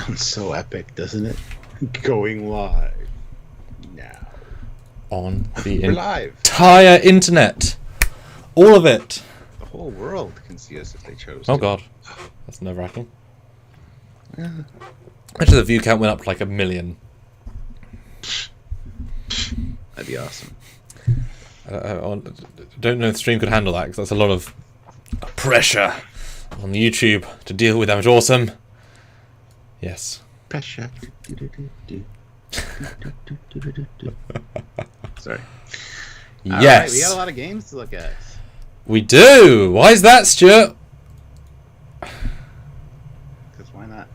sounds so epic, doesn't it? Going live now. On the We're live. entire internet. All of it. The whole world can see us if they chose Oh to. god. That's nerve-wracking. Yeah. Actually, the view count went up to like 1 million. That'd be awesome. I don't know if the stream could handle that, because that's a lot of pressure on YouTube to deal with. That was awesome. Yes. Pressure. Sorry. Yes. Alright, we got a lot of games to look at. We do. Why is that, Stuart? Because why not?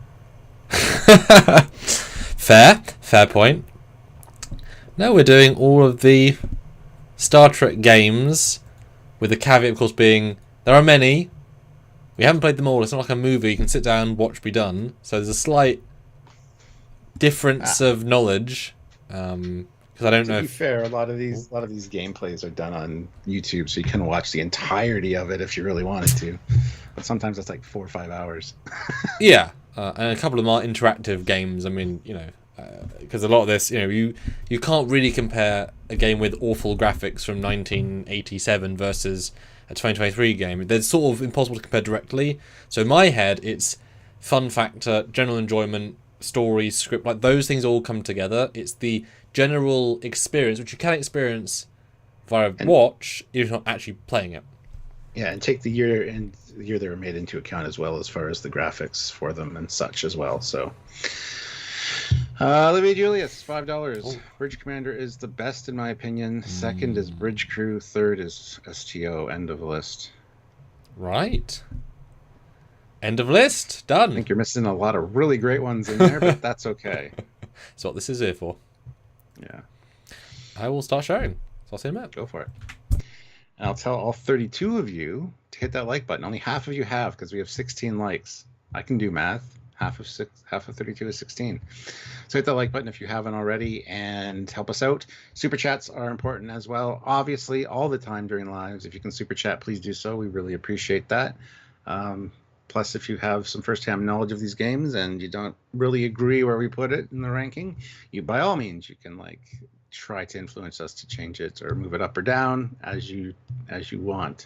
Fair point. Now we're doing all of the Star Trek games, with the caveat, of course, being there are many. We haven't played them all. It's not like a movie you can sit down, watch, be done. So there's a slight difference of knowledge. Because I don't know. To be fair, a lot of these gameplays are done on YouTube, so you can watch the entirety of it if you really wanted to. But sometimes it's like 4 or 5 hours. Yeah, and a couple of them are interactive games. I mean, you know, because a lot of this, you know, you can't really compare a game with awful graphics from 1987 versus a 2023 game. They're sort of impossible to compare directly. So in my head, it's fun factor, general enjoyment, story, script, like those things all come together. It's the general experience, which you can experience via watch, if you're not actually playing it. Yeah, and take the year they were made into account as well, as far as the graphics for them and such as well. So, Olivia Julius, $5. Oh. Bridge Commander is the best in my opinion. Second is Bridge Crew. Third is STO. End of list. Right. End of list. Done. I think you're missing a lot of really great ones in there, but that's okay. That's what this is here for. Yeah. I will start sharing. So I'll see you in a minute. Go for it. And I'll tell all 32 of you to hit that like button. Only half of you have, because we have 16 likes. I can do math. Half of 32 is 16. So hit that like button if you haven't already, and help us out. Super chats are important as well. Obviously, all the time during lives. If you can super chat, please do so. We really appreciate that. Plus, if you have some first-hand knowledge of these games and you don't really agree where we put it in the ranking, you by all means you can try to influence us to change it or move it up or down as you want.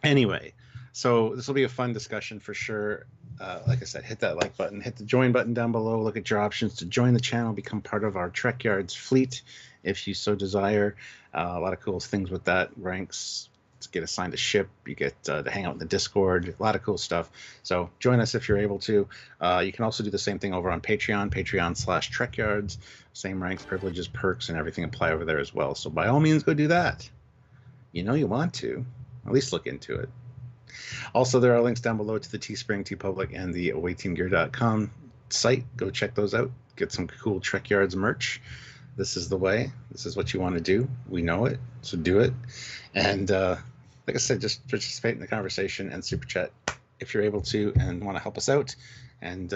Anyway, so this will be a fun discussion for sure. Like I said, hit that like button, hit the join button down below. Look at your options to join the channel, become part of our Trekyards fleet if you so desire. A lot of cool things with that. Ranks, to get assigned a ship, you get to hang out in the Discord, a lot of cool stuff. So join us if you're able to. You can also do the same thing over on Patreon, patreon.com/Trekyards. Same ranks, privileges, perks, and everything apply over there as well. So by all means, go do that. You know you want to. At least look into it. Also, there are links down below to the Teespring, TeePublic, and the awayteamgear.com site. Go check those out. Get some cool Trekyards merch. This is the way. This is what you want to do. We know it, so do it. And like I said, just participate in the conversation and super chat if you're able to and want to help us out. And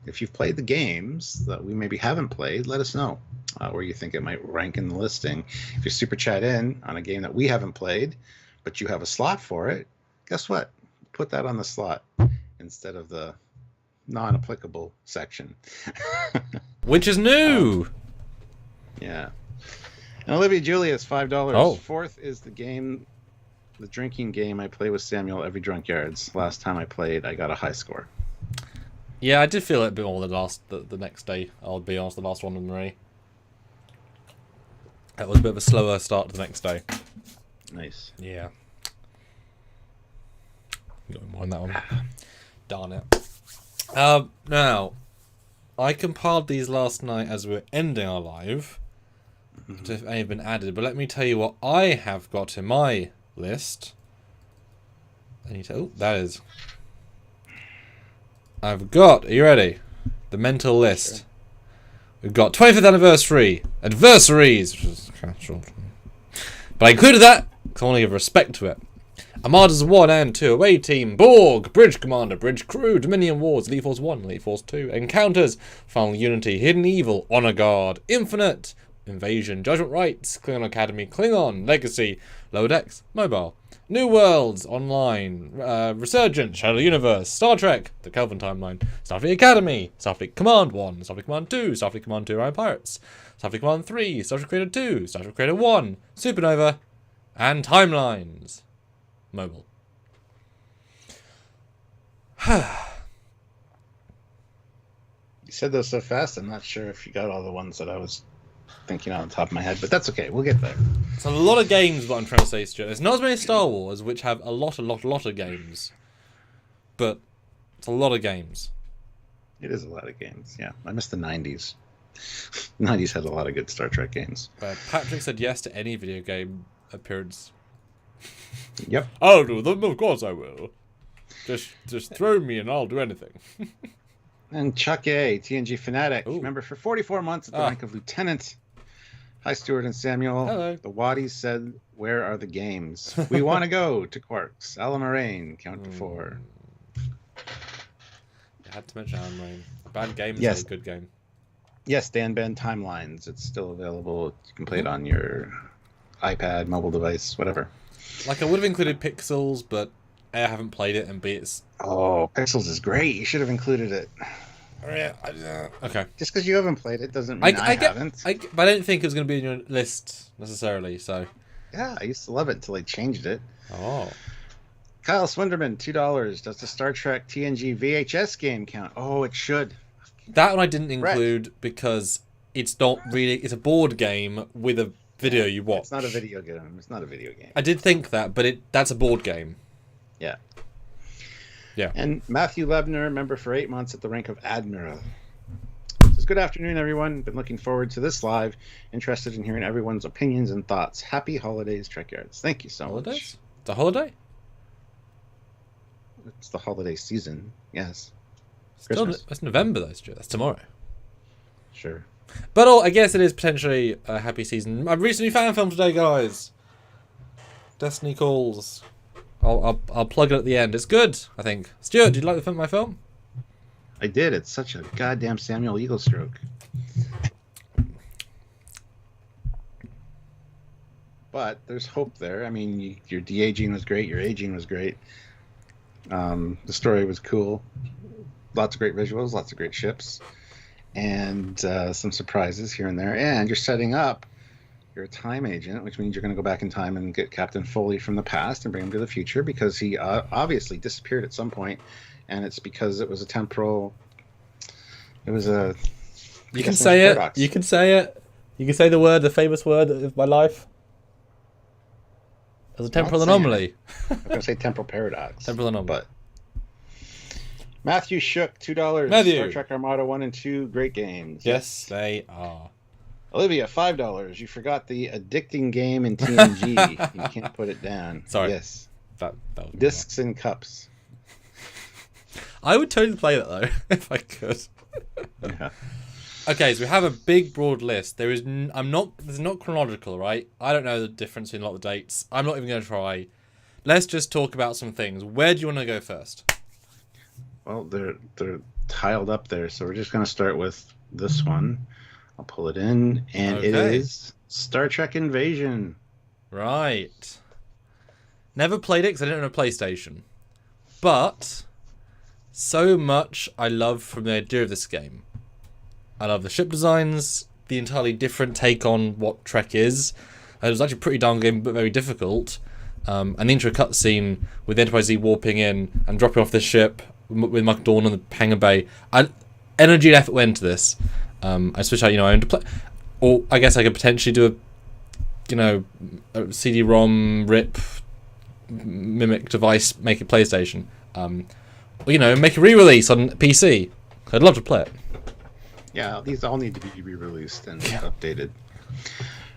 if you've played the games that we maybe haven't played, let us know where you think it might rank in the listing. If you super chat in on a game that we haven't played, but you have a slot for it, guess what? Put that on the slot instead of the non-applicable section. Which is new. Yeah. And Olivia Julius, $5. Oh. Fourth is the drinking game I play with Samuel every drunk yards. Last time I played, I got a high score. Yeah, I did feel it a bit more the next day. I'll be honest, the last one with Marie. That was a bit of a slower start to the next day. Nice. Yeah. You don't mind that one. Darn it. Now, I compiled these last night as we were ending our live. If any have been added, but let me tell you what I have got in my list. That is. I've got. Are you ready? The mental list. Sure. We've got 25th anniversary, Adversaries, which is kind of short, but I included that because I want to give respect to it. Armadas 1 and 2, Away Team, Borg, Bridge Commander, Bridge Crew, Dominion Wars, Elite Force 1, Elite Force 2, Encounters, Final Unity, Hidden Evil, Honor Guard, Infinite, Invasion, Judgment Rites, Klingon Academy, Klingon, Legacy, Lower Decks, Mobile, New Worlds, Online, Resurgence, Shadow Universe, Star Trek, The Kelvin Timeline, Starfleet Academy, Starfleet Command 1, Starfleet Command 2, Starfleet Command 2, Orion Pirates, Starfleet Command 3, Starship Creator 2, Starship Creator 1, Supernova, and Timelines. Mobile. You said those so fast, I'm not sure if you got all the ones that I was thinking on the top of my head, but that's okay. We'll get there. It's a lot of games, what I'm trying to say, Stuart. There's not as many Star Wars, which have a lot of games. But it's a lot of games. It is a lot of games, yeah. I miss the 90s. 90s had a lot of good Star Trek games. Patrick said yes to any video game appearance. Yep. I'll do them, of course I will. Just throw me and I'll do anything. And Chuck A, TNG Fanatic, Ooh. member for 44 months at the rank of lieutenant. Hi, Stuart and Samuel. Hello. The Waddies said, "Where are the games? We want to go to Quarks. Alan Moraine, count to 4. I had to mention Alan Moraine. Bad game Yes. is a good game. Yes, Dan Ben Timelines. It's still available. You can play it on your iPad, mobile device, whatever. Like, I would have included Pixels, but A, I haven't played it, and B, it's... Oh, Pixels is great. You should have included it. Okay. Just because you haven't played it doesn't mean I haven't. But I didn't think it was going to be in your list, necessarily, so... Yeah, I used to love it until they changed it. Oh. Kyle Swinderman, $2. Does the Star Trek TNG VHS game count? Oh, it should. That one I didn't include because it's not really... It's a board game with a video you watch. It's not a video game. It's not a video game. I did think that, but that's a board game. Yeah. Yeah. And Matthew Lebner, member for 8 months at the rank of Admiral. Says, good afternoon, everyone. Been looking forward to this live. Interested in hearing everyone's opinions and thoughts. Happy holidays, Trekyards. Thank you so much. Holidays? It's a holiday? It's the holiday season. Yes. Still, Christmas. it's November, though, Stuart. That's tomorrow. Sure. But I guess it is potentially a happy season. I've recently fan film today, guys. Destiny Calls. I'll plug it at the end. It's good, I think. Stuart, did you like my film? I did. It's such a goddamn Samuel Eagle stroke. But there's hope there. I mean, your de-aging was great. Your aging was great. The story was cool. Lots of great visuals. Lots of great ships. And some surprises here and there. And you're setting up. You're a time agent, which means you're going to go back in time and get Captain Foley from the past and bring him to the future because he obviously disappeared at some point, and it's because it was a temporal. It was a. You can say it. You can say it. You can say the famous word of my life. It was a temporal anomaly. I'm going to say temporal paradox. Temporal anomaly. But Matthew Shook, $2. Matthew. Star Trek Armada 1 and 2, great games. Yes, they are. Olivia, $5. You forgot the addicting game in TNG. You can't put it down. Sorry. Yes. That was Discs and cups. I would totally play that though if I could. Yeah. Okay, so we have a big broad list. There's not chronological, right? I don't know the difference between a lot of the dates. I'm not even going to try. Let's just talk about some things. Where do you want to go first? Well, they're tiled up there, so we're just going to start with this one. I'll pull it in, and it is Star Trek Invasion. Right. Never played it because I didn't own a PlayStation. But so much I love from the idea of this game. I love the ship designs, the entirely different take on what Trek is. It was actually a pretty darn game, but very difficult. And the intro cutscene with the Enterprise Z warping in and dropping off this ship with Michael Dorn on the hangar bay. Energy and effort went into this. I switched out, I owned a play, or I guess I could potentially do a CD-ROM rip mimic device, make a PlayStation, or make a re-release on PC. I'd love to play it. Yeah, these all need to be re-released and updated.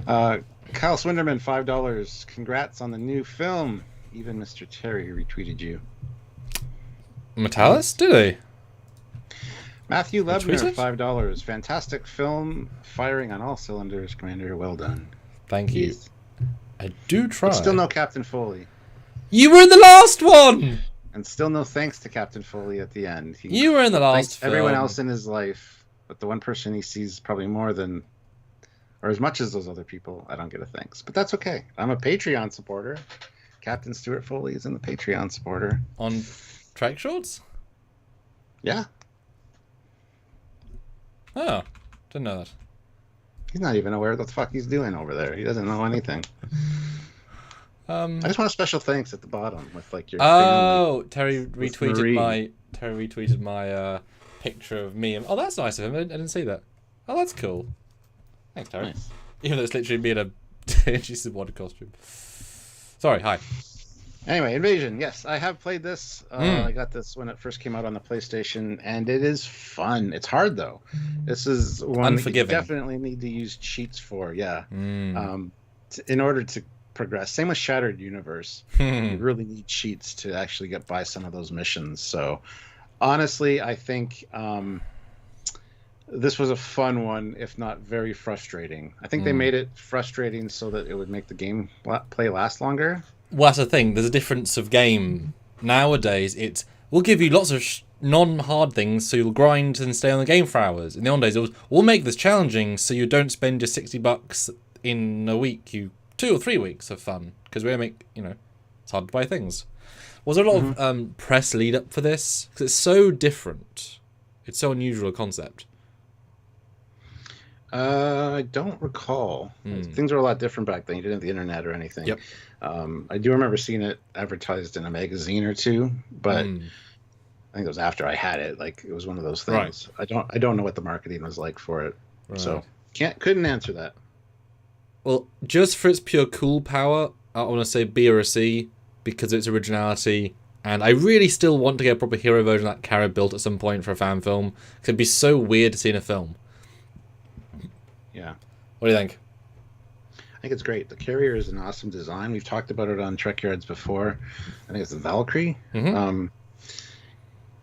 Kyle Swinderman, $5. Congrats on the new film. Even Mr. Terry retweeted you. Metalis, did he? Matthew Lebner, $5. Fantastic film, firing on all cylinders, Commander. Well done. Thank you. I do try. But still no Captain Foley. You were in the last one! And still no thanks to Captain Foley at the end. You were in the last film. Everyone else in his life, but the one person he sees probably more than or as much as those other people, I don't get a thanks. But that's okay. I'm a Patreon supporter. Captain Stuart Foley is in the Patreon supporter. On Trek Shorts? Yeah. Oh, didn't know that. He's not even aware what the fuck he's doing over there. He doesn't know anything. I just want a special thanks at the bottom with like your. Oh, Terry retweeted my picture of me. Oh, that's nice of him. I didn't see that. Oh, that's cool. Thanks, Terry. Nice. Even though it's literally me in a she's in water costume. Sorry. Hi. Anyway, Invasion. Yes, I have played this. I got this when it first came out on the PlayStation, and it is fun. It's hard though. This is one that you definitely need to use cheats for. Yeah. In order to progress. Same with Shattered Universe. You really need cheats to actually get by some of those missions. So, honestly, I think this was a fun one, if not very frustrating. I think they made it frustrating so that it would make the game play last longer. Well, that's the thing. There's a difference of game. Nowadays, we'll give you lots of non-hard things so you'll grind and stay on the game for hours. In the old days, it was, we'll make this challenging so you don't spend your $60 in a week. 2 or 3 weeks of fun, because we make, it's hard to buy things. Was there a lot of press lead up for this? Because it's so different. It's so unusual a concept. I don't recall. Things were a lot different back then. You didn't have the internet or anything. Yep. I do remember seeing it advertised in a magazine or two, but I think it was after I had it. Like, it was one of those things. Right. I don't know what the marketing was like for it, so couldn't answer that. Well, just for its pure cool power, I want to say B or a C because of its originality. And I really still want to get a proper hero version that Cara built at some point for a fan film. Because it'd be so weird to see in a film. Yeah. What do you think? I think it's great. The carrier is an awesome design. We've talked about it on Trekyards before. I think it's the Valkyrie. It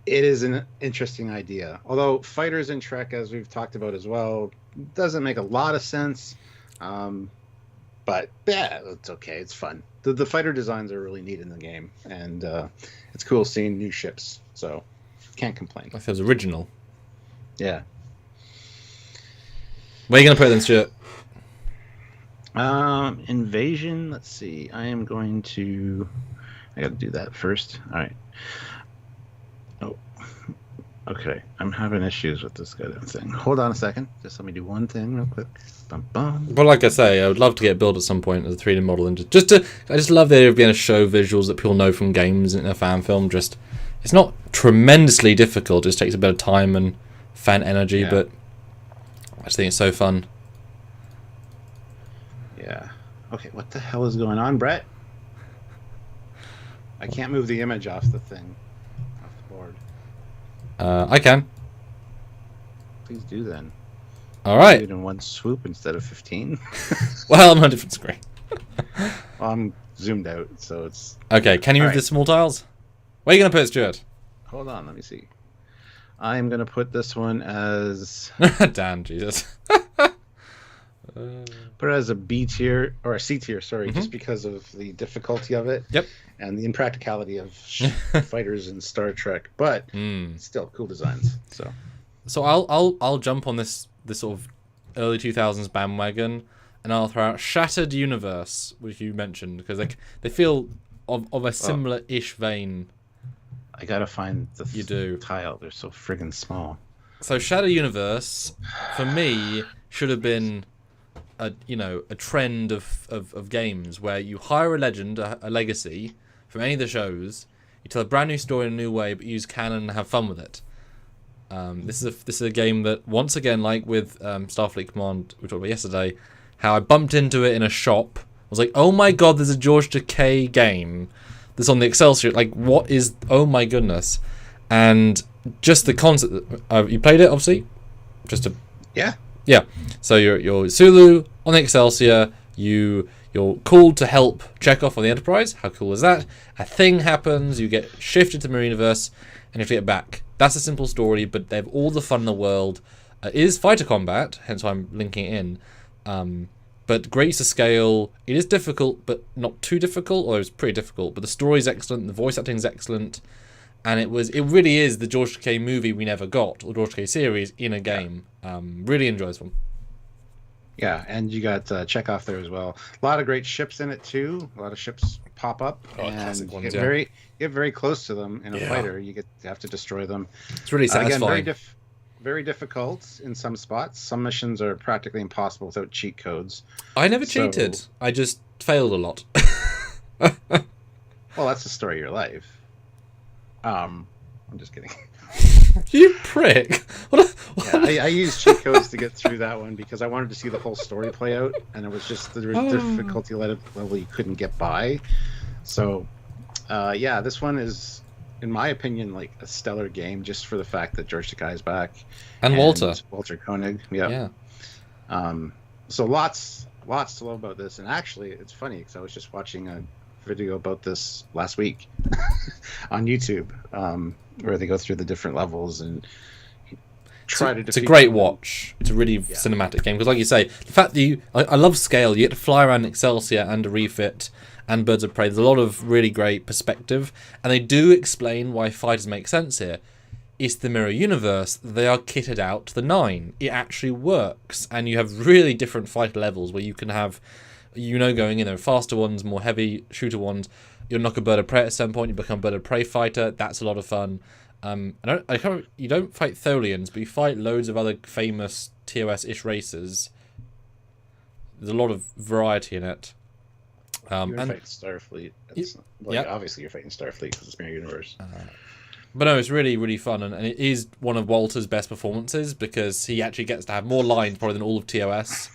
is an interesting idea. Although fighters in Trek, as we've talked about as well, doesn't make a lot of sense. But yeah, it's okay. It's fun. The fighter designs are really neat in the game, and it's cool seeing new ships. So can't complain. That feels original. Yeah. Where are you gonna put it then, Stuart? Invasion. Let's see. I got to do that first. All right. Oh. Okay, I'm having issues with this goddamn thing. Hold on a second. Just let me do one thing real quick. Bum, bum. But like I say, I would love to get built at some point as a 3D model, and I just love the idea of being able to show visuals that people know from games in a fan film. It's not tremendously difficult. It just takes a bit of time and fan energy, but I just think it's so fun. Yeah. Okay, what the hell is going on, Brett? I can't move the image off the thing, off the board. I can. Please do then. All right. Do it in one swoop instead of 15. Well, I'm on a different screen. Well, I'm zoomed out, so it's... Okay, can you move the small tiles? Where are you going to put it, Stuart? Hold on, let me see. I am going to put this one as... Dan, Jesus. Put it as a B tier, or a C tier, sorry, just because of the difficulty of it. Yep. And the impracticality of fighters in Star Trek, but still cool designs. So I'll jump on this sort of early 2000s bandwagon, and I'll throw out Shattered Universe, which you mentioned, because they feel of a similar-ish vein. I gotta find the tile. They're so friggin' small. So Shattered Universe, for me, should have been a trend of games where you hire a legend, a legacy from any of the shows, you tell a brand new story in a new way, but use canon and have fun with it. This is a game that, once again, like with Starfleet Command we talked about yesterday, how I bumped into it in a shop. I was like, oh my god, there's a George Takei game that's on the Excelsior. Like, what is... Oh my goodness. And just the concept... you played it, obviously? Yeah. Yeah. So you're Sulu on the Excelsior. You're called to help Chekhov on the Enterprise. How cool is that? A thing happens. You get shifted to the Mariniverse, and you have to get back. That's a simple story, but they have all the fun in the world. It is fighter combat, hence why I'm linking it in. But great use of scale. It is difficult, but not too difficult, or it was pretty difficult. But the story's excellent, the voice acting's excellent, and it really is the George Takei movie we never got, or George Takei series in a game. Really enjoy this one. Yeah, and you got Chekhov there as well. A lot of great ships in it too. A lot of ships pop up, and classic you ones, get very close to them in a Yeah. fighter. You have to destroy them. It's really satisfying. Again, very difficult in some spots. Some missions are practically impossible without cheat codes. I never cheated. I just failed a lot. Well, that's the story of your life. I'm just kidding. You prick. What? Yeah, I used cheat codes to get through that one because I wanted to see the whole story play out, and it was just there was difficulty level you couldn't get by. So, yeah, this one is, in my opinion, like a stellar game just for the fact that George Takei is back And Walter Koenig. Yeah. So lots to love about this, and actually, it's funny because I was just watching a video about this last week on YouTube, where they go through the different levels and try to defeat. It's a great watch. It's a really cinematic game because, like you say, the fact that I love scale. You get to fly around Excelsior and a refit and Birds of Prey. There's a lot of really great perspective, and they do explain why fighters make sense here. It's the mirror universe. They are kitted out to the nine. It actually works, and you have really different fighter levels where you can have, going in there, faster ones, more heavy shooter ones. You'll knock a bird of prey at some point. You become a bird of prey fighter. That's a lot of fun. You don't fight Tholians, but you fight loads of other famous TOS-ish races. There's a lot of variety in it. You're fighting Starfleet. Obviously you're fighting Starfleet because it's mirror universe. But no, it's really, really fun, and it is one of Walter's best performances because he actually gets to have more lines probably than all of TOS.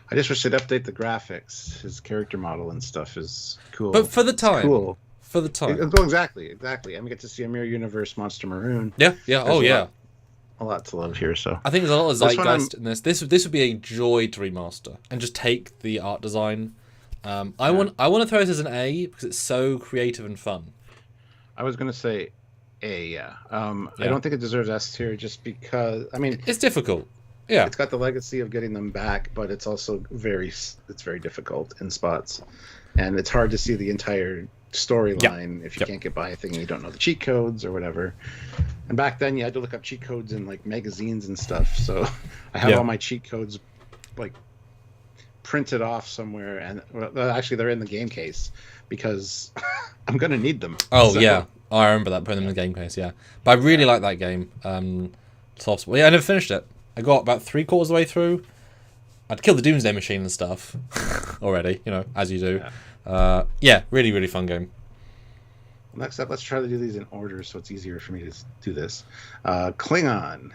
I just wish they'd update the graphics. His character model and stuff is cool. But for the time. It's cool. For the time. Exactly. And we get to see a mirror universe Monster Maroon. Yeah. A lot to love here. So I think there's a lot of zeitgeist in this. This would be a joy to remaster and just take the art design. I want to throw this as an A because it's so creative and fun. I was going to say A, yeah. I don't think it deserves S tier just because, it's difficult. Yeah. It's got the legacy of getting them back, but it's also very difficult in spots. And it's hard to see the entire storyline if you can't get by a thing and you don't know the cheat codes or whatever. And back then you had to look up cheat codes in like magazines and stuff. So I have all my cheat codes like printed off somewhere, and actually they're in the game case because I'm gonna need them. I remember that, putting them in the game case. But I really like that game. I never finished it. I got about 3/4 of the way through. I'd killed the Doomsday Machine and stuff already, as you do. Really, really fun game. Next up, let's try to do these in order so it's easier for me to do this. Klingon.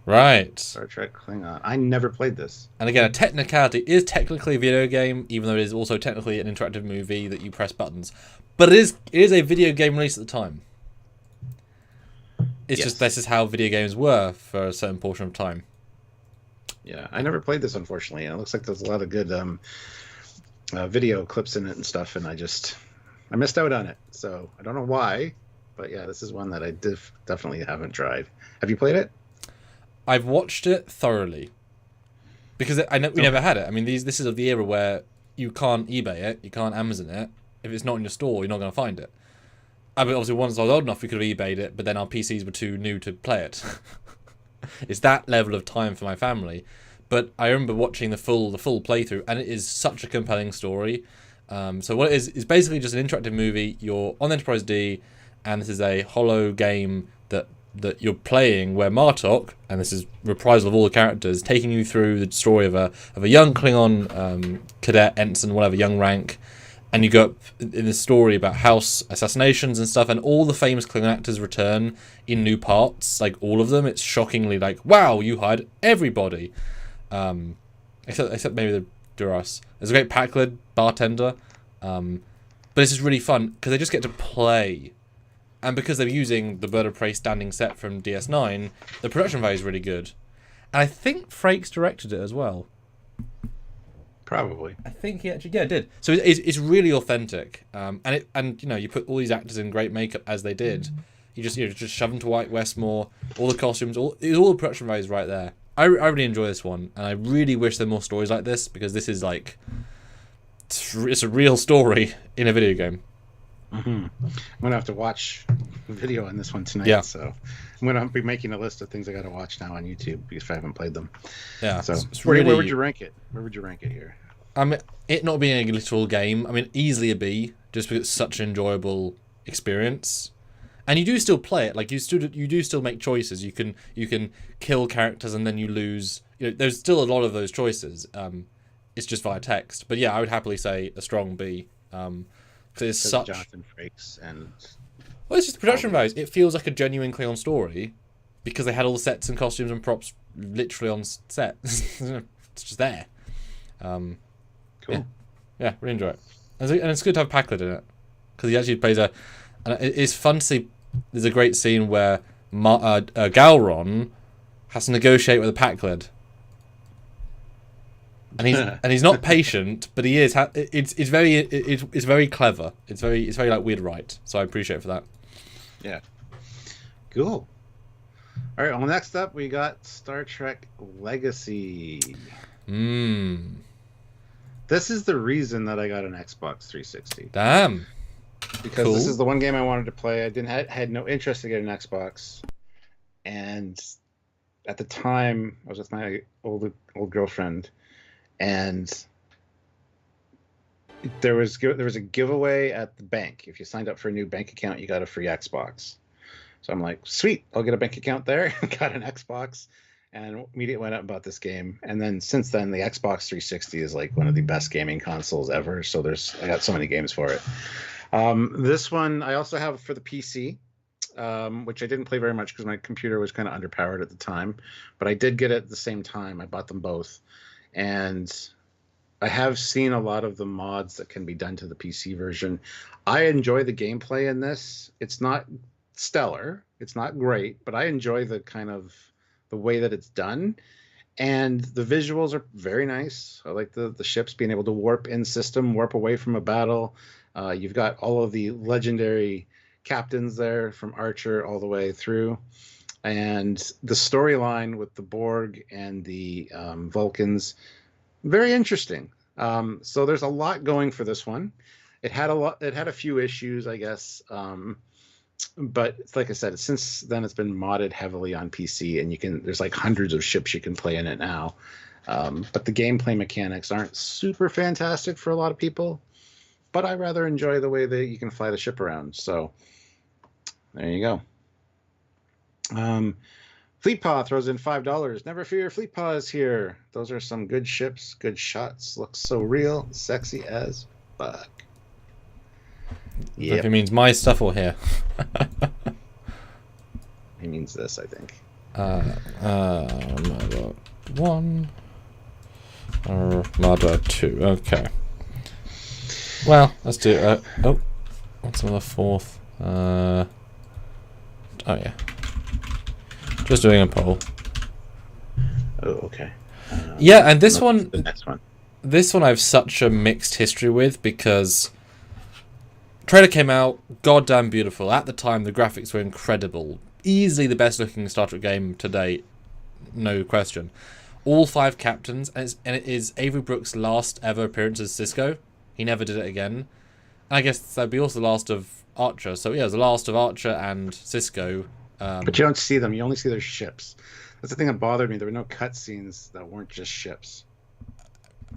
Right. Star Trek Klingon. I never played this. And again, a technicality, it is technically a video game, even though it is also technically an interactive movie that you press buttons. But it is a video game release at the time. It's just this is how video games were for a certain portion of time. Yeah, I never played this, unfortunately. And it looks like there's a lot of good video clips in it and stuff, and I missed out on it. So I don't know why, but yeah, this is one that I definitely haven't tried. Have you played it? I've watched it thoroughly because we never had it. This is of the era where you can't eBay it, you can't Amazon it. If it's not in your store, you're not going to find it. Obviously, once I was old enough, we could have eBayed it, but then our PCs were too new to play it. It's that level of time for my family. But I remember watching the full playthrough, and it is such a compelling story. So what it is basically just an interactive movie. You're on Enterprise D, and this is a holo game that you're playing where Martok, and this is reprisal of all the characters, taking you through the story of a young Klingon cadet, ensign, whatever, young rank, and you go up in the story about house assassinations and stuff, and all the famous Klingon actors return in new parts, like all of them. It's shockingly like, wow, you hired everybody, except maybe the Duras. There's a great Pakled bartender, but it's just really fun because they just get to play. And because they're using the Bird of Prey standing set from DS9, the production value is really good. And I think Frakes directed it as well. Probably. I think he actually did. So it's really authentic. And you put all these actors in great makeup as they did. You just shove them to White Westmore, all the costumes, all the production value is right there. I really enjoy this one, and I really wish there were more stories like this because this is like it's a real story in a video game. Mm-hmm. I'm gonna have to watch video on this one tonight. Yeah. So I'm going to be making a list of things I got to watch now on YouTube because I haven't played them. Yeah. So it's where really, would you rank it? Where would you rank it here? It not being a literal game, I mean, easily a B, just because it's such an enjoyable experience. And you do still play it, like you do still make choices. You can kill characters and then you lose. You know, there's still a lot of those choices. It's just via text. But yeah, I would happily say a strong B. Because it's such. Jonathan Frakes and. Well, it's just the production values. It feels like a genuine Klingon story, because they had all the sets and costumes and props literally on set. It's just there. Cool. Yeah, really enjoy it. And it's good to have Packard in it, because he actually plays a. And it's fun to see. There's a great scene where Gowron has to negotiate with a Packard, and he's not patient, but he is. It's very clever. It's very like weird right. So I appreciate it for that. Yeah. Cool. All right. Well, next up we got Star Trek Legacy. This is the reason that I got an Xbox 360. Damn. Because cool. This is the one game I wanted to play. I had no interest to get an Xbox, and at the time I was with my old girlfriend, and there was a giveaway at the bank. If you signed up for a new bank account, you got a free Xbox. So I'm like, sweet, I'll get a bank account there. Got an Xbox, and immediately went out and bought this game. And then since then, the Xbox 360 is like one of the best gaming consoles ever. So I got so many games for it. This one I also have for the PC, which I didn't play very much because my computer was kind of underpowered at the time, but I did get it at the same time. I bought them both, and I have seen a lot of the mods that can be done to the PC version. I enjoy the gameplay in this. It's not stellar, it's not great, but I enjoy the kind of the way that it's done, and the visuals are very nice. I like the ships being able to warp in system, warp away from a battle. You've got all of the legendary captains there from Archer all the way through. And the storyline with the Borg and the Vulcans, very interesting. So there's a lot going for this one. It had a few issues, I guess. But like I said, since then it's been modded heavily on PC, and there's like hundreds of ships you can play in it now. But the gameplay mechanics aren't super fantastic for a lot of people. But I rather enjoy the way that you can fly the ship around. So there you go. Fleetpaw throws in $5. Never fear, Fleetpaw is here. Those are some good ships, good shots. Looks so real, sexy as fuck. Yep. If it means my stuff or here. He means this, I think. Armada 1. Armada 2. Okay. Well, let's do it. What's another fourth? Oh yeah. Just doing a poll. Oh, okay. Yeah, and this one, the next one. This one I have such a mixed history with, because trailer came out, goddamn beautiful. At the time, the graphics were incredible. Easily the best looking Star Trek game to date, no question. All 5 captains, and it is Avery Brooks' last ever appearance as Cisco. He never did it again. And I guess that'd be also the last of Archer. So yeah, it was the last of Archer and Cisco. But you don't see them. You only see their ships. That's the thing that bothered me. There were no cutscenes that weren't just ships.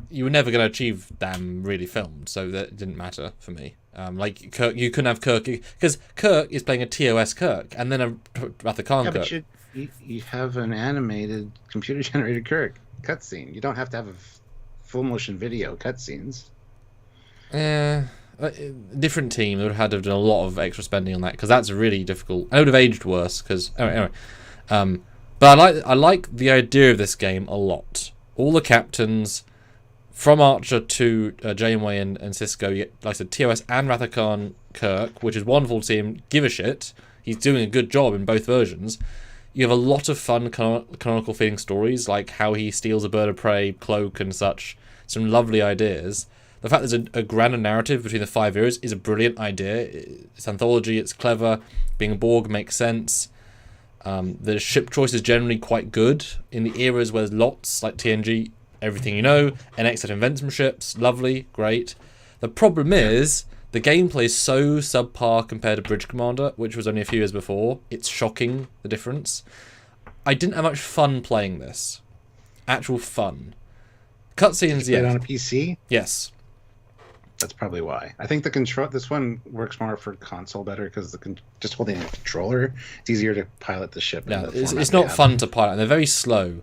You were never going to achieve them really filmed, so that didn't matter for me. Like Kirk, you couldn't have Kirk because Kirk is playing a TOS Kirk, and then a Wrath Khan Kirk. But you have an animated computer-generated Kirk cutscene. You don't have to have a full motion video cutscenes. Different team would have had to have done a lot of extra spending on that, because that's really difficult. And it would have aged worse. Because anyway, but I like the idea of this game a lot. All the captains, from Archer to Janeway and Cisco, you get, like I said, TOS and Wrath Khan Kirk, which is wonderful to see him give a shit. He's doing a good job in both versions. You have a lot of fun canonical feeling stories, like how he steals a bird of prey cloak and such. Some lovely ideas. The fact there's a grander narrative between the 5 eras is a brilliant idea. It's anthology, it's clever. Being a Borg makes sense. The ship choice is generally quite good. In the eras where there's lots, like TNG, everything you know, NX that invents some ships, lovely, great. The problem is The gameplay is so subpar compared to Bridge Commander, which was only a few years before. It's shocking, the difference. I didn't have much fun playing this. Actual fun. Cutscenes, yeah. On a PC? Yes. That's probably why. I think the control. This one works more for console better because just holding a controller, it's easier to pilot the ship. Yeah, it's not fun to pilot, and they're very slow.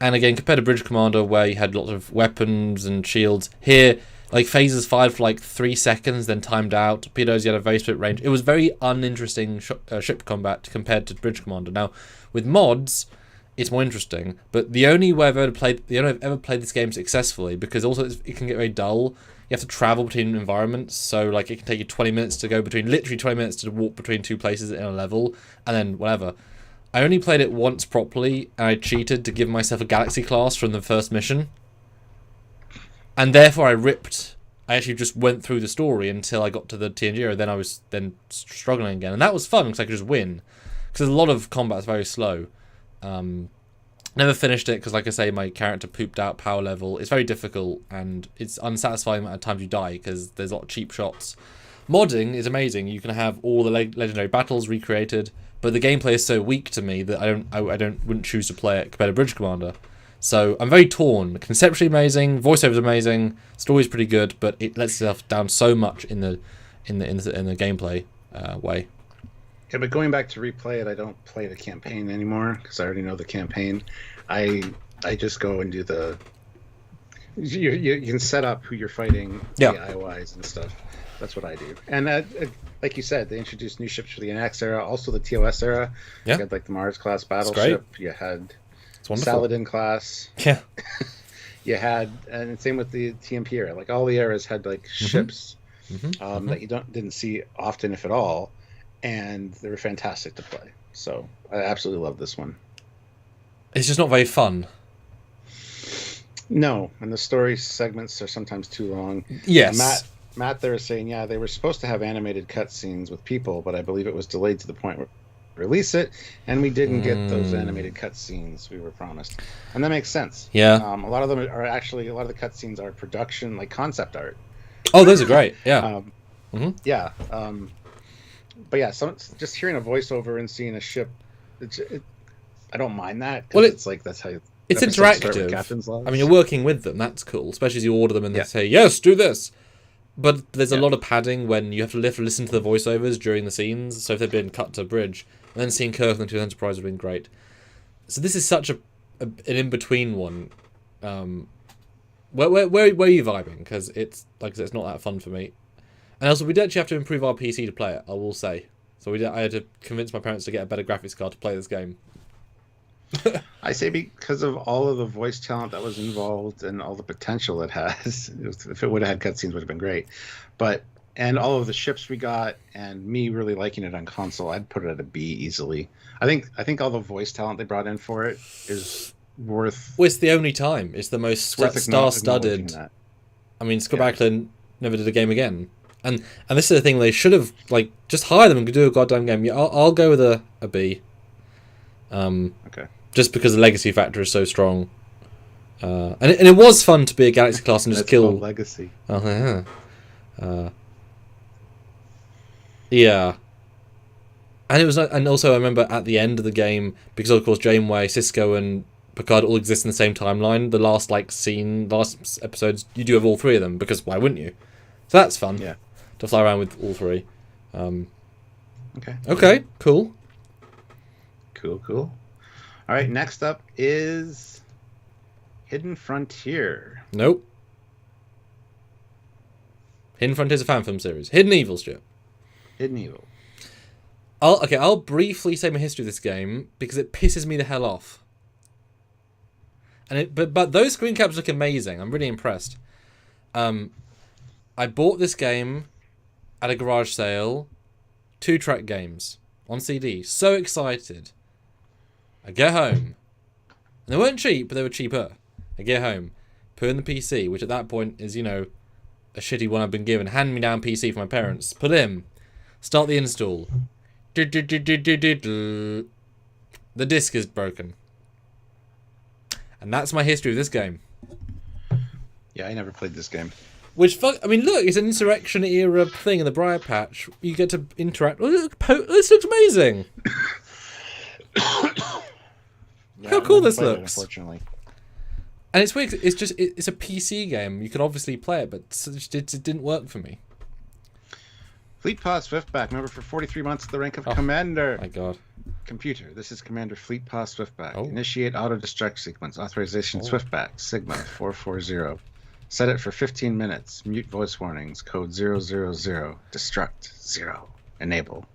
And again, compared to Bridge Commander, where you had lots of weapons and shields, here, like phasers fired for like 3 seconds, then timed out. Torpedoes, you had a very split range. It was very uninteresting ship combat compared to Bridge Commander. Now, with mods, it's more interesting. But the only way I've ever played this game successfully, because also it can get very dull. You have to travel between environments, so like it can take you 20 minutes to go between, literally 20 minutes to walk between 2 places in a level, and then whatever. I only played it once properly, and I cheated to give myself a Galaxy class from the first mission. And therefore I actually just went through the story until I got to the TNG area, then I was then struggling again. And that was fun, because I could just win. Because a lot of combat is very slow. Never finished it because, like I say, my character pooped out power level. It's very difficult, and it's unsatisfying amount of times you die because there's a lot of cheap shots. Modding is amazing. You can have all the legendary battles recreated, but the gameplay is so weak to me that I wouldn't choose to play it compared to Bridge Commander. So I'm very torn. Conceptually amazing, voiceover's amazing, story's pretty good, but it lets itself down so much in the gameplay way. Yeah, but going back to replay it, I don't play the campaign anymore because I already know the campaign. I just go and do the. You can set up who you're fighting, AI-wise and stuff. That's what I do. And like you said, they introduced new ships for the NX era, also the TOS era. Yeah. You had like the Mars class battleship. You had Saladin class. Yeah. You had, and same with the TMP era. Like all the eras had like ships that you didn't see often, if at all. And they were fantastic to play. So I absolutely love this one. It's just not very fun. No, and the story segments are sometimes too long. Yes. Matt there is saying, yeah, they were supposed to have animated cutscenes with people, but I believe it was delayed to the point where we release it, and we didn't get those animated cutscenes we were promised. And that makes sense. Yeah. A lot of them are actually, a lot of the cutscenes are production, like concept art. Oh, those are great. Yeah. Yeah. But yeah, just hearing a voiceover and seeing a ship, I don't mind that. Well, it's like that's how it's interactive. I mean, you're working with them. That's cool, especially as you order them and they say, "Yes, do this." But there's a lot of padding when you have to listen to the voiceovers during the scenes. So if they've been cut to Bridge, and then seeing Kirk and the Two Enterprise would have been great. So this is such an in between one. Where are you vibing? Because it's like I said, it's not that fun for me. And also, we did actually have to improve our PC to play it, I will say. So I had to convince my parents to get a better graphics card to play this game. I say because of all of the voice talent that was involved and all the potential it has. If it would have had cutscenes, it would have been great. And all of the ships we got, and me really liking it on console, I'd put it at a B easily. I think all the voice talent they brought in for it is worth. Well, it's the only time. It's the most star-studded. I mean, Scott Backlund never did a game again. And this is the thing, they should have like just hire them and do a goddamn game. Yeah, I'll go with a B. Okay. Just because the legacy factor is so strong. And it was fun to be a Galaxy class and just kill legacy. Oh yeah. Yeah. And it was, and also I remember at the end of the game, because of course Janeway, Sisko, and Picard all exist in the same timeline. The last last episodes, you do have all three of them because why wouldn't you? So that's fun. Yeah. To fly around with all three. Okay. Okay. Cool. All right. Next up is Hidden Frontier. Nope. Hidden Frontier is a fan film series. Hidden Evil, Stuart. Hidden Evil. I'll briefly say my history of this game because it pisses me the hell off. But those screen caps look amazing. I'm really impressed. I bought this game at a garage sale, 2 Trek games on CD. So excited. I get home. And they weren't cheap, but they were cheaper. I get home, put in the PC, which at that point is, a shitty one I've been given. Hand me down PC from my parents. Put in. Start the install. The disc is broken. And that's my history of this game. Yeah, I never played this game. I mean, look, it's an Insurrection era thing in the Briar Patch. You get to interact. Oh, look, this looks amazing. How cool this looks. Unfortunately. And it's weird. It's a PC game. You can obviously play it, but it didn't work for me. Fleet Paw Swiftback, member for 43 months at the rank of Commander. My God. Computer, this is Commander Fleet Paw Swiftback. Oh. Initiate auto-destruct sequence. Authorization Swiftback. Sigma 440. Set it for 15 minutes. Mute voice warnings. Code 000. Destruct 0. Enable.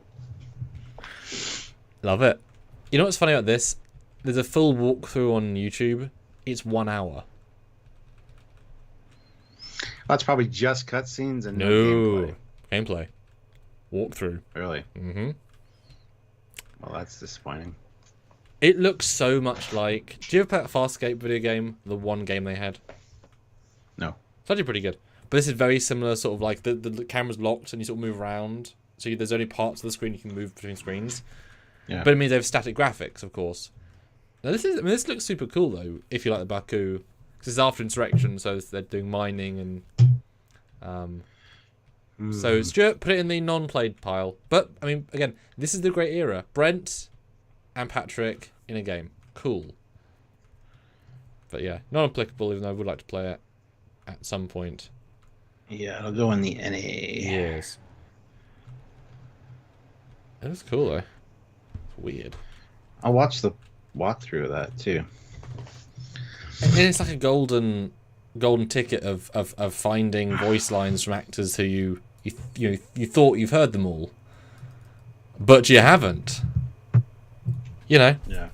Love it. You know what's funny about this? There's a full walkthrough on YouTube. It's 1 hour. That's probably just cutscenes and no gameplay. Walkthrough. Really? Mm-hmm. Well, that's disappointing. It looks so much like... Do you ever play that Farscape video game? The one game they had? No. It's actually pretty good. But this is very similar, sort of like the camera's locked and you sort of move around. So there's only parts of the screen you can move between screens. Yeah. But it means they have static graphics, of course. Now this looks super cool though, if you like the Baku. Because it's after Insurrection, so they're doing mining and... So, Stuart, put it in the non-played pile. But, I mean, again, this is the great era. Brent and Patrick in a game. Cool. But yeah, not applicable, even though I would like to play it at some point. Yeah, it'll go in the NA. Yes. It was cool, though. It's weird. I'll watch the walkthrough of that, too. And it's like a golden ticket of finding voice lines from actors who you thought you've heard them all, but you haven't. You know. Yeah.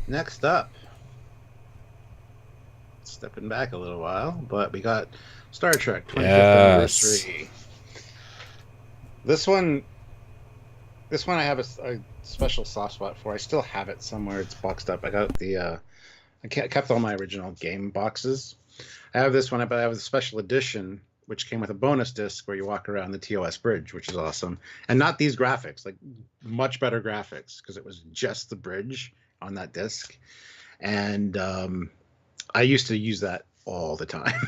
Next up, stepping back a little while, but we got Star Trek 25th anniversary. This one I have a special soft spot for. I still have it somewhere. It's boxed up. I got the. I kept all my original game boxes. I have this one, but I have the special edition, which came with a bonus disc where you walk around the TOS bridge, which is awesome. And not these graphics, like much better graphics, because it was just the bridge on that disc. And I used to use that all the time.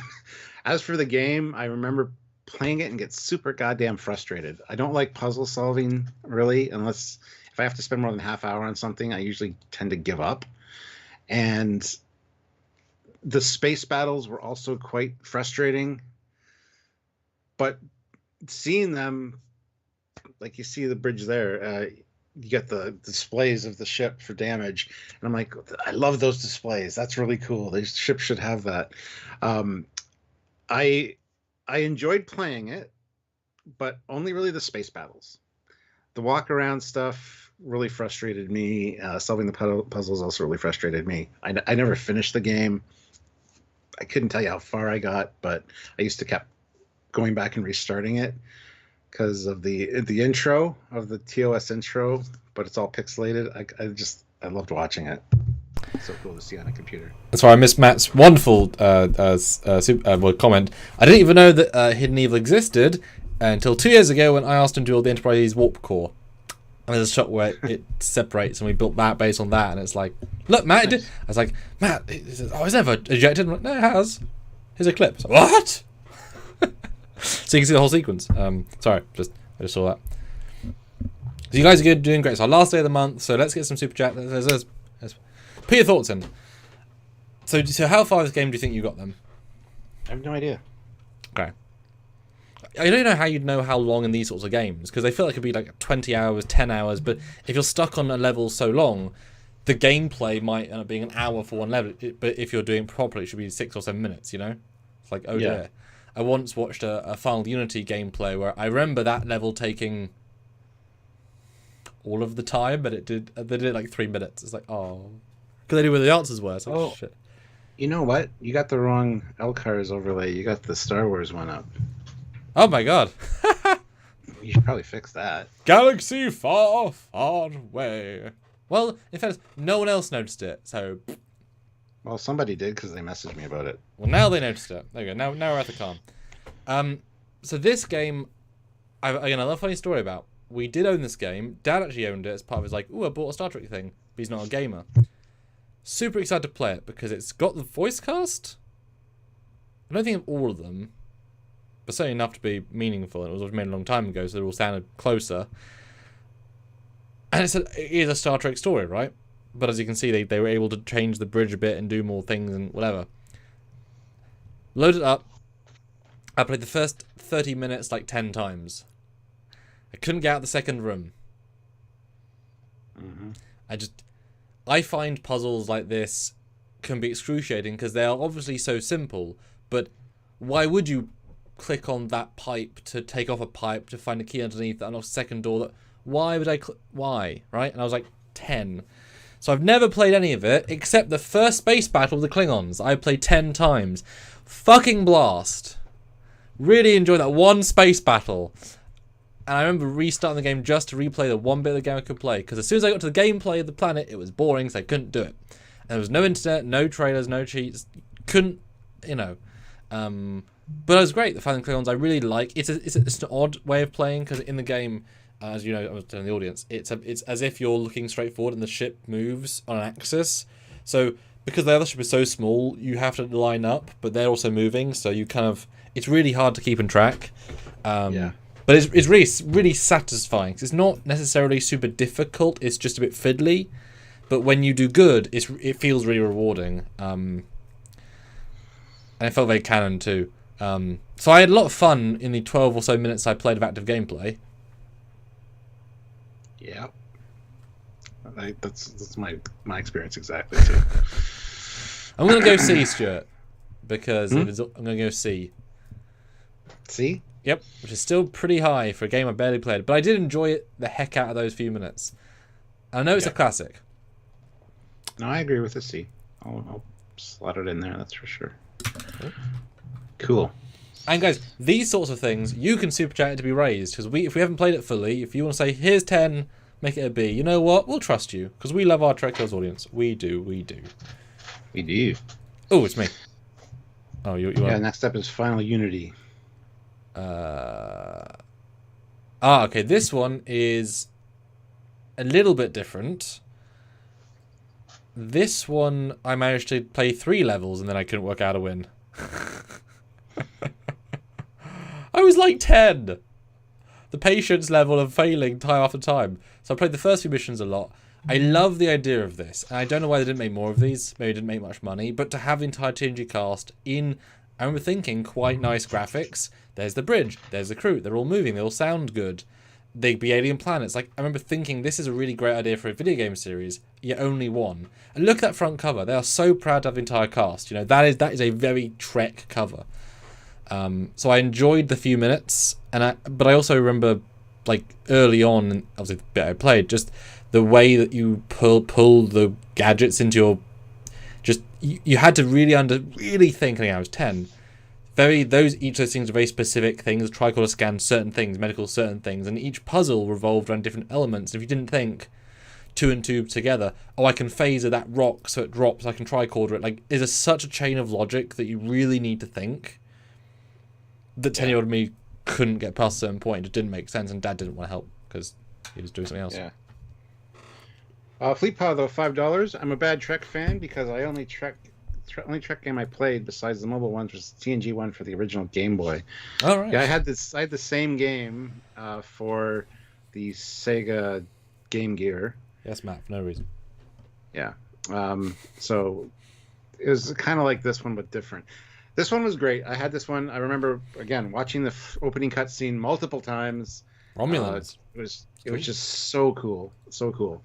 As for the game, I remember playing it and get super goddamn frustrated. I don't like puzzle solving, really, unless if I have to spend more than a half hour on something, I usually tend to give up. And the space battles were also quite frustrating. But seeing them, like you see the bridge there, you get the displays of the ship for damage. And I'm like, I love those displays. That's really cool. These ships should have that. I enjoyed playing it, but only really the space battles. The walk around stuff really frustrated me. Solving the puzzles also really frustrated me. I never finished the game. I couldn't tell you how far I got, but I used to keep going back and restarting it because of the intro of the TOS intro, but it's all pixelated. I loved watching it. It's so cool to see on a computer. That's why I missed Matt's wonderful comment. I didn't even know that Hidden Evil existed until 2 years ago when I asked him to build the Enterprise's warp core. And there's a shot where it separates, and we built that based on that. And it's like, look, Matt, it did. I was like, Matt, it's never ejected. I'm like, no, it has. Here's a clip. Like, what? So you can see the whole sequence. Sorry, I just saw that. So you guys are good, doing great. So our last day of the month. So let's get some super chat. Let's put your thoughts in. So how far this game do you think you got them? I have no idea. Okay. I don't know how you'd know how long in these sorts of games, because they feel like it could be like 20 hours, 10 hours, but if you're stuck on a level so long, the gameplay might end up being an hour for one level, but if you're doing it properly, it should be 6 or 7 minutes, you know? It's like, oh dear. I once watched a Final Unity gameplay where I remember that level taking all of the time, but they did it like 3 minutes. It's like, oh. Because they knew where the answers were. It's like, shit. You know what? You got the wrong LCARS overlay. You got the Star Wars one up. Oh my god. You should probably fix that. Galaxy far, far away. Well, in fact, no one else noticed it, so... Well, somebody did because they messaged me about it. Well, now they noticed it. There you go. Now we're at the calm. So this game, I love a funny story about. We did own this game. Dad actually owned it as part of his like, ooh, I bought a Star Trek thing, but he's not a gamer. Super excited to play it because it's got the voice cast I don't think of all of them, but certainly enough to be meaningful. And it was made a long time ago, so they all sounded closer. And it is a Star Trek story, right? But as you can see, they were able to change the bridge a bit and do more things and whatever. Loaded up. I played the first 30 minutes like 10 times. I couldn't get out the second room. Mm-hmm. I find puzzles like this can be excruciating because they are obviously so simple, but why would you click on that pipe to take off a pipe to find a key underneath that unlocks a second door? Why would I why, right? And I was like 10. So I've never played any of it except the first space battle with the Klingons. I played 10 times. Fucking blast. Really enjoyed that one space battle. And I remember restarting the game just to replay the one bit of the game I could play. Because as soon as I got to the gameplay of the planet, it was boring, so I couldn't do it. And there was no internet, no trailers, no cheats. Couldn't, you know. But it was great. The Finding Klingons I really like. It's an odd way of playing because in the game, as you know, I was telling the audience, it's as if you're looking straight forward and the ship moves on an axis. So because the other ship is so small, you have to line up, but they're also moving. So you kind of, it's really hard to keep in track. Yeah. But it's really satisfying. It's not necessarily super difficult. It's just a bit fiddly. But when you do good, it feels really rewarding. And it felt very canon too. So I had a lot of fun in the 12 or so minutes I played of active gameplay. Yeah. That's my experience exactly too. I'm going to go C, Stuart. Because I'm going to go C. C? Yep, which is still pretty high for a game I barely played, but I did enjoy it the heck out of those few minutes. I know it's a classic. No, I agree with the C. I'll slot it in there, that's for sure. Cool. And guys, these sorts of things, you can super chat it to be raised, because if we haven't played it fully, if you want to say, here's 10, make it a B, you know what? We'll trust you, because we love our Trekyards audience. We do. We do. Oh, it's me. Oh, you Yeah, next up is Final Unity. Okay, this one is a little bit different. This one, I managed to play 3 levels and then I couldn't work out a win. I was like 10. The patience level of failing time after time. So I played the first few missions a lot. I love the idea of this. And I don't know why they didn't make more of these. Maybe they didn't make much money. But to have the entire TNG cast in, I remember thinking, quite nice graphics. There's the bridge. There's the crew. They're all moving. They all sound good. They'd be alien planets. Like, I remember thinking, this is a really great idea for a video game series, yet only one. And look at that front cover. They are so proud to have the entire cast. You know, that is a very Trek cover. So I enjoyed the few minutes, but I also remember, like, early on, obviously the bit I played, just the way that you pull the gadgets into your, just you had to really think. I think I was 10. Each of those things are very specific things. Tricorder scanned certain things, medical certain things, and each puzzle revolved around different elements. If you didn't think 2 and 2 together, I can phaser that rock so it drops, I can tricorder it. Like, there's such a chain of logic that you really need to think. That 10-year-old me couldn't get past a certain point. It didn't make sense, and Dad didn't want to help because he was doing something else. Yeah. Fleet Power, though, $5. I'm a bad Trek fan because I only Trek game I played besides the mobile ones was the TNG one for the original Game Boy. All right. Yeah, I had the same game for the Sega Game Gear. Yes, Matt, for no reason. Yeah. So it was kind of like this one, but different. This one was great. I had this one. I remember, again, watching the opening cutscene multiple times. Romulans. It was just so cool. So cool.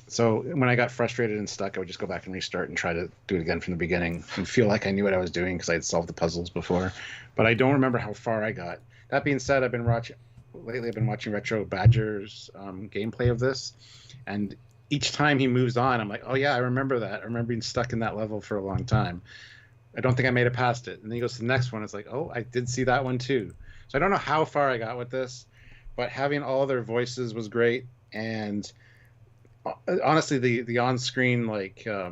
So when I got frustrated and stuck, I would just go back and restart and try to do it again from the beginning and feel like I knew what I was doing because I had solved the puzzles before. But I don't remember how far I got. That being said, I've been watching Retro Badger's gameplay of this. And each time he moves on, I'm like, oh yeah, I remember that. I remember being stuck in that level for a long time. I don't think I made it past it. And then he goes to the next one. It's like, oh, I did see that one too. So I don't know how far I got with this, but having all their voices was great. And honestly, the on-screen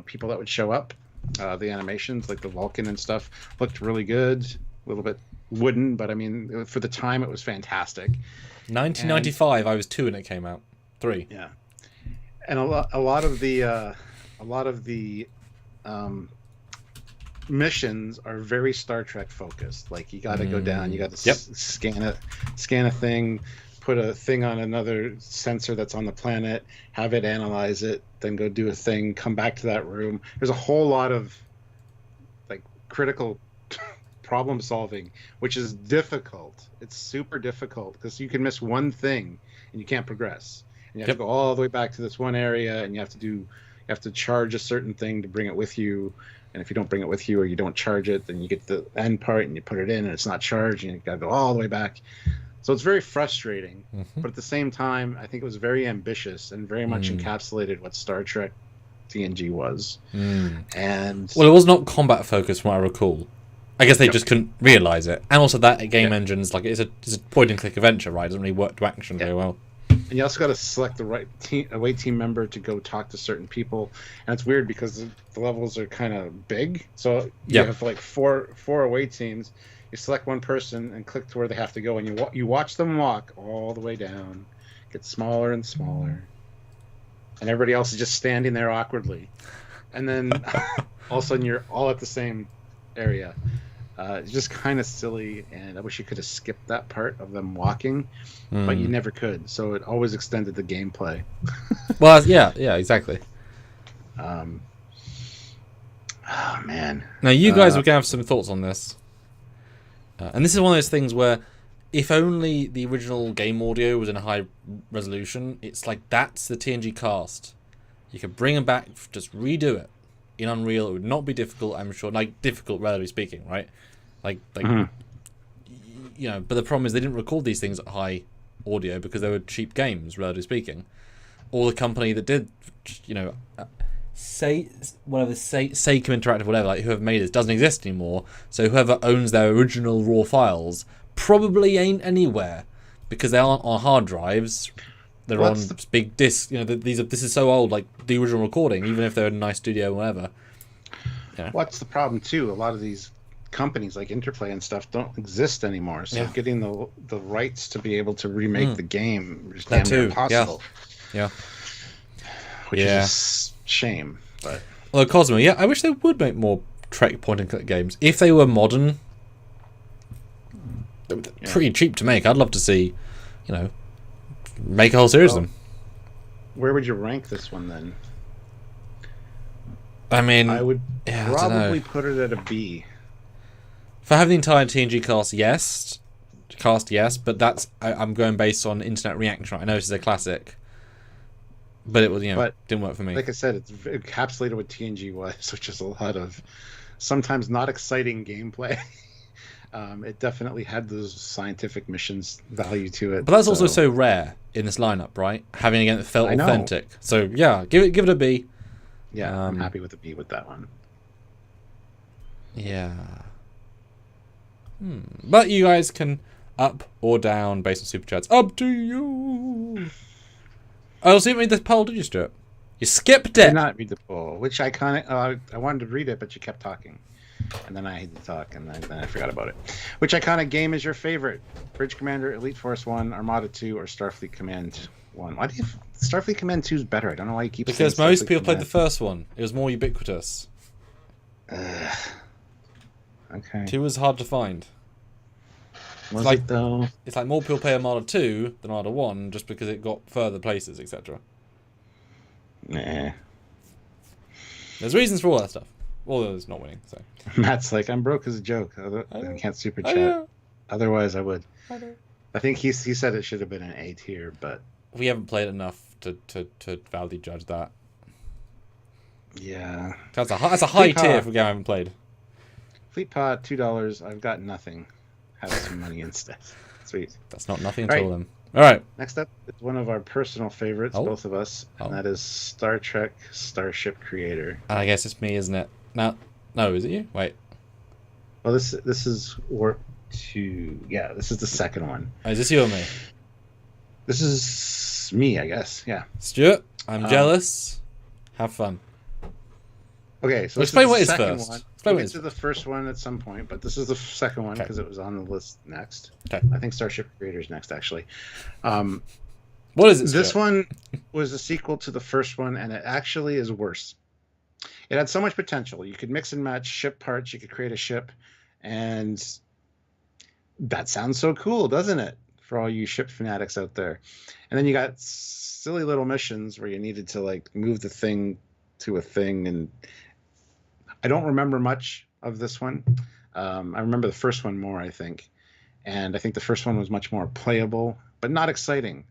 people that would show up, the animations like the Vulcan and stuff looked really good. A little bit wooden, but I mean, for the time, it was fantastic. 1995, I was 2 when it came out. 3. Yeah, and a lot of the missions are very Star Trek focused. Like, you got to go down, you got to Yep. scan a thing, put a thing on another sensor that's on the planet, have it analyze it, then go do a thing, come back to that room. There's a whole lot of like critical problem solving, which is difficult. It's super difficult because you can miss one thing and you can't progress. And you have to go all the way back to this one area, and you have to charge a certain thing to bring it with you. And if you don't bring it with you, or you don't charge it, then you get the end part and you put it in and it's not charged, and you got to go all the way back. So it's very frustrating, but at the same time, I think it was very ambitious and very much encapsulated what Star Trek TNG was. And well, it was not combat focused, from what I recall. I guess they just couldn't realize it, and also that game engine's like it's a point and click adventure, right? It doesn't really work to action very well. And you also got to select the right away team member to go talk to certain people, and it's weird because the levels are kind of big. So you have like four away teams. You select one person and click to where they have to go, and you watch them walk all the way down, get smaller and smaller, and everybody else is just standing there awkwardly, and then all of a sudden you're all at the same area. It's just kind of silly, and I wish you could have skipped that part of them walking, but you never could. So it always extended the gameplay. Well, yeah, exactly. Oh man! Now you guys are gonna have some thoughts on this, and this is one of those things where, if only the original game audio was in a high resolution, it's like that's the TNG cast. You could bring them back, just redo it in Unreal. It would not be difficult, I'm sure. Like, difficult, relatively speaking, right? Like you know. But the problem is they didn't record these things at high audio because they were cheap games, relatively speaking. Or the company that did, you know, Seikam Interactive, whatever, like whoever made this doesn't exist anymore. So whoever owns their original raw files probably ain't anywhere because they aren't on hard drives. They're on big discs. You know, this is so old. Like the original recording, even if they're in a nice studio or whatever. Yeah. What's the problem too? A lot of these companies like Interplay and stuff don't exist anymore. So getting the rights to be able to remake the game is damn near impossible. Yeah. Which is a shame. But well, Cosmo, I wish they would make more Trek point and click games if they were modern. Pretty cheap to make. I'd love to see, you know, make a whole series of them. Where would you rank this one then? I mean, I would probably put it at a B. For having the entire TNG cast, yes, but that's I'm going based on internet reaction. I know this is a classic, but it was didn't work for me. Like I said, it's encapsulated what TNG was, which is a lot of sometimes not exciting gameplay. It definitely had those scientific missions value to it. But that's also so rare in this lineup, right? Having again it felt authentic. So yeah, give it a B. Yeah, I'm happy with a B with that one. Yeah. But you guys can up or down based on super chats. Up to you. Oh, so you made this poll, did you, Stuart? You skipped it. I did not read the poll, which I wanted to read it, but you kept talking. And then I had to talk, and then I forgot about it. Which iconic game is your favorite? Bridge Commander, Elite Force 1, Armada 2, or Starfleet Command 1? Why do you... Starfleet Command 2 is better. I don't know why you keep saying because most people Command. played the first one. It was more ubiquitous. Okay. 2 was hard to find. Was it though? It's like more people play Armada 2 than Armada 1 just because it got further places, etc. Nah. There's reasons for all that stuff. Although it's not winning, so. Matt's like, I'm broke as a joke. I can't super chat. Otherwise, I would. I think he said it should have been an A tier, but we haven't played enough to validly judge that. Yeah. That's a high tier for a game I haven't played. Fleet Pod, $2. I've got nothing. Have some money instead. Sweet. That's not nothing at all then. All right. Next up is one of our personal favorites, both of us, and that is Star Trek Starship Creator. I guess it's me, isn't it? No, is it you? Wait. Well, this is Warp 2. Yeah, this is the second one. Oh, is this you or me? This is me, I guess. Yeah. Stuart, I'm jealous. Have fun. Okay, so explain what is first. One. We'll get to the first one at some point, but this is the second one because it was on the list next. Okay. I think Starship Creator is next, actually. What is it? This one was a sequel to the first one, and it actually is worse. It had so much potential. You could mix and match ship parts. You could create a ship, and that sounds so cool, doesn't it? For all you ship fanatics out there. And then you got silly little missions where you needed to like move the thing to a thing, and I don't remember much of this one. I remember the first one more, I think. And I think the first one was much more playable, but not exciting.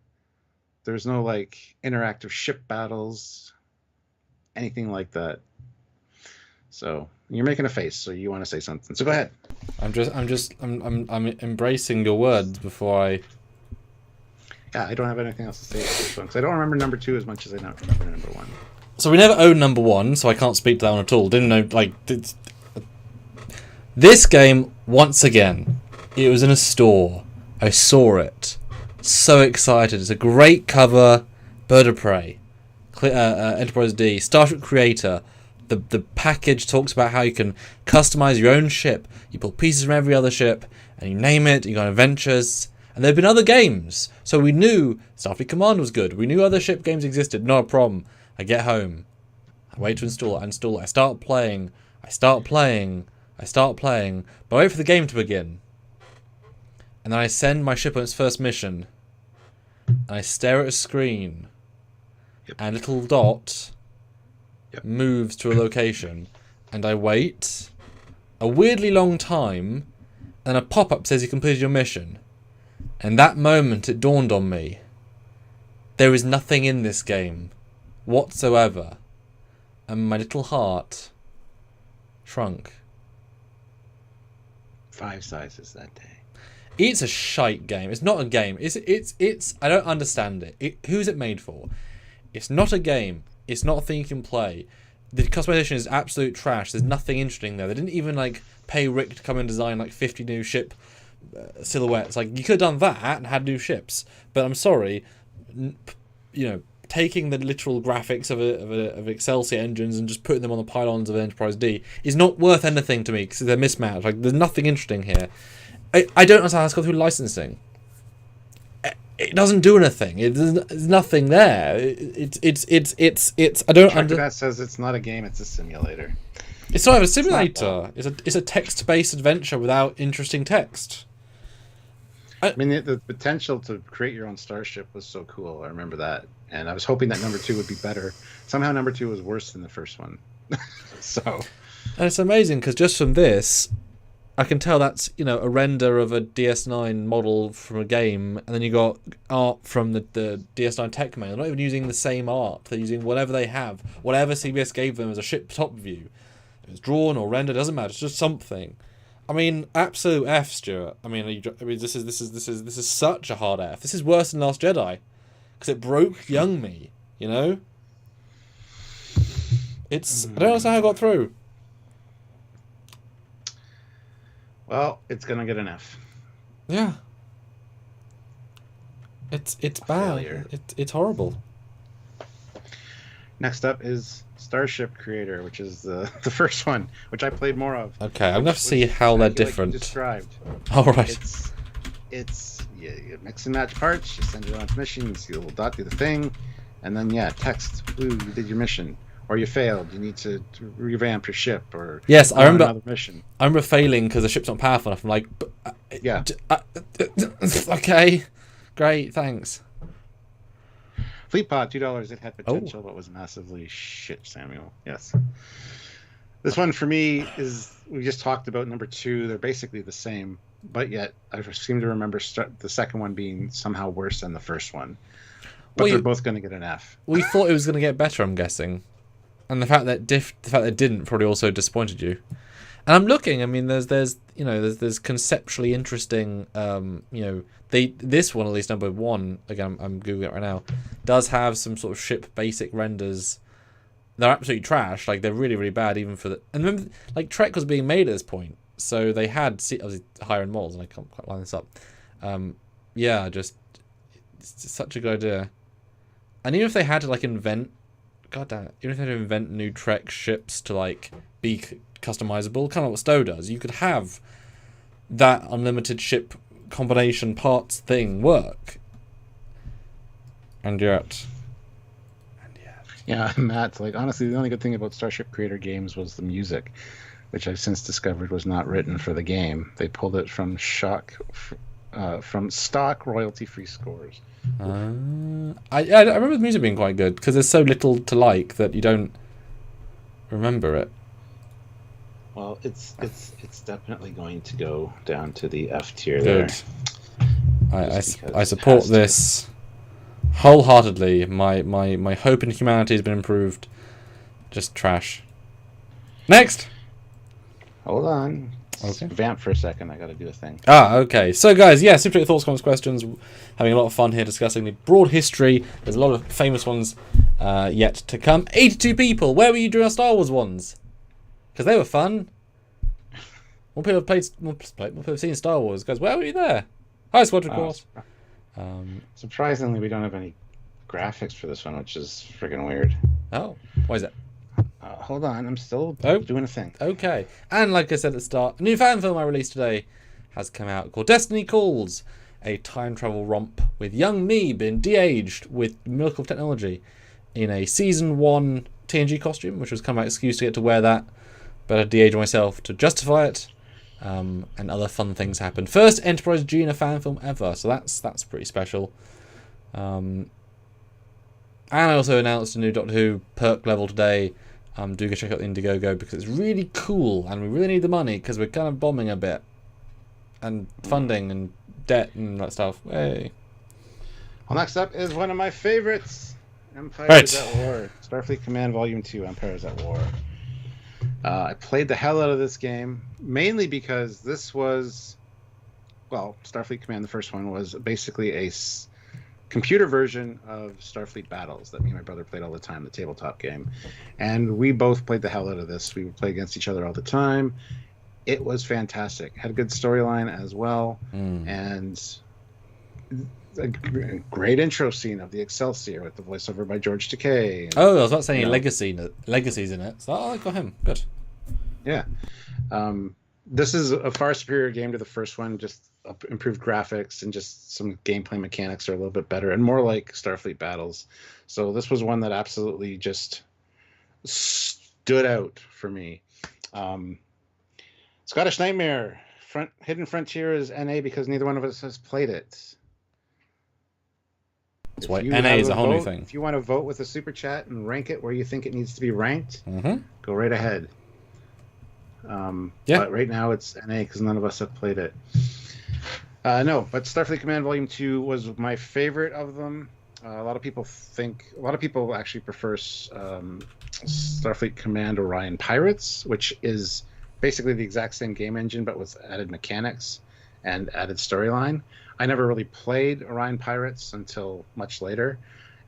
There's no like interactive ship battles, anything like that. So you're making a face, so you want to say something. So go ahead. I'm embracing your words before I. Yeah, I don't have anything else to say about this one because I don't remember number 2 as much as I don't remember number 1. So we never owned number 1, so I can't speak to that one at all. Didn't know like this game once again. It was in a store. I saw it. So excited! It's a great cover. Bird of Prey, Enterprise D, Starship Creator. The package talks about how you can customize your own ship. You pull pieces from every other ship and you name it. You go on adventures. And there have been other games. So we knew Starfleet Command was good. We knew other ship games existed. Not a problem. I get home. I wait to install it. I start playing. But I wait for the game to begin. And then I send my ship on its first mission. And I stare at a screen. Yep. And a little dot... Yep. moves to a location, and I wait a weirdly long time, and a pop-up says you completed your mission. And that moment it dawned on me, there is nothing in this game whatsoever, and my little heart shrunk 5 sizes that day. It's a shite game. It's not a game. It's I don't understand it. Who's it made for? It's not a game. It's not a thing you can play. The customization is absolute trash. There's nothing interesting there. They didn't even like pay Rick to come and design like 50 new ship silhouettes. Like you could have done that and had new ships. But I'm sorry, taking the literal graphics of Excelsior engines and just putting them on the pylons of Enterprise D is not worth anything to me because they're mismatched. Like there's nothing interesting here. I don't understand how it's gone through licensing. It doesn't do anything. There's nothing there. It's. I don't understand. That says it's not a game. It's a simulator. It's not even a simulator. It's a text-based adventure without interesting text. I mean, the potential to create your own starship was so cool. I remember that, and I was hoping that number 2 would be better. Somehow, number 2 was worse than the first one. So, and it's amazing because just from this, I can tell that's a render of a DS9 model from a game, and then you got art from the DS9 tech mail. They're not even using the same art. They're using whatever they have, whatever CBS gave them as a ship top view. It's drawn or rendered, doesn't matter. It's just something. I mean, absolute F, Stuart. I mean, this is such a hard F. This is worse than Last Jedi, because it broke young me. It's I don't understand how I got through. Well, it's gonna get an F. Yeah. It's bad. It's horrible. Next up is Starship Creator, which is the first one, which I played more of. Okay, I'm gonna have to see how they're different. Like described. All right. It's you mix and match parts. You send it on its mission. You see the little dot do the thing, and then text. Ooh, you did your mission. Or you failed. You need to revamp your ship, or yes, I remember another mission. I remember failing because the ship's not powerful enough. I'm like, okay, great, thanks. Fleet Pod, $2. It had potential, but was massively shit. Samuel, yes. This one for me is we just talked about number 2. They're basically the same, but yet I seem to remember the second one being somehow worse than the first one. But they're both going to get an F. We thought it was going to get better. I'm guessing. And the fact that it didn't probably also disappointed you. And I'm looking. I mean, there's conceptually interesting. This one, at least number 1. Again, I'm googling it right now. Does have some sort of ship basic renders. They're absolutely trash. Like they're really really bad even for the. And remember, like Trek was being made at this point, so they had obviously higher end models, and I can't quite line this up. It's such a good idea. And even if they had to like invent. God damn it. Even if they had to invent new Trek ships to like be customizable, kind of what Stowe does, you could have that unlimited ship combination parts thing work. And yet. Yeah, Matt's like, honestly, the only good thing about Starship Creator games was the music, which I've since discovered was not written for the game. They pulled it from from stock royalty-free scores. I remember the music being quite good because there's so little to like that you don't remember it. Well, it's definitely going to go down to the F tier Good. there. I support this wholeheartedly. My hope in humanity has been improved. Just trash. Next. Hold on. Okay. Vamp for a second. I got to do a thing. Okay. So, guys, yeah, Super thoughts, comments, questions. Having a lot of fun here discussing the broad history. There's a lot of famous ones yet to come. 82 people. Where were you during our Star Wars ones? Because they were fun. More people have seen Star Wars. Guys, where were you there? Hi, Squadron Course. Surprisingly, we don't have any graphics for this one, which is friggin' weird. Oh, why is that? Hold on, I'm still doing a thing. Okay. And like I said at the start, a new fan film I released today has come out called Destiny Calls, a time travel romp with young me being de-aged with miracle of technology in a Season 1 TNG costume, which was kind of my excuse to get to wear that, but I de-aged myself to justify it, and other fun things happened. First Enterprise G in a fan film ever, so that's pretty special. And I also announced a new Doctor Who perk level today. Do go check out the Indiegogo because it's really cool and we really need the money because we're kind of bombing a bit. And funding and debt and that stuff. Hey. Well, next up is one of my favorites. Empires at War. Starfleet Command Volume 2, Empires at War. I played the hell out of this game, mainly because this was... Well, Starfleet Command, the first one, was basically a computer version of Starfleet Battles that me and my brother played all the time, the tabletop game. And we both played the hell out of this. We would play against each other all the time. It was fantastic. Had a good storyline as well. And a great intro scene of the Excelsior with the voiceover by George Takei. And, I was about saying Legacy's in it. So I got him. Good. Yeah. This is a far superior game to the first one, just improved graphics and just some gameplay mechanics are a little bit better and more like Starfleet Battles. So this was one that absolutely just stood out for me. Scottish Nightmare, Hidden Frontier is NA because neither one of us has played it. That's why NA is a whole new thing. If you want to vote with a super chat and rank it where you think it needs to be ranked, go right ahead. But right now it's NA because none of us have played it. No, but Starfleet Command Volume 2 was my favorite of them. A lot of people actually prefer Starfleet Command Orion Pirates, which is basically the exact same game engine but with added mechanics and added storyline. I never really played Orion Pirates until much later,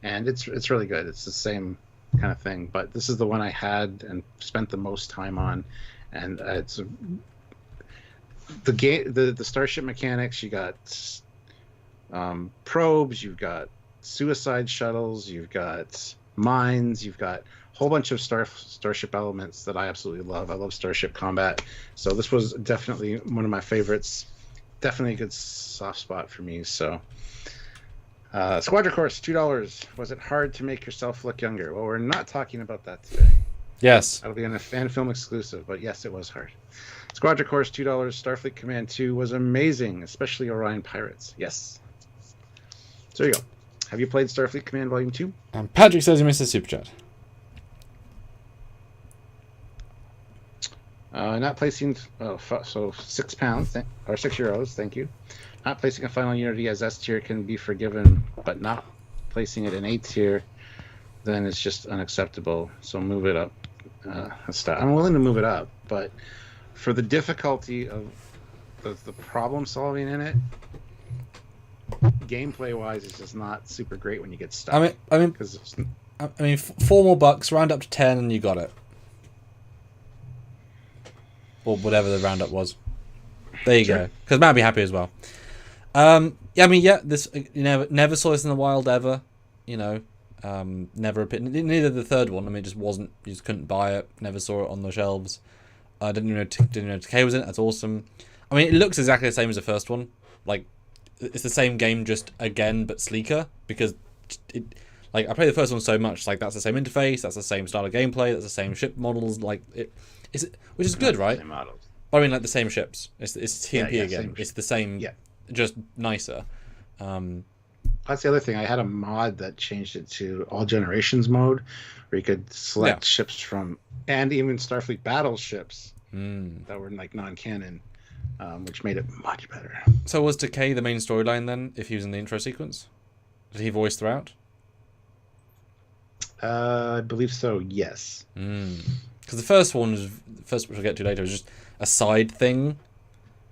and it's really good. It's the same kind of thing, but this is the one I had and spent the most time on, and it's the game, the starship mechanics. You got probes, you've got suicide shuttles, you've got mines, you've got a whole bunch of starship elements that I absolutely love. I love starship combat, so this was definitely one of my favorites. Definitely a good soft spot for me. So Squadron Course, $2. Was it hard to make yourself look younger? Well, we're not talking about that today. Yes, that'll be a fan film exclusive, but yes, it was hard. Squadron Course, $2. Starfleet Command 2 was amazing, especially Orion Pirates. Yes. So there you go. Have you played Starfleet Command Volume 2? Patrick says he missed a super chat. Not placing, so £6, or €6, thank you. Not placing a final Unity as S tier can be forgiven, but not placing it in A tier, then it's just unacceptable. So move it up. I'm willing to move it up, but for the difficulty of the problem solving in it, gameplay wise, it's just not super great when you get stuck. I mean, $4 more, round up to 10, and you got it. Or whatever the roundup was. There you go. Because Matt would be happy as well. This never saw this in the wild ever. Never neither the third one. I mean, it just wasn't. You just couldn't buy it. Never saw it on the shelves. Didn't know Takei was in it. That's awesome. I mean, it looks exactly the same as the first one. Like, it's the same game, just again, but sleeker. Because like I played the first one so much, like that's the same interface, that's the same style of gameplay, that's the same ship models, like which is good, right? Same models. I mean, like the same ships. It's TMP again. It's the same, just nicer. That's the other thing. I had a mod that changed it to all generations mode, where you could select ships from, and even Starfleet battleships that were like non-canon, which made it much better. So was Decay the main storyline then, if he was in the intro sequence? Did he voice throughout? I believe so, yes. Because the first one, which we'll get to later, was just a side thing.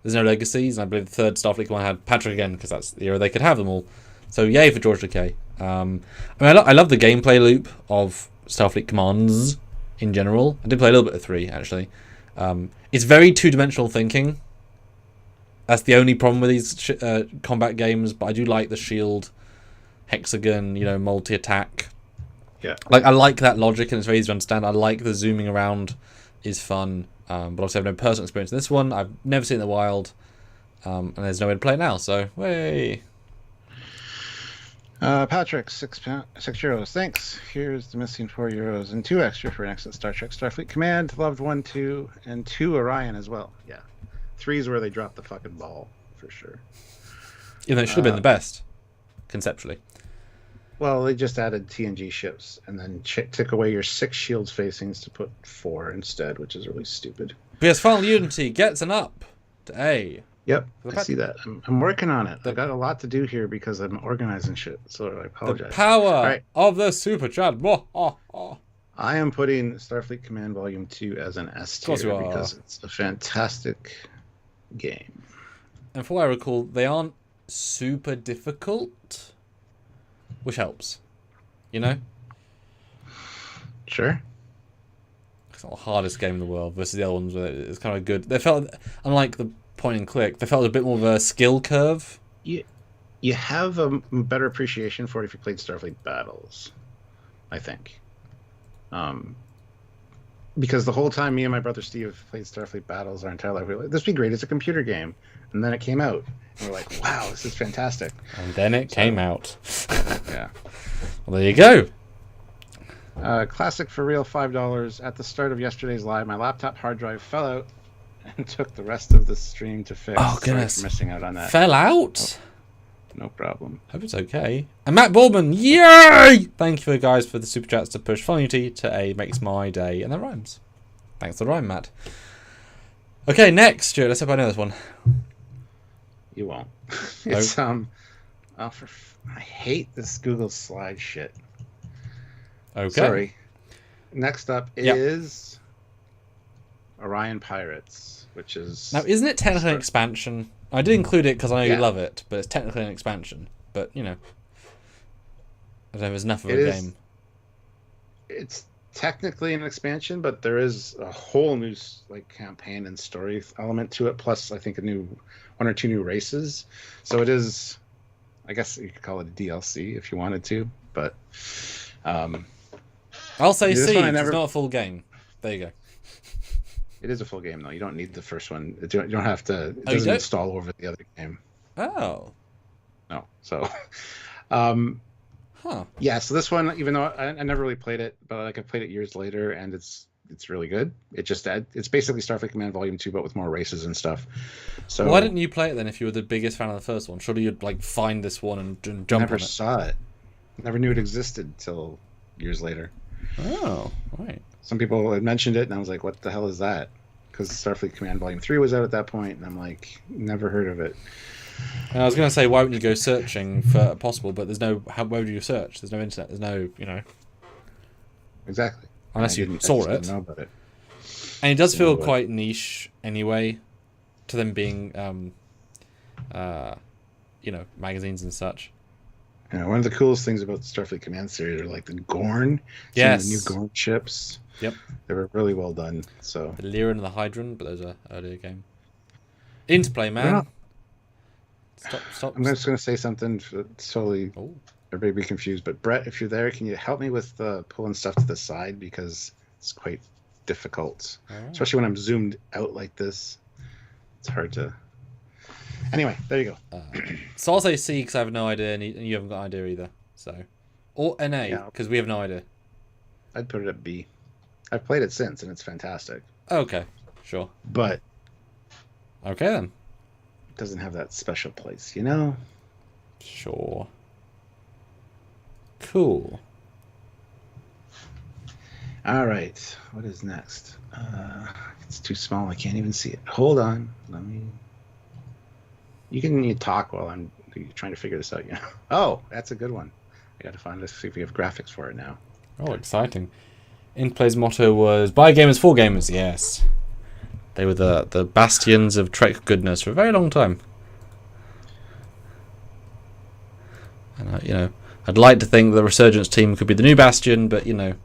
There's no legacies, and I believe the third Starfleet Command had Patrick again, because that's the era they could have them all. So yay for George Takei. I mean, I love the gameplay loop of Starfleet Commands in general. I did play a little bit of 3, actually. It's very two-dimensional thinking. That's the only problem with these combat games, but I do like the shield, hexagon, multi-attack. Yeah. Like, I like that logic, and it's very easy to understand. I like the zooming around is fun, but obviously I have no personal experience in this one. I've never seen it in the wild, and there's no way to play it now, so, way. Patrick, €6. Thanks. Here's the missing €4 and 2 extra for an excellent Star Trek Starfleet Command. Loved 1, 2, and 2 Orion as well. Yeah. 3 is where they dropped the fucking ball, for sure. Even though it should have been the best, conceptually. Well, they just added TNG ships and then took away your 6 shields facings to put 4 instead, which is really stupid. PS Final Unity gets an up to A. Yep, I see that. I'm working on it. I've got a lot to do here because I'm organizing shit, so I apologize. The power of the super chat. I am putting Starfleet Command Volume 2 as an S tier because it's a fantastic game. And from what I recall, they aren't super difficult, which helps. Sure. It's not the hardest game in the world versus the other ones where it's kind of good. They felt, unlike the point and click, they felt a bit more of a skill curve. You have a better appreciation for it if you played Starfleet Battles, I think. Because the whole time me and my brother Steve played Starfleet Battles our entire life, we were like, this would be great. It's a computer game. And then it came out. And we're like, wow, this is fantastic. And then it came out. Yeah. Well, there you go. Classic for real, $5. At the start of yesterday's live, my laptop hard drive fell out and took the rest of the stream to fix. Oh, goodness. Sorry for missing out on that. Fell out? Oh, no problem. Hope it's okay. And Matt Baldwin, yay! Thank you, guys, for the super chats to push Final Unity to A. Makes my day. And that rhymes. Thanks for the rhyme, Matt. Okay, next, Stuart. Let's hope I know this one. You won't. It's, I hate this Google slide shit. Okay. Sorry. Next up is Orion Pirates, which is... Now, isn't it technically an expansion? I did include it because I know you love it, but it's technically an expansion. But, I don't know if there's enough of a game. It's technically an expansion, but there is a whole new campaign and story element to it, plus I think one or two new races. So it is, I guess you could call it a DLC if you wanted to, but... I'll say C, it's not a full game. There you go. It is a full game, though. You don't need the first one. You don't have to... It doesn't install over the other game. Oh. No. So... Yeah, so this one, even though I never really played it, but I played it years later, and it's really good. It's basically Starfleet Command Volume 2, but with more races and stuff. So why didn't you play it then if you were the biggest fan of the first one? Surely you'd find this one and jump on it. Never saw it. Never knew it existed until years later. Oh, right. Some people had mentioned it, and I was like, what the hell is that? Because Starfleet Command Volume 3 was out at that point, and I'm like, never heard of it. And I was going to say, why wouldn't you go searching for possible, but there's no... where would you search? There's no internet. There's no, Exactly. Unless you saw it. Know about it. And it does feel quite niche anyway, to them being, magazines and such. Yeah, one of the coolest things about the Starfleet Command series are the Gorn. Yes. The new Gorn ships. Yep. They were really well done. So the Lyran and the Hydron, but those are earlier game. Interplay, man. Stop. I'm just going to say something totally everybody be confused. But Brett, if you're there, can you help me with pulling stuff to the side, because it's quite difficult, especially when I'm zoomed out like this. It's hard to. Anyway, there you go. So I'll say C because I have no idea, and you haven't got an idea either. So Or an A, Yeah, because we have no idea. I'd put it at B. I've played it since, and it's fantastic. Okay, sure. But Okay then. it doesn't have that special place, you know? Sure. Cool. All right. What is next? It's too small. I can't even see it. Hold on. Let me... You talk while I'm trying to figure this out, you know? Oh, that's a good one. I got to find this, see if we have graphics for it now. Oh, exciting. Interplay's motto was, "By gamers, for gamers." Yes. They were the bastions of Trek goodness for a very long time. And, I'd like to think the Resurgence team could be the new bastion, but, if you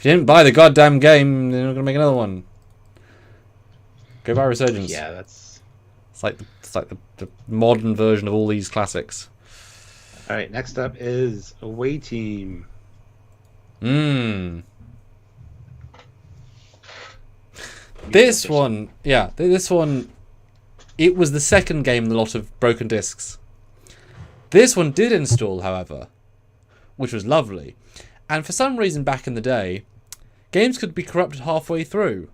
didn't buy the goddamn game, they're not going to make another one. Go buy Resurgence. Yeah, that's... It's like the modern version of all these classics. All right, next up is Away Team. This one, it was the second game in the lot of broken discs. This one did install, however, which was lovely. And for some reason back in the day, games could be corrupted halfway through.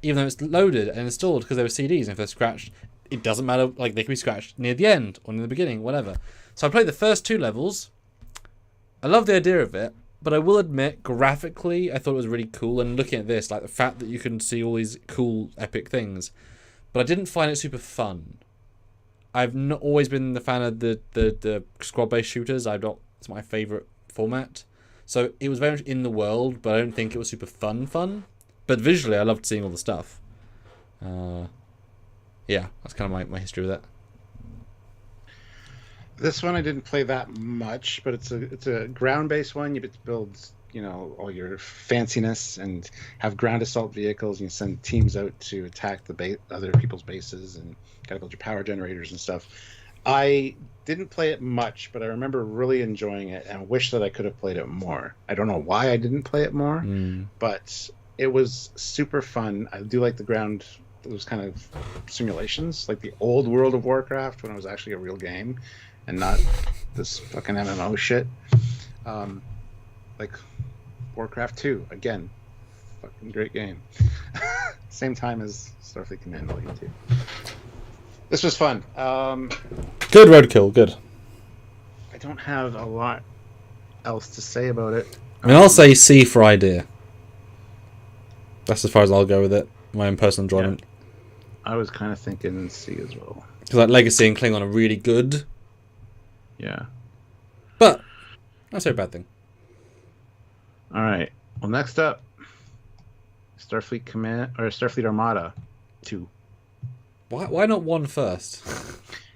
Even though it's loaded and installed because they were CDs, and if they're scratched, it doesn't matter, like they can be scratched near the end or near the beginning, whatever. So I played the first 2 levels. I love the idea of it, but I will admit, graphically, I thought it was really cool, and looking at this, like the fact that you can see all these cool, epic things. But I didn't find it super fun. I've not always been the fan of the squad-based shooters. It's my favourite format. So it was very much in the world, but I don't think it was super fun. But visually, I loved seeing all the stuff. Yeah, that's kind of my history with it. This one I didn't play that much, but it's a ground-based one. You get to build, all your fanciness and have ground assault vehicles. You send teams out to attack other people's bases, and gotta build your power generators and stuff. I didn't play it much, but I remember really enjoying it and wish that I could have played it more. I don't know why I didn't play it more, but it was super fun. I do like the ground, those kind of simulations, like the old World of Warcraft when it was actually a real game and not this fucking MMO shit. Like Warcraft 2, again, fucking great game. Same time as Starfleet Command Volume 2. This was fun. Good roadkill, good. I don't have a lot else to say about it. I mean, I'll say C for idea. That's as far as I'll go with it. My own personal enjoyment. Yeah. I was kind of thinking C as well. Because like Legacy and Klingon are really good. Yeah. But that's a bad thing. All right. Well, next up, Starfleet Command or Starfleet Armada 2. Why not 1 first?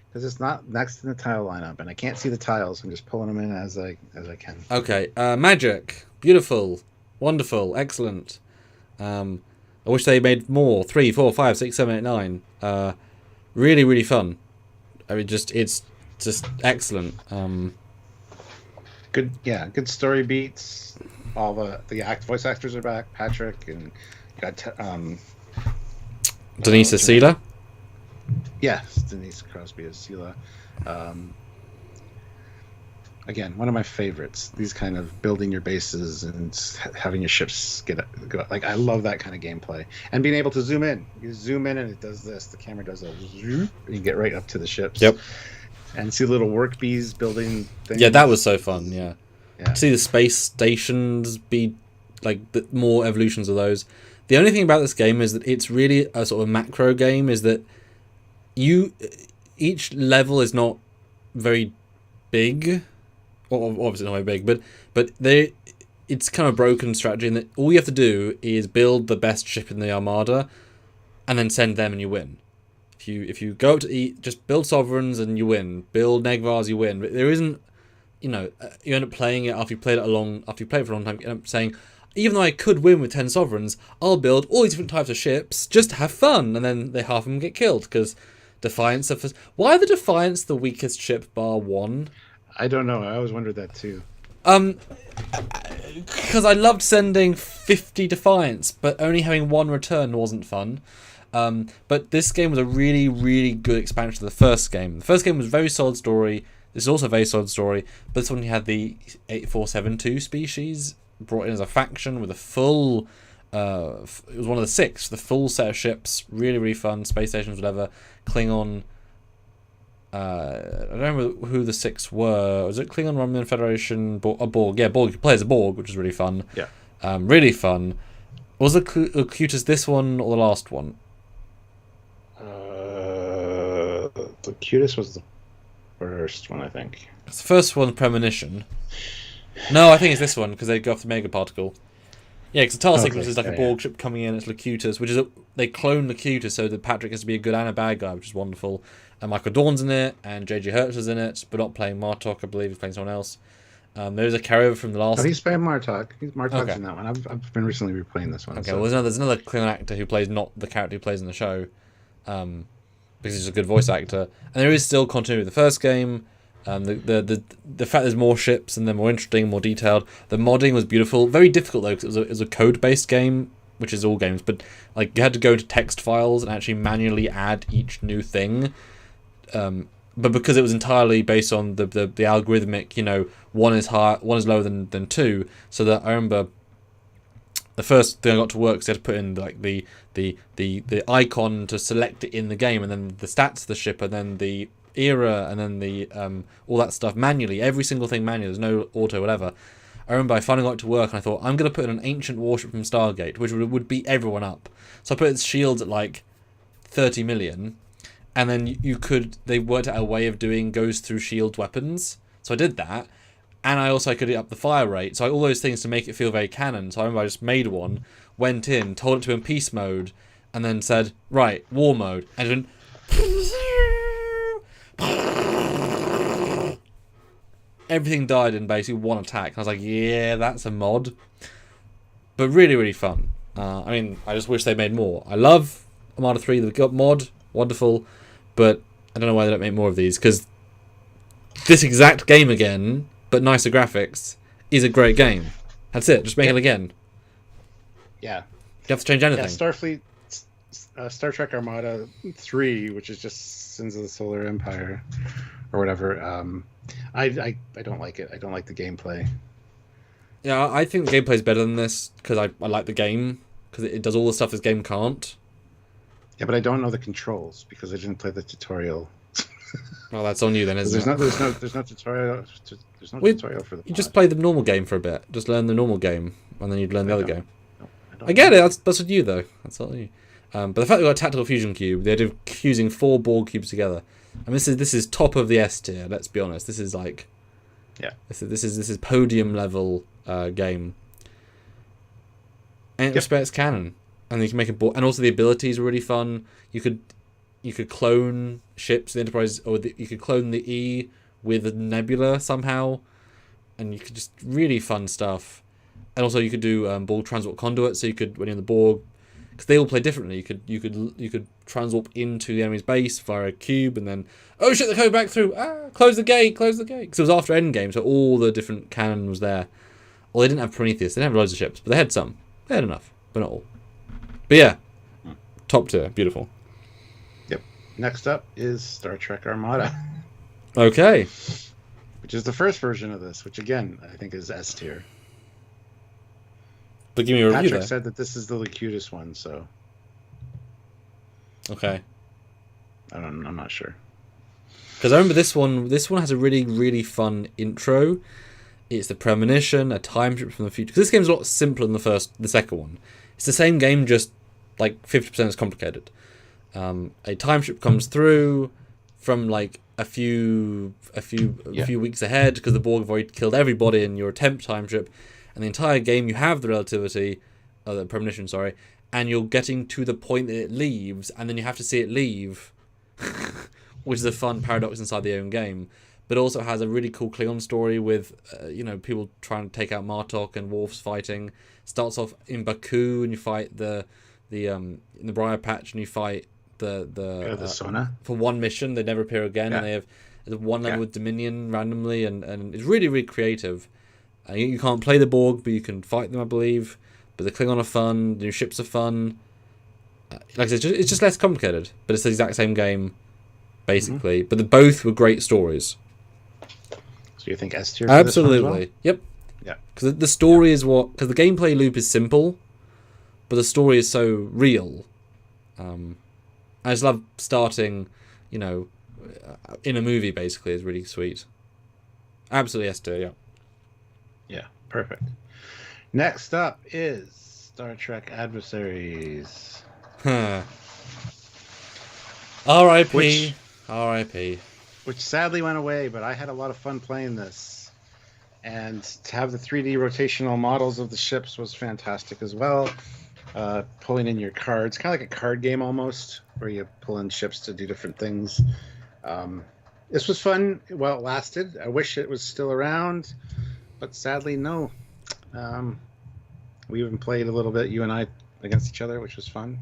Because it's not next in the tile lineup, and I can't see the tiles. I'm just pulling them in as I can. Okay. Magic. Beautiful. Wonderful. Excellent. I wish they made more. 3, 4, 5, 6, 7, 8, 9. Really, really fun. I mean, it's just excellent. Good story beats. All the voice actors are back. Patrick and you got Denise Asila. Yes, Denise Crosby as Sela. Again, one of my favorites. These kind of building your bases and having your ships go. Like, I love that kind of gameplay. And being able to zoom in. You zoom in and it does this. The camera does a zoom. And you get right up to the ships. Yep. And see little work bees building things. Yeah, that was so fun, yeah. Yeah. See the space stations be like more evolutions of those. The only thing about this game is that it's really a sort of macro game, is that each level is not very big, or obviously not very big, but it's kind of broken strategy in that all you have to do is build the best ship in the Armada and then send them and you win. If you go up to eat, just build Sovereigns and you win. Build Negvars, you win. But there isn't, you end up playing it after you played it for a long time, you end up saying, even though I could win with 10 Sovereigns, I'll build all these different types of ships just to have fun, and then half of them get killed, because Defiance suffers. Why are the Defiance the weakest ship bar 1? I don't know. I always wondered that too. Because I loved sending 50 Defiance, but only having 1 return wasn't fun. But this game was a really, really good expansion of the first game. The first game was a very solid story, This is also a very solid story, but this one you had the 8472 species brought in as a faction with a full. It was one of the 6, the full set of ships, really, really fun, space stations, whatever. Klingon. I don't remember who the 6 were. Was it Klingon, Romulan Federation, Borg? Yeah, Borg. You play as a Borg, which was really fun. Yeah. Really fun. Was the cutest this one or the last one? The cutest was the first one, I think. It's the first one, Premonition. No, I think it's this one because they go off the mega particle. Yeah, because the title sequence is like a Borg ship coming in. It's Locutus, which is they clone Locutus so that Patrick has to be a good and a bad guy, which is wonderful. And Michael Dorn's in it, and J.J. Hertz is in it, but not playing Martok. I believe he's playing someone else. There's a carryover from the last. Oh, he's playing Martok. Martok's in that one. I've been recently replaying this one. Okay, well, there's another Klingon actor who plays not the character who plays in the show, because he's a good voice actor. And there is still continuity with the first game. The fact there's more ships and they're more interesting, more detailed. The modding was beautiful. Very difficult though, because it was a code-based game, which is all games. But like you had to go into text files and actually manually add each new thing. But because it was entirely based on the algorithmic, one is lower than 2. So that I remember the first thing I got to work, so I had to put in like the icon to select it in the game, and then the stats of the ship, and then the era, and then the all that stuff manually, every single thing manually. There's no auto whatever. I remember I finally got to work and I thought I'm going to put in an ancient warship from Stargate, which would beat everyone up. So I put its shields at like 30 million, and then they worked out a way of doing goes through shield weapons. So I did that, and I could up the fire rate. So all those things to make it feel very canon. So I remember I just made one, went in, told it to in peace mode, and then said, right, war mode, and it went everything died in basically one attack. And I was like, yeah, that's a mod. But really, really fun. I just wish they made more. I love Armada 3, they've got mod, wonderful, but I don't know why they don't make more of these, because this exact game again, but nicer graphics, is a great game. That's it, just make it again. Yeah. You have to change anything. Yeah, Starfleet, Star Trek Armada 3, which is just Sins of the Solar Empire, or whatever, I don't like it. I don't like the gameplay. Yeah, I think the gameplay is better than this, because I like the game, because it does all the stuff this game can't. Yeah, but I don't know the controls, because I didn't play the tutorial. Well, that's on you then, isn't it? There's no tutorial. There's no tutorial for the. You just play the normal game for a bit. Just learn the normal game, and then you'd learn the other game. I get it. That's what you though. That's all you. But the fact we've got a tactical fusion cube, the idea of fusing 4 Borg cubes together, and this is top of the S tier. Let's be honest. This is like, yeah. This is podium level game. And it respects canon, and you can make a Borg, and also the abilities are really fun. You could clone ships, the Enterprise, or you could clone the E with a Nebula somehow, and you could just really fun stuff. And also you could do Borg transport conduit, so you could, when you're in the Borg, because they all play differently. You could transwarp into the enemy's base via a cube, and then oh shit, they're coming back through. Close the gate. Because it was after Endgame, so all the different canon was there. Well, they didn't have Prometheus. They didn't have loads of ships, but they had some. They had enough, but not all. But yeah, top tier, beautiful. Yep. Next up is Star Trek Armada. Okay. Which is the first version of this, which again I think is S tier. But give me a review. Patrick there. said that this is the cutest one, so. Okay. I'm not sure. Because I remember this one. This one has a really, really fun intro. It's the premonition, a time trip from the future. Because this game's a lot simpler than the second one. It's the same game, just like 50% as complicated. A time ship comes through from like a few weeks ahead, because the Borg have already killed everybody in your temp time ship. And the entire game, you have the the premonition, and you're getting to the point that it leaves, and then you have to see it leave, which is a fun paradox inside the own game. But also has a really cool Klingon story with, people trying to take out Martok and Worf's fighting. Starts off in Baku, and you fight in the Briar Patch, and you fight the Sona. For one mission, they never appear again, and they have one level with Dominion randomly, and it's really, really creative. You can't play the Borg, but you can fight them, I believe. But the Klingon are fun, the new ships are fun. Like I said, it's just less complicated, but it's the exact same game, basically. Mm-hmm. But both were great stories. So you think S tier for this one as well? Absolutely. Yep. Yeah. Because the story is because the gameplay loop is simple, but the story is so real. I just love starting, in a movie. Basically, is really sweet. Absolutely, S tier. Yeah. Yeah. Perfect. Next up is Star Trek Adversaries. R.I.P. R.I.P. Which sadly went away, but I had a lot of fun playing this. And to have the 3D rotational models of the ships was fantastic as well. Pulling in your cards, kind of like a card game almost, where you pull in ships to do different things. This was fun while it lasted. I wish it was still around, but sadly, no. We even played a little bit, you and I, against each other, which was fun.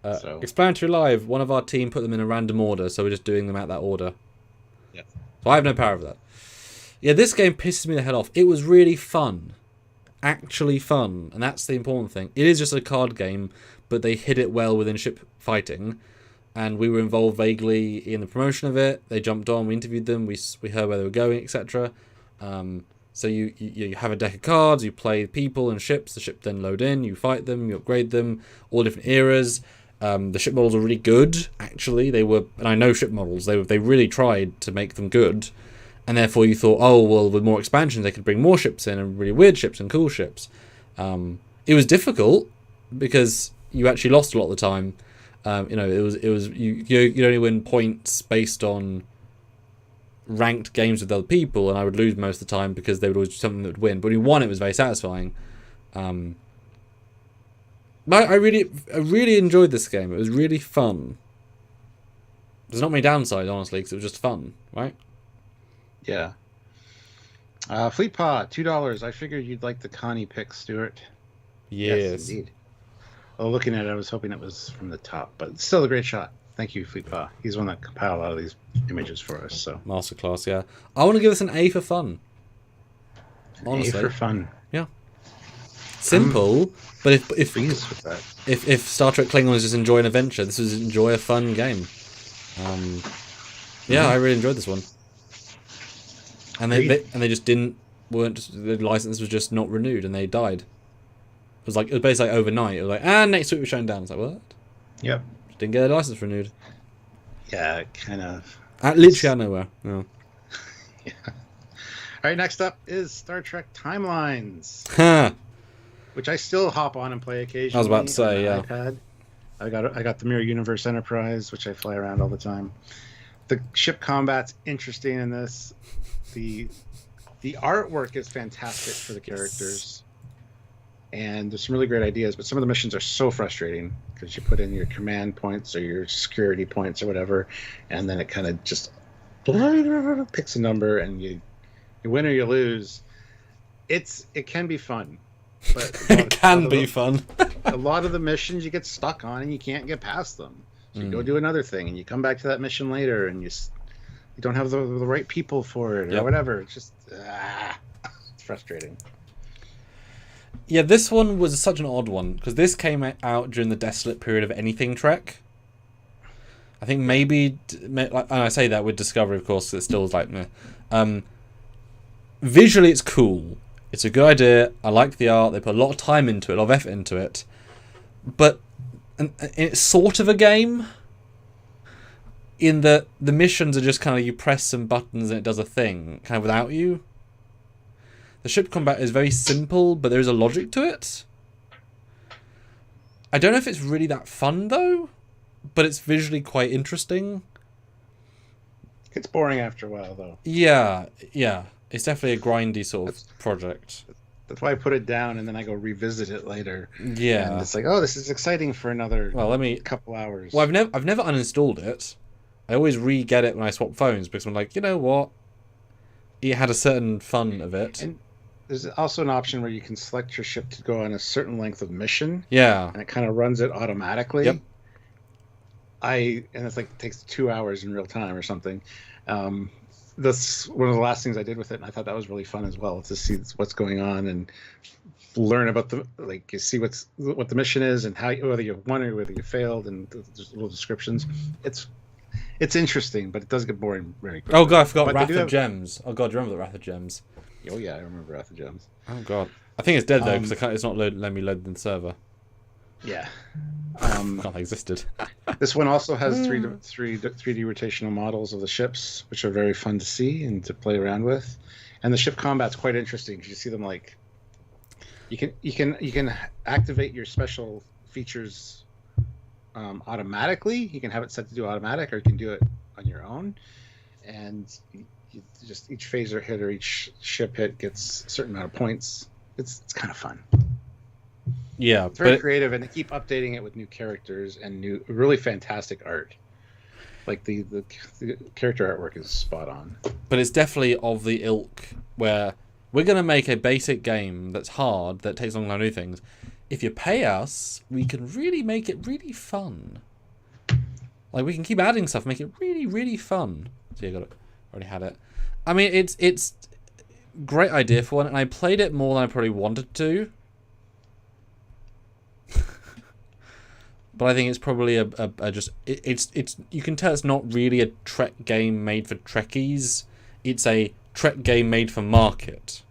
Explanatory Live, one of our team put them in a random order, so we're just doing them out that order. Yeah. So I have no power over that. Yeah, this game pisses me the head off. It was really fun. Actually fun. And that's the important thing. It is just a card game, but they hid it well within ship fighting. And we were involved vaguely in the promotion of it. They jumped on, we interviewed them, we heard where they were going, etc. So you have a deck of cards, you play people and ships, the ship then load in, you fight them, you upgrade them, all different eras. The ship models are really good, actually. They were, and I know ship models, they really tried to make them good. And therefore you thought, oh, well, with more expansions, they could bring more ships in, and really weird ships and cool ships. It was difficult, because you actually lost a lot of the time. You'd only win points based on ranked games with other people, and I would lose most of the time because they would always do something that would win. But when you won, it was very satisfying. But I really enjoyed this game. It was really fun. There's not many downsides, honestly, because it was just fun, right? Yeah. Fleet Paw, $2. I figured you'd like the Connie pick, Stuart. Yes, indeed. Well, looking at it, I was hoping it was from the top, but it's still a great shot. Thank you, Fleet Paw. He's the one that compiled a lot of these images for us. So masterclass, yeah. I want to give this an A for fun. Honestly, A for fun. Yeah. Simple, but if Star Trek Klingon was just enjoy an adventure, this was enjoy a fun game. I really enjoyed this one. And they just the license was just not renewed, and they died. It was basically overnight. It was next week we're shutting down. It's like, what? Yep. Just didn't get a license renewed. Yeah, kind of. Literally out of nowhere. No. Yeah. All right, next up is Star Trek Timelines. Which I still hop on and play occasionally. I was about to say, yeah. iPad. I got the Mirror Universe Enterprise, which I fly around all the time. The ship combat's interesting in this. The artwork is fantastic for the characters, and there's some really great ideas. But some of the missions are so frustrating because you put in your command points or your security points or whatever, and then it kind of just picks a number, and you win or you lose. It can be fun. But it can be fun. A lot of the missions you get stuck on and you can't get past them. So you go do another thing and you come back to that mission later and you don't have the right people for it or whatever. It's just it's frustrating. Yeah, this one was such an odd one because this came out during the desolate period of anything Trek. I think maybe, and I say that with Discovery, of course, it still was like meh. Visually, it's cool. It's a good idea. I like the art. They put a lot of time into it, a lot of effort into it. But it's sort of a game in that the missions are just kind of you press some buttons and it does a thing, kind of without you. The ship combat is very simple, but there is a logic to it. I don't know if it's really that fun, though, but it's visually quite interesting. It's boring after a while, though. Yeah. It's definitely a grindy sort of project. That's why I put it down, and then I go revisit it later. Yeah. And it's like, oh, this is exciting for another couple hours. Well, I've never uninstalled it. I always re-get it when I swap phones, because I'm like, you know what? It had a certain fun of it. And there's also an option where you can select your ship to go on a certain length of mission. Yeah. And it kind of runs it automatically. Yep. And it's like it takes 2 hours in real time or something. That's one of the last things I did with it, and I thought that was really fun as well, to see what's going on and learn about you see what the mission is and how whether you won or whether you failed, and there's little descriptions. It's It's interesting, but it does get boring very quickly. Oh god, I forgot But Wrath of Gems. Oh god, do you remember the Wrath of Gems? Oh yeah, I remember Wrath of Gems. Oh god, I think it's dead though because it's not letting me load in the server. Yeah. Forgot they existed. This one also has 3D rotational models of the ships, which are very fun to see and to play around with. And the ship combat's quite interesting because you see them like you can activate your special features automatically. You can have it set to do automatic, or you can do it on your own. And you just each phaser hit or each ship hit gets a certain amount of points. It's kind of fun. Yeah, it's very creative, and they keep updating it with new characters and new, really fantastic art. Like the character artwork is spot on. But it's definitely of the ilk where we're going to make a basic game that's hard, that takes long to do things. If you pay us, we can really make it really fun. Like we can keep adding stuff, make it really, really fun. So you got it. Already had it. I mean, it's great idea for one, and I played it more than I probably wanted to. But I think it's probably it's you can tell it's not really a Trek game made for Trekkies. It's a Trek game made for market.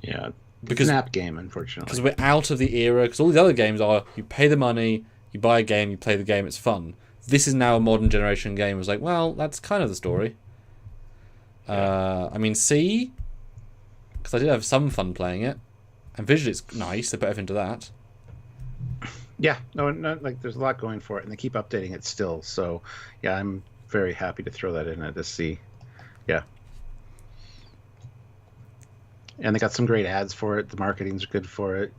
Yeah, because an app game, unfortunately. Because we're out of the era. Because all these other games are you pay the money, you buy a game, you play the game, it's fun. This is now a modern generation game. It's like, well, that's kind of the story. I mean, C, because I did have some fun playing it, and visually it's nice. They put everything into that. Yeah, no, like there's a lot going for it, and they keep updating it still. So, yeah, I'm very happy to throw that in at this C. Yeah. And they got some great ads for it. The marketing's good for it.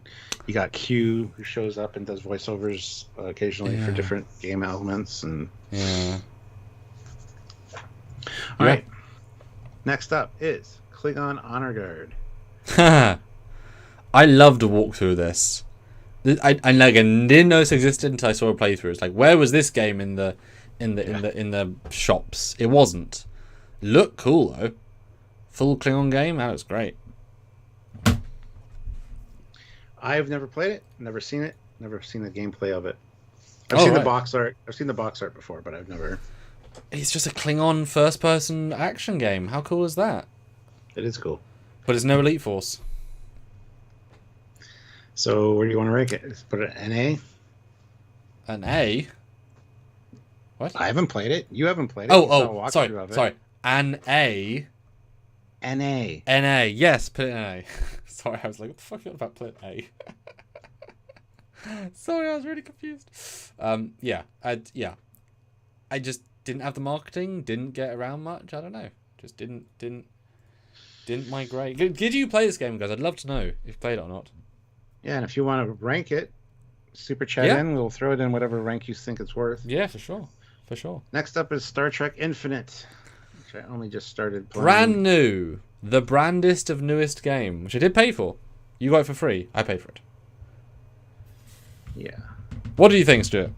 You got Q, who shows up and does voiceovers occasionally for different game elements. And all right. Next up is Klingon Honor Guard. I love to walk through this. I didn't know this existed until I saw a playthrough. It's like, where was this game in the shops? It wasn't. Look cool though. Full Klingon game. That looks great. I've never played it. Never seen it. Never seen the gameplay of it. I've seen the box art. I've seen the box art before, but I've never. It's just a Klingon first-person action game. How cool is that? It is cool. But it's no Elite Force. So where do you want to rank it? Put it an A? An A? What? I haven't played it. You haven't played it. Sorry. An A. NA. NA. Yes, put it in A. Sorry, I was like, what the fuck are you on about? Put it A. Sorry, I was really confused. I just didn't have the marketing, didn't get around much. I don't know. Just didn't migrate. Did you play this game, guys? I'd love to know if you played it or not. Yeah, and if you want to rank it, super chat in. We'll throw it in whatever rank you think it's worth. Yeah, for sure. For sure. Next up is Star Trek Infinite, which I only just started playing. Brand new. The brandest of newest game, which I did pay for. You got it for free. I paid for it. Yeah. What do you think, Stuart?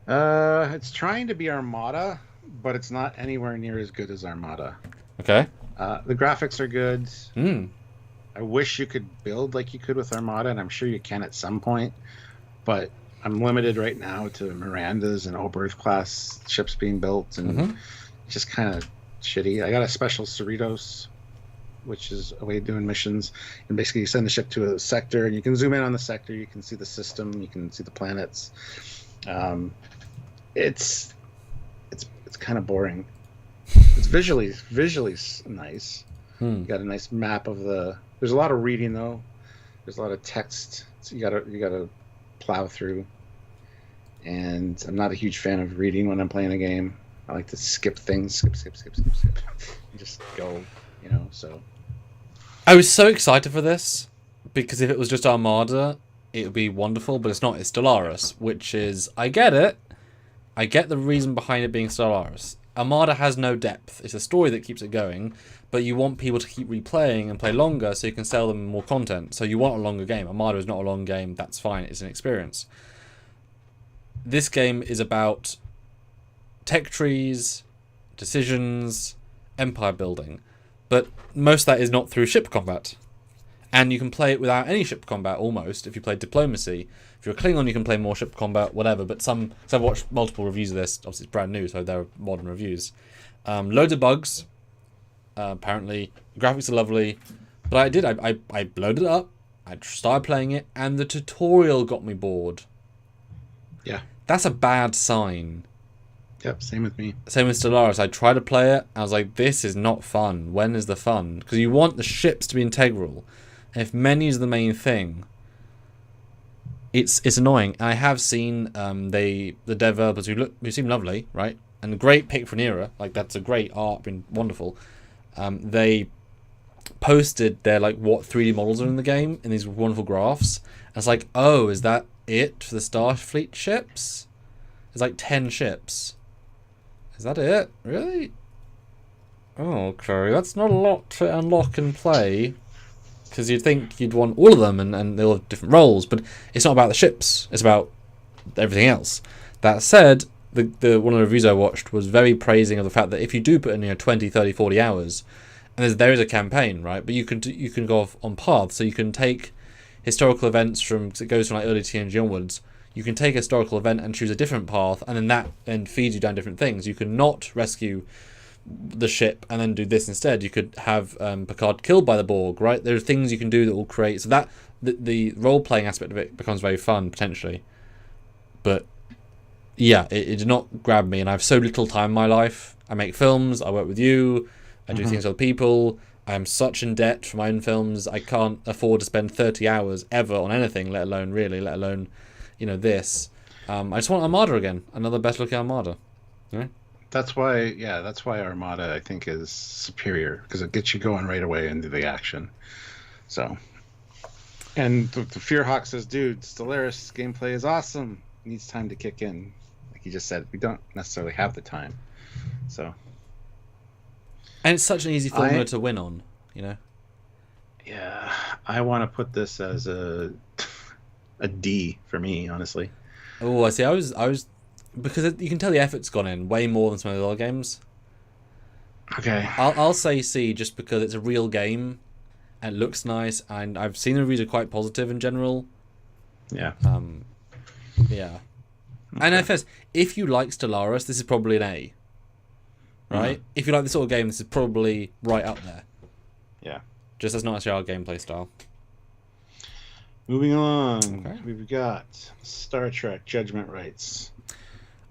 It's trying to be Armada, but it's not anywhere near as good as Armada. Okay. The graphics are good. Mm. I wish you could build like you could with Armada, and I'm sure you can at some point, but I'm limited right now to Mirandas and Oberth class ships being built, and it's just kind of shitty. I got a special Cerritos, which is a way of doing missions, and basically you send the ship to a sector, and you can zoom in on the sector, you can see the system, you can see the planets. It's kind of boring. It's visually nice. You got a nice map of the. There's a lot of reading though. There's a lot of text. So you gotta plow through. And I'm not a huge fan of reading when I'm playing a game. I like to skip things, skip, and just go. So. I was so excited for this because if it was just Armada, it would be wonderful. But it's not. It's Stellaris, which is I get it. I get the reason behind it being Stellaris. Armada has no depth. It's a story that keeps it going, but you want people to keep replaying and play longer so you can sell them more content. So you want a longer game. Armada is not a long game. That's fine. It's an experience. This game is about tech trees, decisions, empire building. But most of that is not through ship combat. And you can play it without any ship combat, almost, if you play Diplomacy. If you're a Klingon, you can play more ship combat, whatever. But so I've watched multiple reviews of this. Obviously, it's brand new, so they're modern reviews. Loads of bugs. Apparently, graphics are lovely. But I loaded it up. I started playing it, and the tutorial got me bored. Yeah. That's a bad sign. Yep, same with me. Same with Stellaris. I tried to play it. I was like, this is not fun. When is the fun? Because you want the ships to be integral. And if menus are the main thing, it's annoying. And I have seen the developers who seem lovely, right? And a great pick for an era. Like, that's a great art, been wonderful. They posted their, like, what 3D models are in the game in these wonderful graphs. And it's like, oh, is that it for the Starfleet ships? There's like 10 ships. Is that it? Really? Oh, okay. That's not a lot to unlock and play. Because you'd think you'd want all of them and they'll have different roles. But it's not about the ships. It's about everything else. That said, the one of the reviews I watched was very praising of the fact that if you do put in 20, 30, 40 hours, and there is a campaign, right? But you can go off on paths. So you can take historical events because it goes from like early TNG onwards. You can take a historical event and choose a different path, and then that then feeds you down different things. You can not rescue the ship and then do this instead. You could have Picard killed by the Borg, right? There are things you can do that will create... So that the role-playing aspect of it becomes very fun, potentially. But, yeah, it did not grab me, and I have so little time in my life. I make films, I work with you, I do things with other people. I am such in debt for my own films. I can't afford to spend 30 hours ever on anything, let alone this. I just want Armada again. Another better looking Armada. Yeah? That's why Armada, I think, is superior, because it gets you going right away into the action. So, and the Fearhawk says, dude, Stellaris gameplay is awesome. It needs time to kick in. Like you just said, we don't necessarily have the time. So, and it's such an easy formula to win on, Yeah, I want to put this as a D for me, honestly. Oh, I see. I was because you can tell the effort's gone in way more than some of the other games. Okay. I'll say C just because it's a real game and it looks nice, and I've seen the reviews are quite positive in general. Yeah. Yeah. Okay. And if you like Stellaris, this is probably an A. Right? If you like this sort of game, this is probably right up there. Yeah. Just as not actually our gameplay style. Moving on, We've got Star Trek Judgment Rites.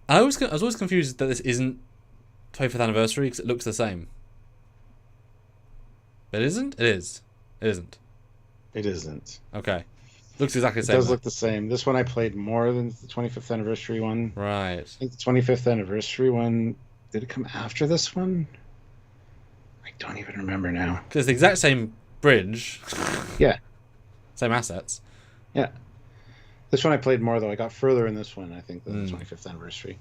I was always confused that this isn't 25th anniversary because it looks the same. But it isn't? It is. It isn't. It isn't. Okay. Looks exactly the same. It does look the same. This one I played more than the 25th anniversary one. Right. I think the 25th anniversary one, did it come after this one? I don't even remember now. Because it's the exact same bridge. Yeah. Same assets. Yeah. This one I played more, though. I got further in this one, I think, than the 25th anniversary.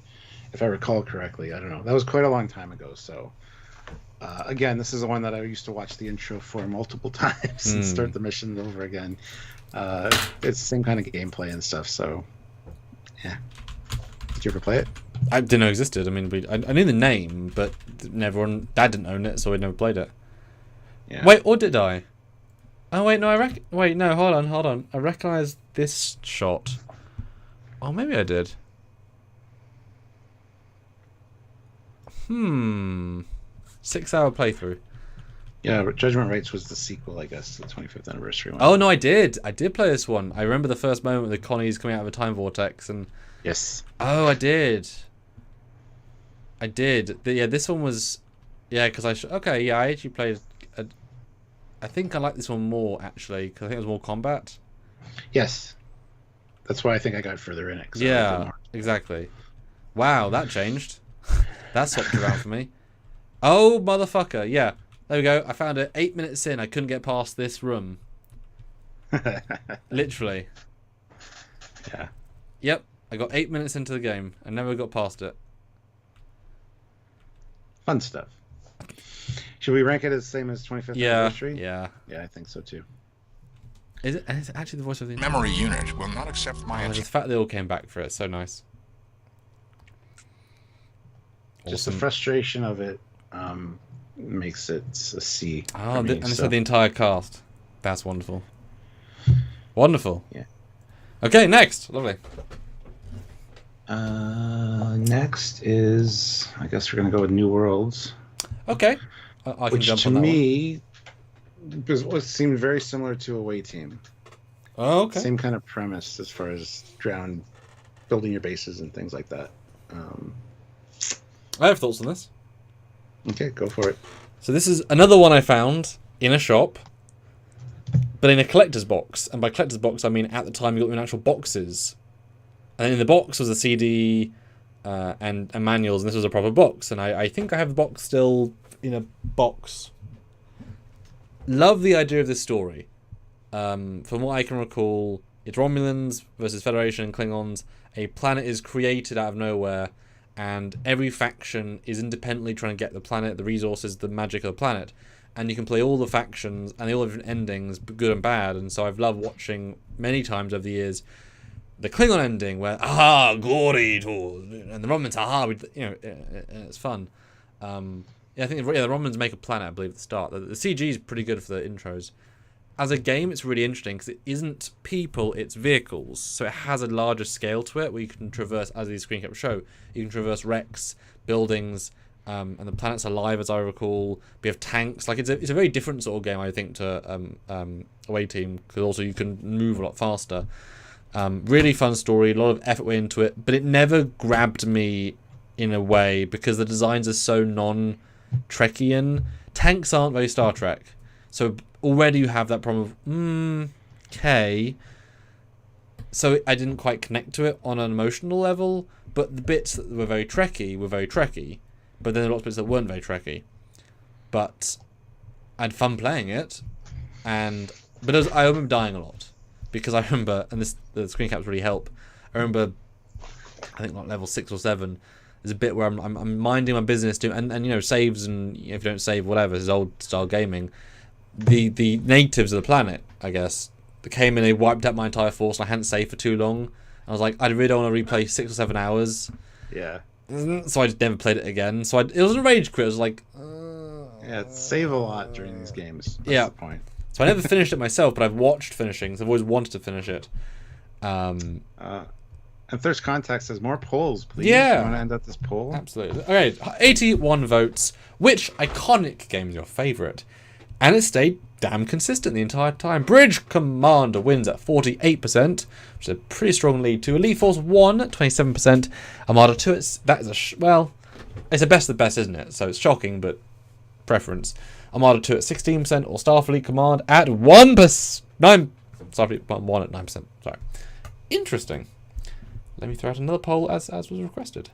If I recall correctly. I don't know. That was quite a long time ago, so... again, this is the one that I used to watch the intro for multiple times and start the mission over again. It's the same kind of gameplay and stuff, so... Yeah. Did you ever play it? I didn't know it existed. I mean, I knew the name, but Dad didn't own it, so we never played it. Yeah. Wait, or did I? Oh wait, no, wait, no, hold on. I recognise this shot. Oh, maybe I did. 6-hour playthrough. Yeah, but Judgment Rites was the sequel, I guess, to the 25th anniversary one. Oh no, I did play this one. I remember the first moment with the Connies coming out of a time vortex and... Yes. Oh, I did. Yeah, this one was... Yeah, because I actually played... I think I like this one more, actually, because I think it was more combat. Yes. That's why I think I got further in it. Yeah, exactly. Wow, that changed. That swapped around for me. Oh, motherfucker. Yeah, there we go. I found it 8 minutes in. I couldn't get past this room. Literally. Yeah. Yep, I got 8 minutes into the game and never got past it. Fun stuff. Should we rank it as the same as 25th anniversary? Yeah. Yeah, I think so too. Is it actually the voice of the memory unit will not accept my the fact they all came back for it, so nice. Just the frustration of it makes it a C. Oh, and so the entire cast. That's wonderful. Wonderful. Yeah. Okay, next. Lovely. Next is, I guess we're gonna go with New Worlds. Okay. I can which jump to on that me seemed very similar to Away Team. one. Oh, okay. Same kind of premise as far as building your bases and things like that. I have thoughts on this. Okay, go for it. So this is another one I found in a shop, but in a collector's box. And by collector's box, I mean at the time you got them in actual boxes. And in the box was a CD and manuals, and this was a proper box. And I think I have the box still in a box. Love the idea of this story. From what I can recall, it's Romulans versus Federation and Klingons. A planet is created out of nowhere, and every faction is independently trying to get the planet, the resources, the magic of the planet. And you can play all the factions, and they all have different endings, good and bad. And so I've loved watching many times over the years the Klingon ending, where glory to, and the Romans, it's fun. I think the Romans make a planet, I believe, at the start. The CG is pretty good for the intros. As a game, it's really interesting because it isn't people, it's vehicles. So it has a larger scale to it where you can traverse, as these screen caps show, you can traverse wrecks, buildings, and the planet's alive, as I recall. We have tanks. Like it's a very different sort of game, I think, to Away Team, because also you can move a lot faster. Really fun story, a lot of effort went into it, but it never grabbed me in a way because the designs are so non-Trekian. Tanks aren't very Star Trek. So already you have that problem of, okay. So I didn't quite connect to it on an emotional level, but the bits that were very Trekky were very Trekky. But then there were lots of bits that weren't very Trekky. But I had fun playing it, I remember dying a lot. Because I remember, and the screen caps really help, I remember, I think like level 6 or 7, there's a bit where I'm minding my business, and saves, and if you don't save, whatever, this is old style gaming. The natives of the planet, I guess, they came in, they wiped out my entire force, and I hadn't saved for too long. I was like, I really don't want to replay 6 or 7 hours. Yeah. So I just never played it again. So it was a rage quit. I was like, yeah, save a lot during these games. That's the point. So I never finished it myself, but I've watched finishings. I've always wanted to finish it. And Thirst Contact says, more polls, please. Yeah. You want to end up this poll? Absolutely. Okay, 81 votes. Which iconic game is your favourite? And it stayed damn consistent the entire time. Bridge Commander wins at 48%, which is a pretty strong lead to Elite Force 1 at 27%. Armada 2, it's a best of the best, isn't it? So it's shocking, but preference. Armada 2 at 16%, or Starfleet Command at 1%. Starfleet Command 1 at 9%. Sorry. Interesting. Let me throw out another poll as was requested.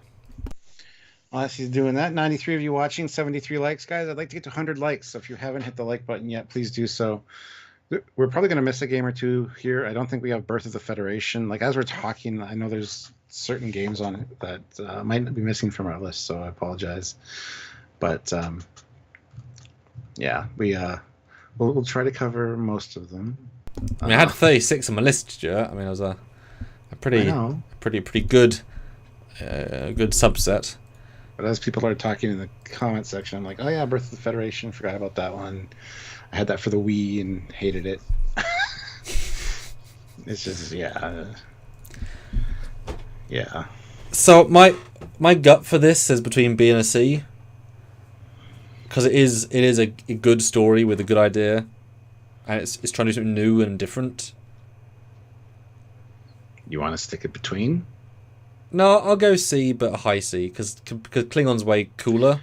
While he's doing that, 93 of you watching, 73 likes, guys. I'd like to get to 100 likes, so if you haven't hit the like button yet, please do so. We're probably going to miss a game or two here. I don't think we have Birth of the Federation. Like, as we're talking, I know there's certain games on it that might be missing from our list, so I apologize. But, yeah, we'll try to cover most of them. I mean, I had 36 on my list, Stuart. I mean, it was a pretty good subset. But as people are talking in the comment section, I'm like, oh yeah, Birth of the Federation, forgot about that one. I had that for the Wii and hated it. It's just, yeah. So my gut for this is between B and a C, because it is a good story with a good idea, and it's trying to do something new and different. You want to stick it between? No, I'll go C, but a high C, because Klingon's way cooler.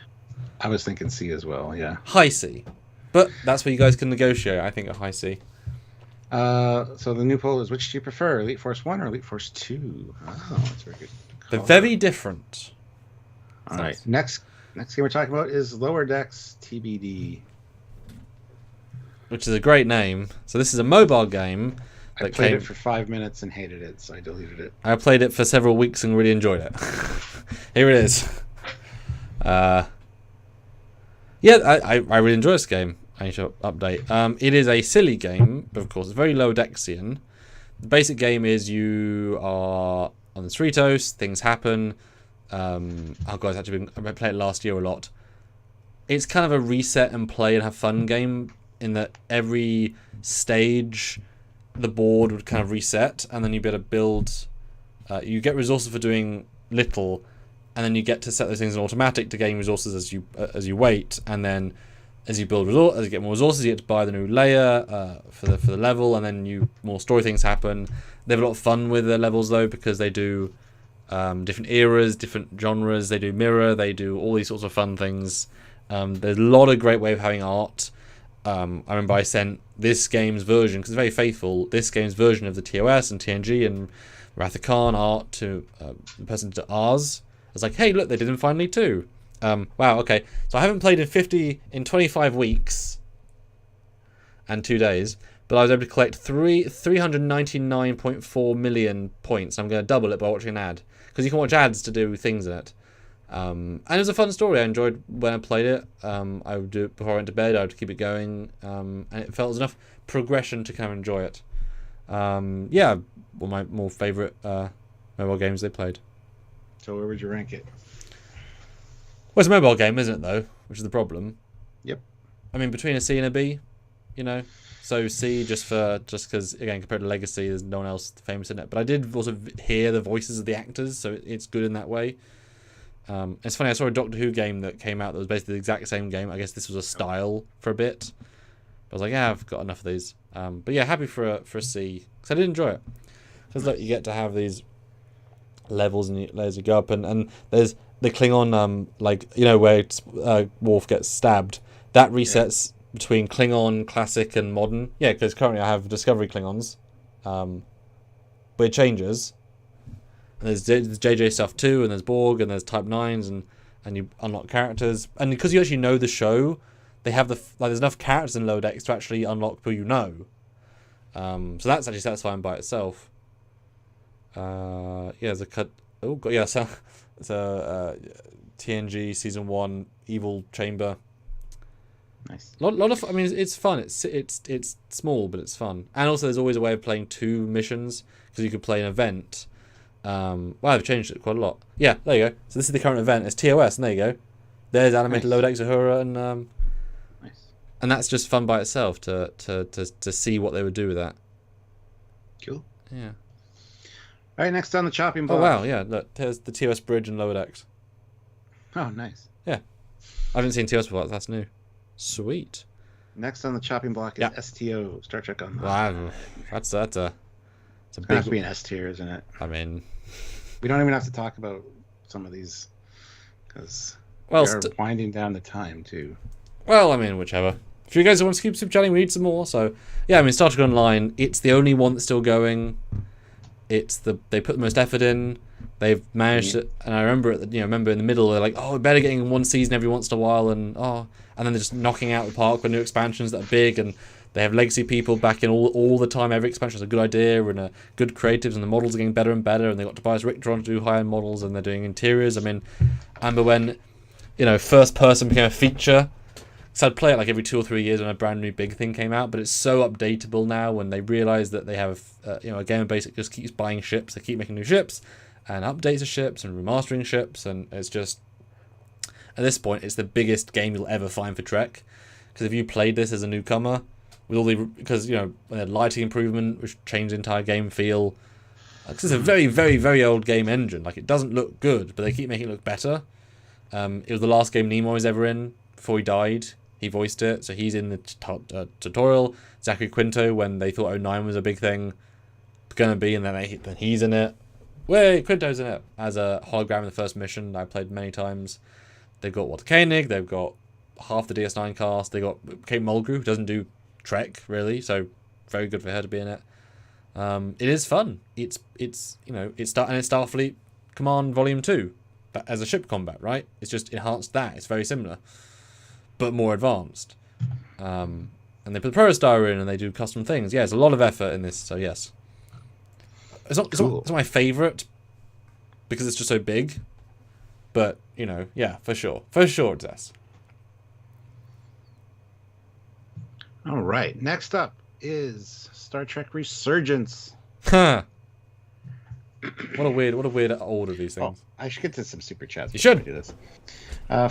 I was thinking C as well, yeah. High C. But that's where you guys can negotiate. I think a high C. So the new poll is, which do you prefer, Elite Force 1 or Elite Force 2? Oh, that's very good. They're very different. All right. Next game we're talking about is Lower Decks TBD. Which is a great name. So this is a mobile game. I played it for 5 minutes and hated it, so I deleted it. I played it for several weeks and really enjoyed it. Here it is. I really enjoy this game. I need to update. It is a silly game, but of course it's very low Dexian. The basic game is you are on the Cerritos, things happen. I played it last year a lot. It's kind of a reset and play and have fun game, in that every stage the board would kind of reset, and then you'd be able to build. You get resources for doing little, and then you get to set those things in automatic to gain resources as you wait, and then as you get more resources, you get to buy the new layer for the level, and then more story things happen. They have a lot of fun with their levels though, because they do different eras, different genres. They do mirror. They do all these sorts of fun things. There's a lot of great way of having art. I remember I sent this game's version, because it's very faithful, this game's version of the TOS and TNG and Wrath of Khan art to the person to ours. I was like, hey, look, they did them finally too. Wow, okay. So I haven't played in 25 weeks and 2 days, but I was able to collect 399.4 million points. I'm going to double it by watching an ad, because you can watch ads to do things in it. And it was a fun story. I enjoyed when I played it. I would do it before I went to bed. I would keep it going, and it felt enough progression to kind of enjoy it. One of my more favourite mobile games they played. So where would you rank it? Well, it's a mobile game, isn't it, though? Which is the problem. Yep. I mean, between a C and a B, you know. So C just because, again, compared to Legacy, there's no one else famous in it. But I did also hear the voices of the actors, so it's good in that way. It's funny, I saw a Doctor Who game that came out that was basically the exact same game. I guess this was a style for a bit. I was like, yeah, I've got enough of these. But yeah, happy for a C, because I did enjoy it. Because look, you get to have these levels and layers you go up, and there's the Klingon, where Worf gets stabbed. That resets between Klingon, Classic, and Modern. Yeah, because currently I have Discovery Klingons. But it changes. And there's JJ stuff too, and there's Borg, and there's Type 9s, and you unlock characters. And because you actually know the show, they have there's enough characters in Lower Decks to actually unlock who you know. So that's actually satisfying by itself. There's a cut. Oh god, yeah. So it's a TNG season 1 Evil Chamber. Nice. Lot of. I mean, it's fun. It's small, but it's fun. And also, there's always a way of playing 2 missions, because you could play an event. I've changed it quite a lot. Yeah, there you go. So this is the current event. It's TOS, and there you go. There's animated Lower Decks Uhura, and nice. And that's just fun by itself to see what they would do with that. Cool. Yeah. All right, next on the chopping block. Oh wow, yeah. Look, there's the TOS bridge and Lower Decks. Oh, nice. Yeah, I haven't seen TOS before. That's new. Sweet. Next on the chopping block is STO, Star Trek Online. Wow, that's a big. It's going to be an S tier, isn't it? I mean, we don't even have to talk about some of these, because we're winding down the time too. Well, I mean, whichever. If you guys want to keep chatting, we need some more. So yeah, I mean, Star Trek Online. It's the only one that's still going. They put the most effort in. They've managed it, and I remember in the middle they're like, oh, we're better getting 1 season every once in a while, and then they're just knocking out the park with new expansions that are big, and they have legacy people back in all the time. Every expansion is a good idea and good creatives, and the models are getting better and better, and they got Tobias Richter on to do high-end models, and they're doing interiors. I mean, I remember when first person became a feature. So I'd play it like every 2 or 3 years when a brand new big thing came out, but it's so updatable now when they realize that they have a game of basic just keeps buying ships. They keep making new ships and updates of ships and remastering ships, and it's just, at this point, it's the biggest game you'll ever find for Trek. Because if you played this as a newcomer, with all because lighting improvement, which changed the entire game feel. Because it's a very, very, very old game engine. Like, it doesn't look good, but they keep making it look better. It was the last game Nimoy was ever in before he died. He voiced it, so he's in the tutorial. Zachary Quinto, when they thought 09 was a big thing, gonna be, and then he's in it. Wait, Quinto's in it as a hologram in the first mission I played many times. They've got Walter Koenig, they've got half the DS9 cast, they got Kate Mulgrew, who doesn't do Trek really, so very good for her to be in it. It is fun. It's Starfleet Command Volume 2, but as a ship combat, right? It's just enhanced that. It's very similar, but more advanced. And they put the Protostar in, and they do custom things. Yeah, there's a lot of effort in this, so yes. It's not my favourite, because it's just so big, but, yeah, for sure. For sure it's S. All right, next up is Star Trek Resurgence. Huh. What a weird order of these things. I should get to some super chats. You should. Do this.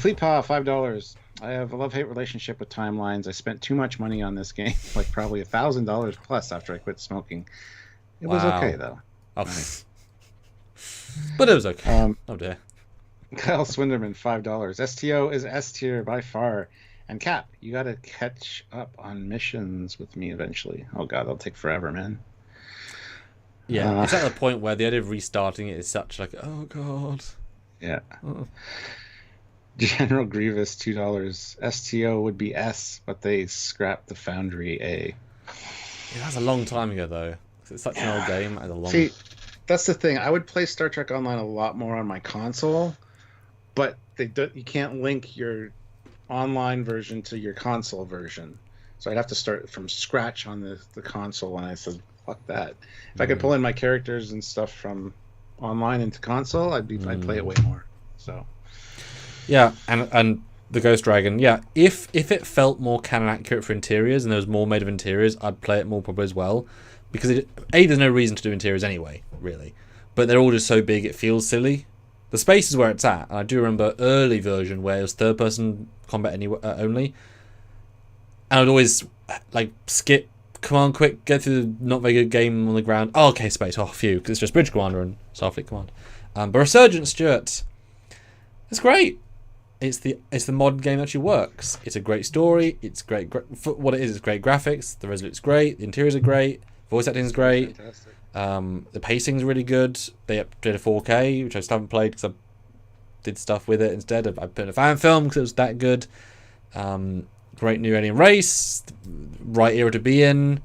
Fleet Paw, $5. I have a love-hate relationship with timelines. I spent too much money on this game, like probably $1,000 plus after I quit smoking. It was okay though. Oh. Right. But it was okay. Oh dear. Kyle Swinderman, $5. STO is S tier by far. And Cap, you got to catch up on missions with me eventually. Oh god, that'll take forever, man. Yeah, it's at the point where the idea of restarting it is such like, oh god. Yeah. Oh. General Grievous, $2. STO would be S, but they scrapped the Foundry A. Yeah, that's a long time ago though. It's such an old game. See, that's the thing. I would play Star Trek Online a lot more on my console, but you can't link your online version to your console version. So I'd have to start from scratch on the console, and I said, fuck that. If I could pull in my characters and stuff from online into console, I'd play it way more. So yeah, and the Ghost Dragon, yeah, if it felt more canon accurate for interiors and there was more made of interiors, I'd play it more probably as well. Because there's no reason to do interiors anyway, really. But they're all just so big it feels silly. The space is where it's at. And I do remember early version where it was third-person combat only. And I'd always like skip, command quick, get through the not very good game on the ground. Oh, okay, space. Oh, phew, because it's just Bridge Commander and Starfleet Command. But Resurgence, Stuart, it's great. It's the modern game that actually works. It's a great story. It's great for what it is. It's great graphics. The resolution's great. The interiors are great. Voice acting's great. The pacing's really good. They updated 4K, which I still haven't played because I did stuff with it instead. I put in a fan film because it was that good. Great new alien race. Right era to be in.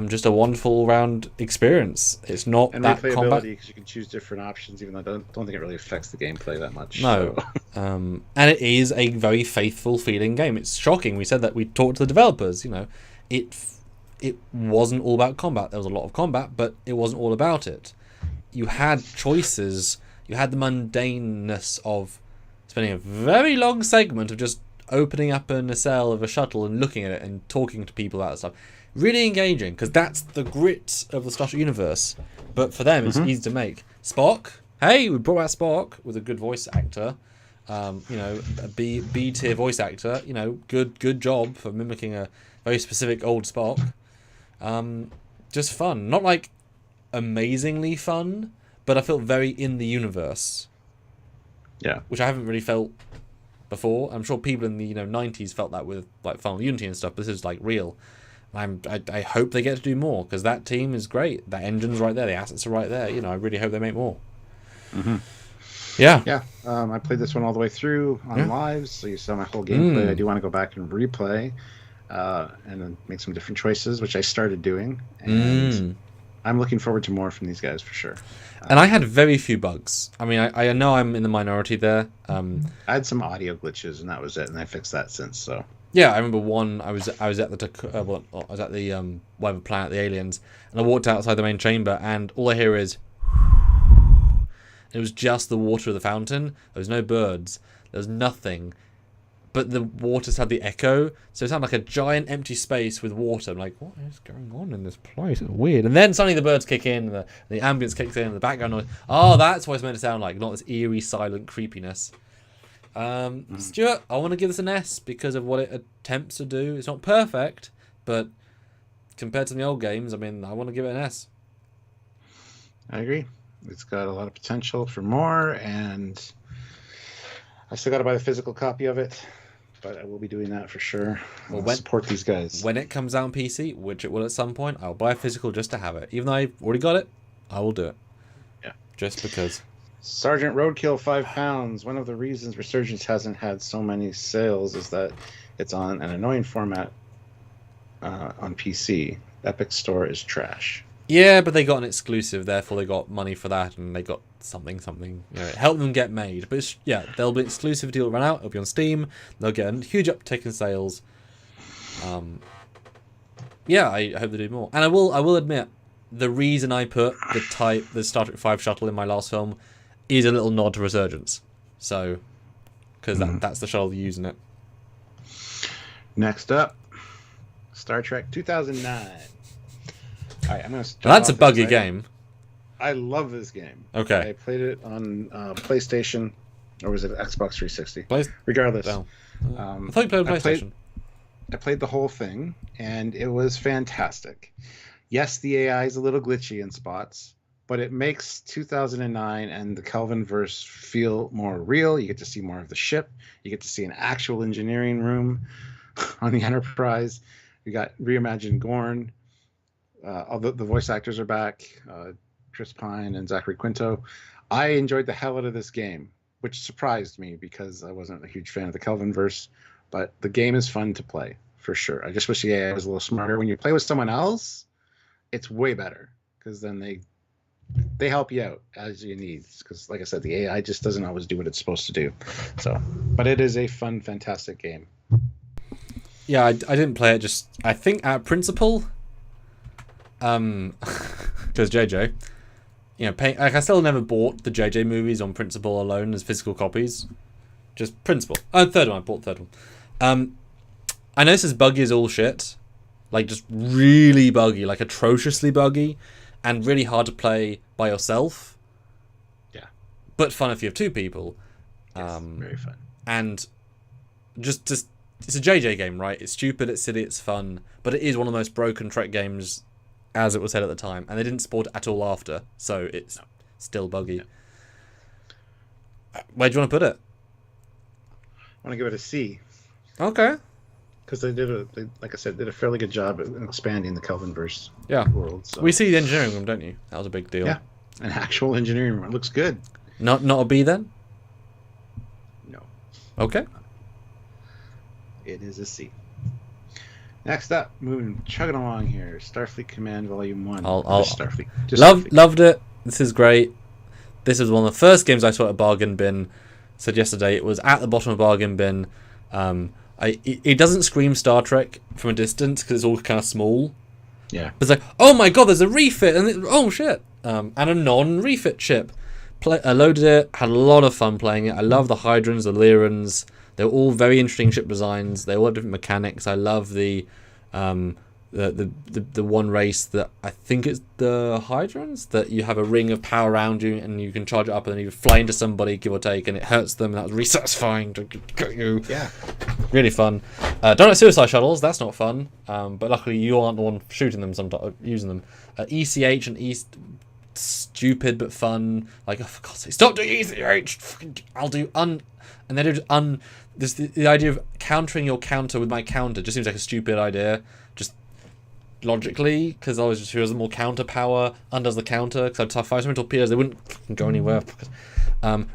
Just a wonderful round experience. It's not and that replayability combat because you can choose different options, even though I don't think it really affects the gameplay that much. No. So. And it is a very faithful feeling game. It's shocking. We said that we talked to the developers. It wasn't all about combat. There was a lot of combat, but it wasn't all about it. You had choices. You had the mundaneness of spending a very long segment of just opening up a nacelle of a shuttle and looking at it and talking to people about stuff. Really engaging, because that's the grit of the Starship universe. But for them, it's easy to make. Spock, hey, we brought out Spock with a good voice actor. A B tier voice actor. Good job for mimicking a very specific old Spock. Just fun, not like amazingly fun, but I felt very in the universe. Yeah, which I haven't really felt before. I'm sure people in the 90s felt that with like Final Unity and stuff. But this is like real. I hope they get to do more because that team is great. That engine's right there. The assets are right there. I really hope they make more. Yeah. I played this one all the way through on live, so you saw my whole gameplay. I do want to go back and replay. And then make some different choices, which I started doing. And I'm looking forward to more from these guys for sure. And I had very few bugs. I mean, I know I'm in the minority there. I had some audio glitches, and that was it. And I fixed that since. So yeah, I remember one. I was at the whatever planet, the aliens, and I walked outside the main chamber, and all I hear is. It was just the water of the fountain. There was no birds. There was nothing. But the waters had the echo, so it sounded like a giant empty space with water. I'm like, what is going on in this place? It's weird. And then suddenly the birds kick in, and the ambience kicks in, and the background noise. Oh, that's what it's meant to sound like, not this eerie, silent creepiness. Stuart, I want to give this an S because of what it attempts to do. It's not perfect, but compared to the old games, I mean, I want to give it an S. I agree. It's got a lot of potential for more, and I still got to buy the physical copy of it. But I will be doing that for sure. I'll support these guys. When it comes out on PC, which it will at some point, I'll buy a physical just to have it. Even though I've already got it, I will do it. Yeah. Just because. Sergeant Roadkill, £5. One of the reasons Resurgence hasn't had so many sales is that it's on an annoying format on PC. Epic Store is trash. Yeah, but they got an exclusive, therefore they got money for that, and they got something. It helped them get made. But there'll be exclusivity will run out. It'll be on Steam. They'll get a huge uptick in sales. I hope they do more. And I will admit, the reason I put the Star Trek 5 shuttle in my last film is a little nod to Resurgence. So, because that's the shuttle using it. Next up, Star Trek 2009. All right, I'm gonna start. That's a buggy game. I love this game. Okay. I played it on PlayStation. or was it Xbox 360? Play- Regardless, No. I thought you played on PlayStation. I played the whole thing, and it was fantastic. Yes, the AI is a little glitchy in spots, but it makes 2009 and the Kelvinverse feel more real. You get to see more of the ship. You get to see an actual engineering room on the Enterprise. You got reimagined Gorn. All the voice actors are back. Chris Pine and Zachary Quinto. I enjoyed the hell out of this game, which surprised me because I wasn't a huge fan of the Kelvinverse. But the game is fun to play, for sure. I just wish the AI was a little smarter. When you play with someone else, it's way better because then they help you out as you need. Because, like I said, the AI just doesn't always do what it's supposed to do. So, but it is a fun, fantastic game. Yeah, I didn't play it. Just I think at principle, because JJ, I still never bought the JJ movies on principle alone as physical copies. Just principle. Third one. I bought the third one. I know this is buggy as all shit, like just really buggy, like atrociously buggy, and really hard to play by yourself. Yeah, but fun if you have two people. Yes, very fun. And just it's a JJ game, right? It's stupid, it's silly, it's fun, but it is one of the most broken Trek games, as it was said at the time, and they didn't support it at all after, so it's still buggy. Yeah. Where do you want to put it? I want to give it a C. Okay. Because they like I said, did a fairly good job at expanding the Kelvinverse world. So. We see the engineering room, don't you? That was a big deal. Yeah, an actual engineering room. It looks good. Not a B then? No. Okay. It is a C. Next up, chugging along here, Starfleet Command Volume 1. Starfleet. Loved it. This is great. This is one of the first games I saw at a bargain bin. Said yesterday it was at the bottom of a bargain bin. It doesn't scream Star Trek from a distance because it's all kind of small. Yeah. It's like, oh my god, there's a refit, and oh shit, and a non-refit ship. I loaded it, had a lot of fun playing it. I love the Hydrons, the Lyrans. They're all very interesting ship designs. They all have different mechanics. I love the one race that I think it's the Hydrons, that you have a ring of power around you and you can charge it up and then you fly into somebody, give or take, and it hurts them, and that was really satisfying to get you. Yeah. Really fun. Don't like suicide shuttles, that's not fun. But luckily you aren't the one shooting them sometimes, using them. ECH and East, stupid but fun. Like, oh, for God's sake, stop doing ECH! I'll do and then do the idea of countering your counter with my counter just seems like a stupid idea. Just logically, because I was just, who has more counter power undoes the counter, because I'd fire so many torpedoes they wouldn't go anywhere.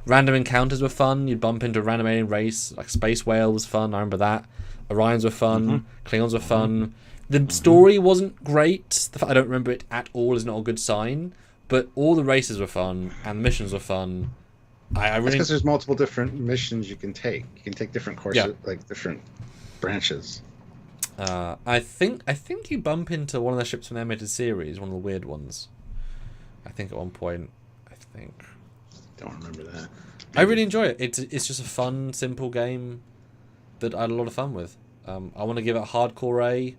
Random encounters were fun. You'd bump into a random alien race, like Space Whale was fun, I remember that. Orions were fun, Klingons were fun. The story wasn't great. The fact I don't remember it at all is not a good sign, but all the races were fun and the missions were fun. I really, because there's multiple different missions you can take. You can take different courses, like different branches. I think you bump into one of the ships from the animated series, one of the weird ones. I think at one point. Don't remember that. I really enjoy it. It's just a fun, simple game that I had a lot of fun with. I want to give it a hardcore A.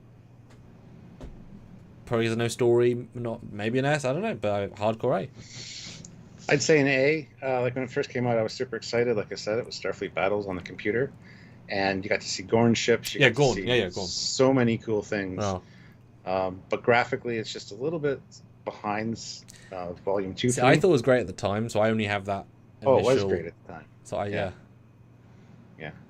Probably has no story, maybe an S. I don't know, but hardcore A. I'd say an A. Like when it first came out, I was super excited. Like I said, it was Starfleet battles on the computer, and you got to see Gorn ships. Gorn. So many cool things. Oh. But graphically, it's just a little bit behind Volume 2. See, I thought it was great at the time, so I only have that. Oh, it was great at the time. So yeah.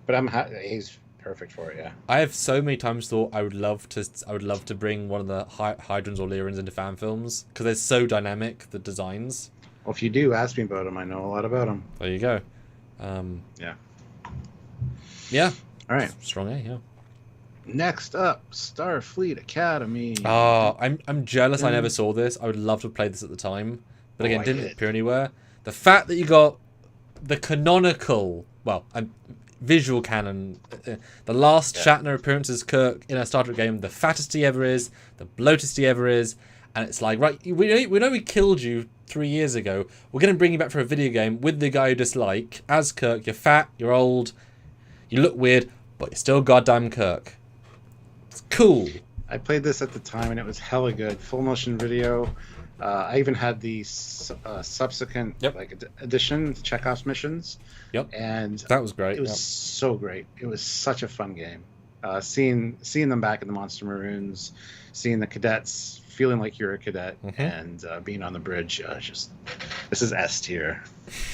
But he's perfect for it. Yeah. I have so many times thought I would love to bring one of the Hydrons or Lyrans into fan films because they're so dynamic, the designs. Well, if you do, ask me about them. I know a lot about them. There you go. Yeah. All right. Strong A, yeah. Next up, Starfleet Academy. Oh, I'm jealous I never saw this. I would love to have played this at the time. But again, didn't appear anywhere. The fact that you got the canonical, visual canon, the last Shatner appearance as Kirk in a Star Trek game, the fattest he ever is, the bloatest he ever is, and it's like, right, we know we killed you 3 years ago. We're going to bring you back for a video game with the guy you dislike as Kirk. You're fat, you're old, you look weird, but you're still goddamn Kirk. It's cool. I played this at the time and it was hella good. Full motion video. I even had the subsequent edition, Chekhov's missions. Yep. And that was great. It was so great. It was such a fun game. Seeing them back in the Monster Maroons, seeing the cadets, feeling like you're a cadet, and being on the bridge, this is S tier,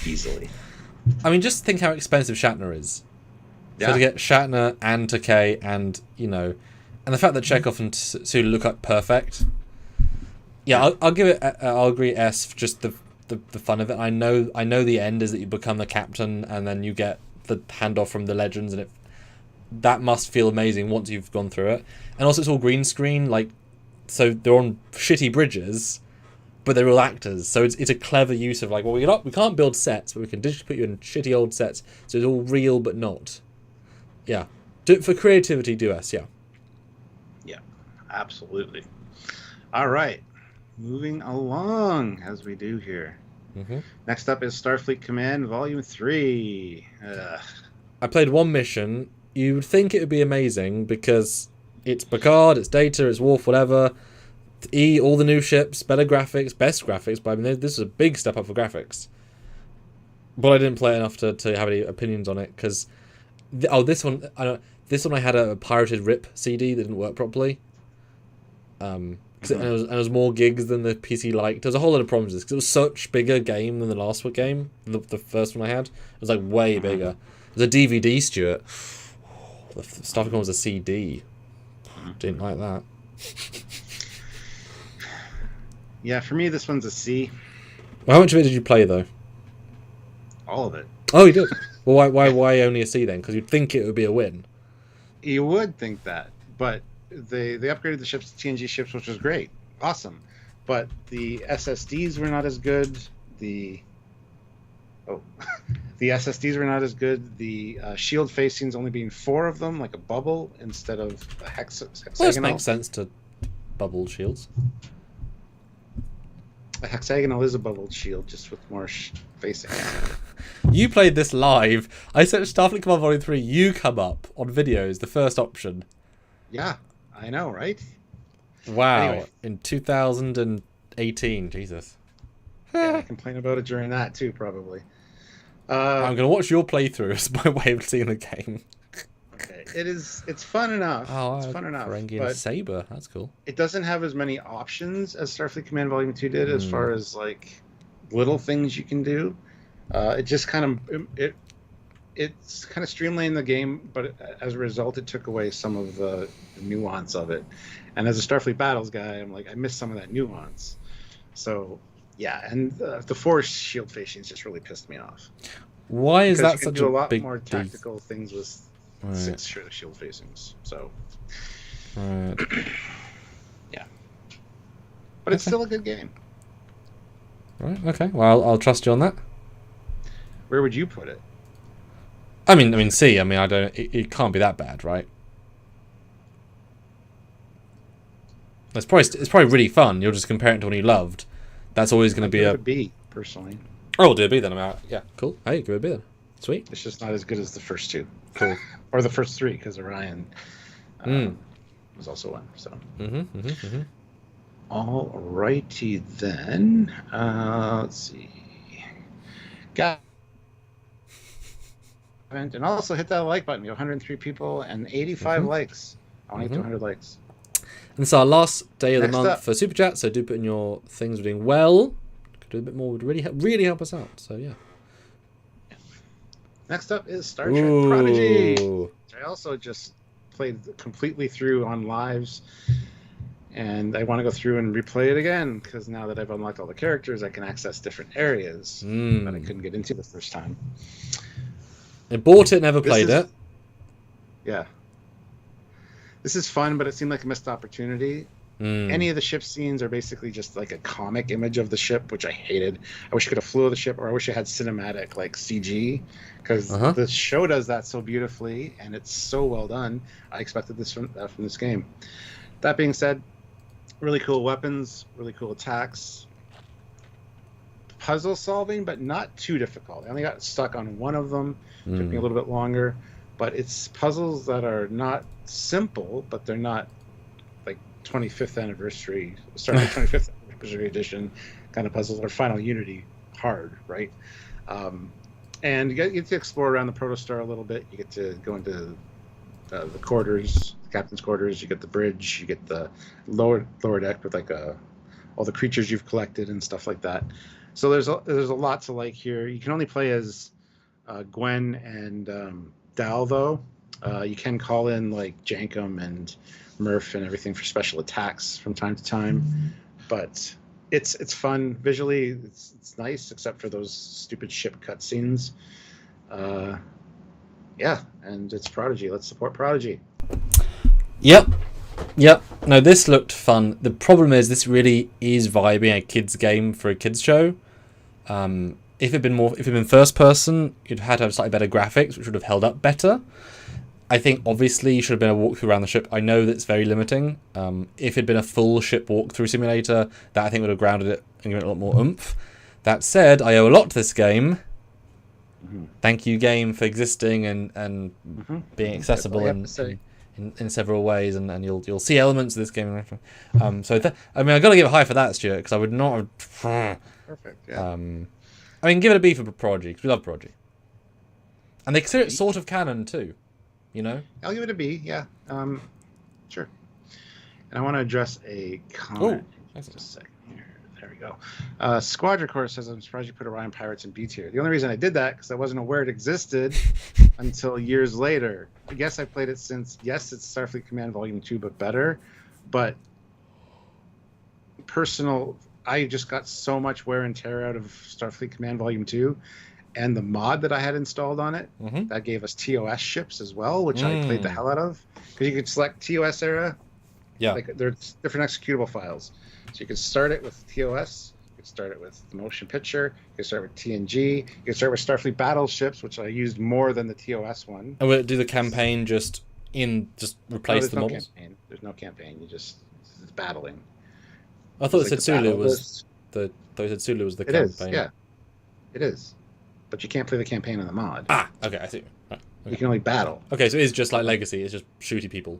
easily. I mean, just think how expensive Shatner is. Yeah. So to get Shatner and Takei and, and the fact that Chekhov and Sulu look like perfect. Yeah, I'll give it. I'll agree S for just the fun of it. I know the end is that you become the captain and then you get the handoff from the legends, and that must feel amazing once you've gone through it. And also, it's all green screen, so they're on shitty bridges, but they're all actors. So it's a clever use of we can't build sets, but we can digitally put you in shitty old sets, so it's all real but not. Yeah, for creativity, do S. Yeah. Yeah, absolutely. All right. Moving along as we do here. Next up is Starfleet Command Volume 3. I played one mission. You would think it would be amazing because it's Picard, it's Data, it's Worf, whatever. All the new ships, better graphics, best graphics. But I mean, this is a big step up for graphics. But I didn't play enough to have any opinions on it because this one I had a pirated RIP CD that didn't work properly. And it was more gigs than the PC liked. There was a whole lot of problems because it was such bigger game than the last one game. The first one I had, it was way bigger. It was a DVD, Stuart. The stuff was a CD. Didn't like that. Yeah, for me, this one's a C. Well, how much of it did you play though? All of it. Oh, you did. Well, why only a C then? Because you'd think it would be a win. You would think that, but they upgraded the ships to TNG ships, which was great, awesome. But the SSDs were not as good. The SSDs were not as good. The shield facings only being 4 of them, like a bubble instead of a hexagonal. Well, this makes sense to bubble shields. A hexagonal is a bubbled shield, just with more facings. You played this live. I searched Starfleet Command Volume 3. You come up on videos, the first option. Yeah, I know, right? Wow. Anyway. In 2018, Jesus. Yeah, I complain about it during that too, probably. I'm going to watch your playthrough as my way of seeing the game. Okay, it's fun enough. Oh, it's fun enough. Ferengi and Saber, that's cool. It doesn't have as many options as Starfleet Command Volume 2 did, as far as little things you can do. It just it's kind of streamlined the game, but as a result, it took away some of the nuance of it. And as a Starfleet Battles guy, I'm I miss some of that nuance. So, yeah, and the 4 shield facings just really pissed me off. Why is that such a lot big more tactical things with 6 shield facings? So, right. Yeah, but it's still a good game. Right. Okay. Well, I'll trust you on that. Where would you put it? I mean, C. I mean, I don't. It can't be that bad, right? It's probably really fun. You'll just compare it to one you loved. That's always going to be a B, personally. Oh, we'll do a B then. Yeah, cool. Hey, give it a B then. Sweet. It's just not as good as the first 2. Cool. Or the first 3, because Orion was also one. So. All righty then. Let's see. And also hit that like button. We have 103 people and 85 likes. I want to get to 100 likes. And it's our last day of the month up. for Super Chat, so do put in your things we're doing well. Could do a bit more, would really help us out. So, yeah. Next up is Star Trek Prodigy. I also just played completely through on lives. And I want to go through and replay it again, because now that I've unlocked all the characters, I can access different areas that I couldn't get into the first time. I bought it, never played it. Yeah. This is fun, but it seemed like a missed opportunity. Any of the ship scenes are basically just like a comic image of the ship, which I hated. I wish I could have flew the ship, or I wish I had cinematic, CG, because the show does that so beautifully, and it's so well done. I expected this from this game. That being said, really cool weapons, really cool attacks. Puzzle solving, but not too difficult. I only got stuck on one of them. Took me a little bit longer. But it's puzzles that are not simple, but they're not 25th anniversary, starting 25th anniversary edition kind of puzzles, or Final Unity hard, right? And you get to explore around the protostar a little bit. You get to go into the quarters, the captain's quarters. You get the bridge. You get the lower deck with like all the creatures you've collected and stuff like that. So there's a lot to like here. You can only play as Gwen and Dal, though. You can call in like Jankum and Murph and everything for special attacks from time to time, but it's fun visually. It's nice, except for those stupid ship cutscenes. Yeah, and it's Prodigy. Let's support Prodigy. Yep. No, this looked fun. The problem is this really is vibing a kids game for a kids show. If it'd been first person, you'd had to have slightly better graphics, which would have held up better. I think obviously you should have been a walkthrough around the ship. I know that's very limiting. If it'd been a full ship walkthrough simulator, that I think would have grounded it and given it a lot more oomph. That said, I owe a lot to this game. Mm-hmm. Thank you, game, for existing and being accessible in several ways, and you'll see elements of this game. So I got to give it high for that, Stuart, because I would not have. Perfect. Yeah. Give it a B for Prodigy, because we love Prodigy, and they consider it sort of canon too. You know, I'll give it a B. Yeah, sure. And I want to address a comment. Just a second here. There we go. Squad Recorder says, "I'm surprised you put Orion Pirates in B tier." The only reason I did that because I wasn't aware it existed until years later. I guess I played it since. Yes, it's Starfleet Command Volume 2, but better. But I just got so much wear and tear out of Starfleet Command Volume 2. And the mod that I had installed on it, that gave us TOS ships as well, which I played the hell out of. Because you could select TOS era. Yeah. Like there's different executable files. So you could start it with TOS. You could start it with the motion picture. You could start with TNG. You could start with Starfleet battleships, which I used more than the TOS one. And will it do the campaign just replace the models? Campaign. There's no campaign. It's battling. I thought Sulu was the campaign. It is, yeah. It is. But you can't play the campaign on the mod. Okay, I see. Right, okay. You can only battle. Okay, so it's just like Legacy. It's just shooty people.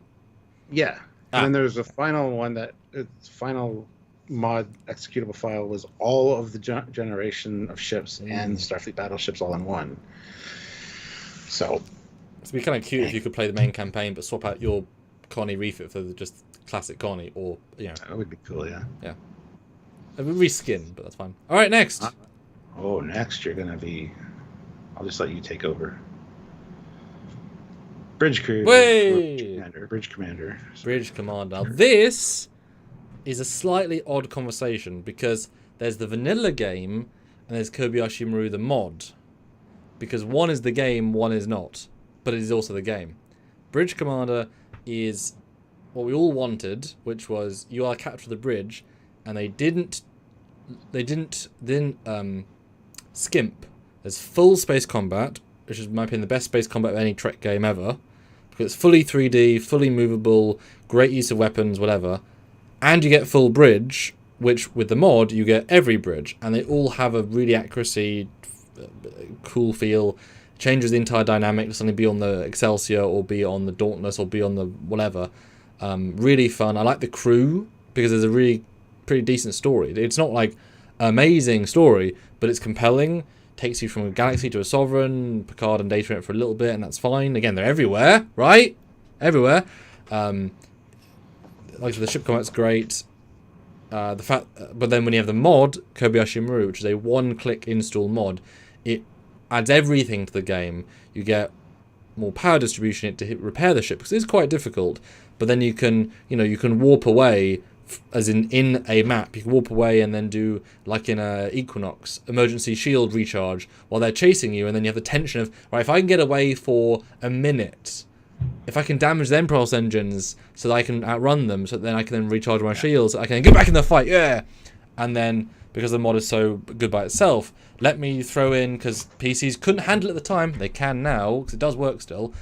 Yeah. And then there's a final one its final mod executable file was all of the generation of ships and the Starfleet battleships all in one. So it'd be kind of cute if you could play the main campaign but swap out your Connie refit for just classic Connie, or that would be cool. Yeah. A reskin, but that's fine. All right, next. Next you're gonna be. I'll just let you take over. Bridge Commander. Bridge Commander. Now this is a slightly odd conversation because there's the vanilla game and there's Kobayashi Maru the mod. Because one is the game, one is not, but it is also the game. Bridge Commander is what we all wanted, which was you are captured the bridge, and they didn't skimp. There's full space combat, which is in my opinion the best space combat of any Trek game ever, because it's fully 3D, fully movable, great use of weapons, whatever, and you get full bridge, which with the mod you get every bridge, and they all have a really accuracy, cool feel. Changes the entire dynamic to suddenly be on the Excelsior or be on the Dauntless or be on the whatever. Really fun. I like the crew because there's a really pretty decent story. It's not like amazing story, but it's compelling. Takes you from a galaxy to a sovereign. Picard and Data in it for a little bit, and that's fine. Again, they're everywhere, right? Everywhere. Like the ship combat's great. But then when you have the mod Kobayashi Maru, which is a one-click install mod, it adds everything to the game. You get more power distribution to repair the ship because it's quite difficult. But then you can warp away. As in a map, you can warp away and then do, like in a Equinox, emergency shield recharge while they're chasing you, and then you have the tension of, right, if I can get away for a minute, if I can damage the Impulse engines so that I can outrun them, so that then I can then recharge my shields, I can then get back in the fight, and then, because the mod is so good by itself, let me throw in, because PCs couldn't handle it at the time, they can now, because it does work still,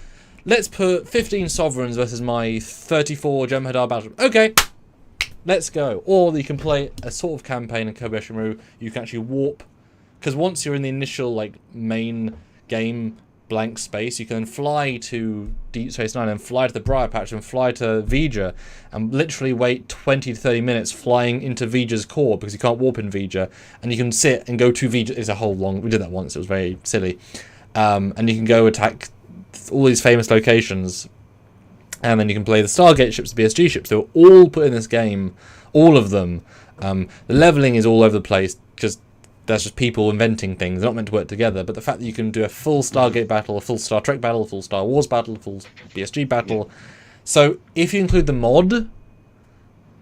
let's put 15 Sovereigns versus my 34 Jem'Hadar battleship. Okay! Let's go. Or you can play a sort of campaign in Kobayashi Maru. You can actually warp, because once you're in the initial main game, blank space, you can then fly to Deep Space Nine and fly to the Briar Patch and fly to Vija and literally wait 20 to 30 minutes flying into Vija's core because you can't warp in Vija, and you can sit and go to Vija. It's a whole long... We did that once. It was very silly. And you can go attack all these famous locations, and then you can play the Stargate ships, the BSG ships. They were all put in this game, all of them. The leveling is all over the place because that's just people inventing things. They're not meant to work together. But the fact that you can do a full Stargate battle, a full Star Trek battle, a full Star Wars battle, a full BSG battle. Yeah. So if you include the mod,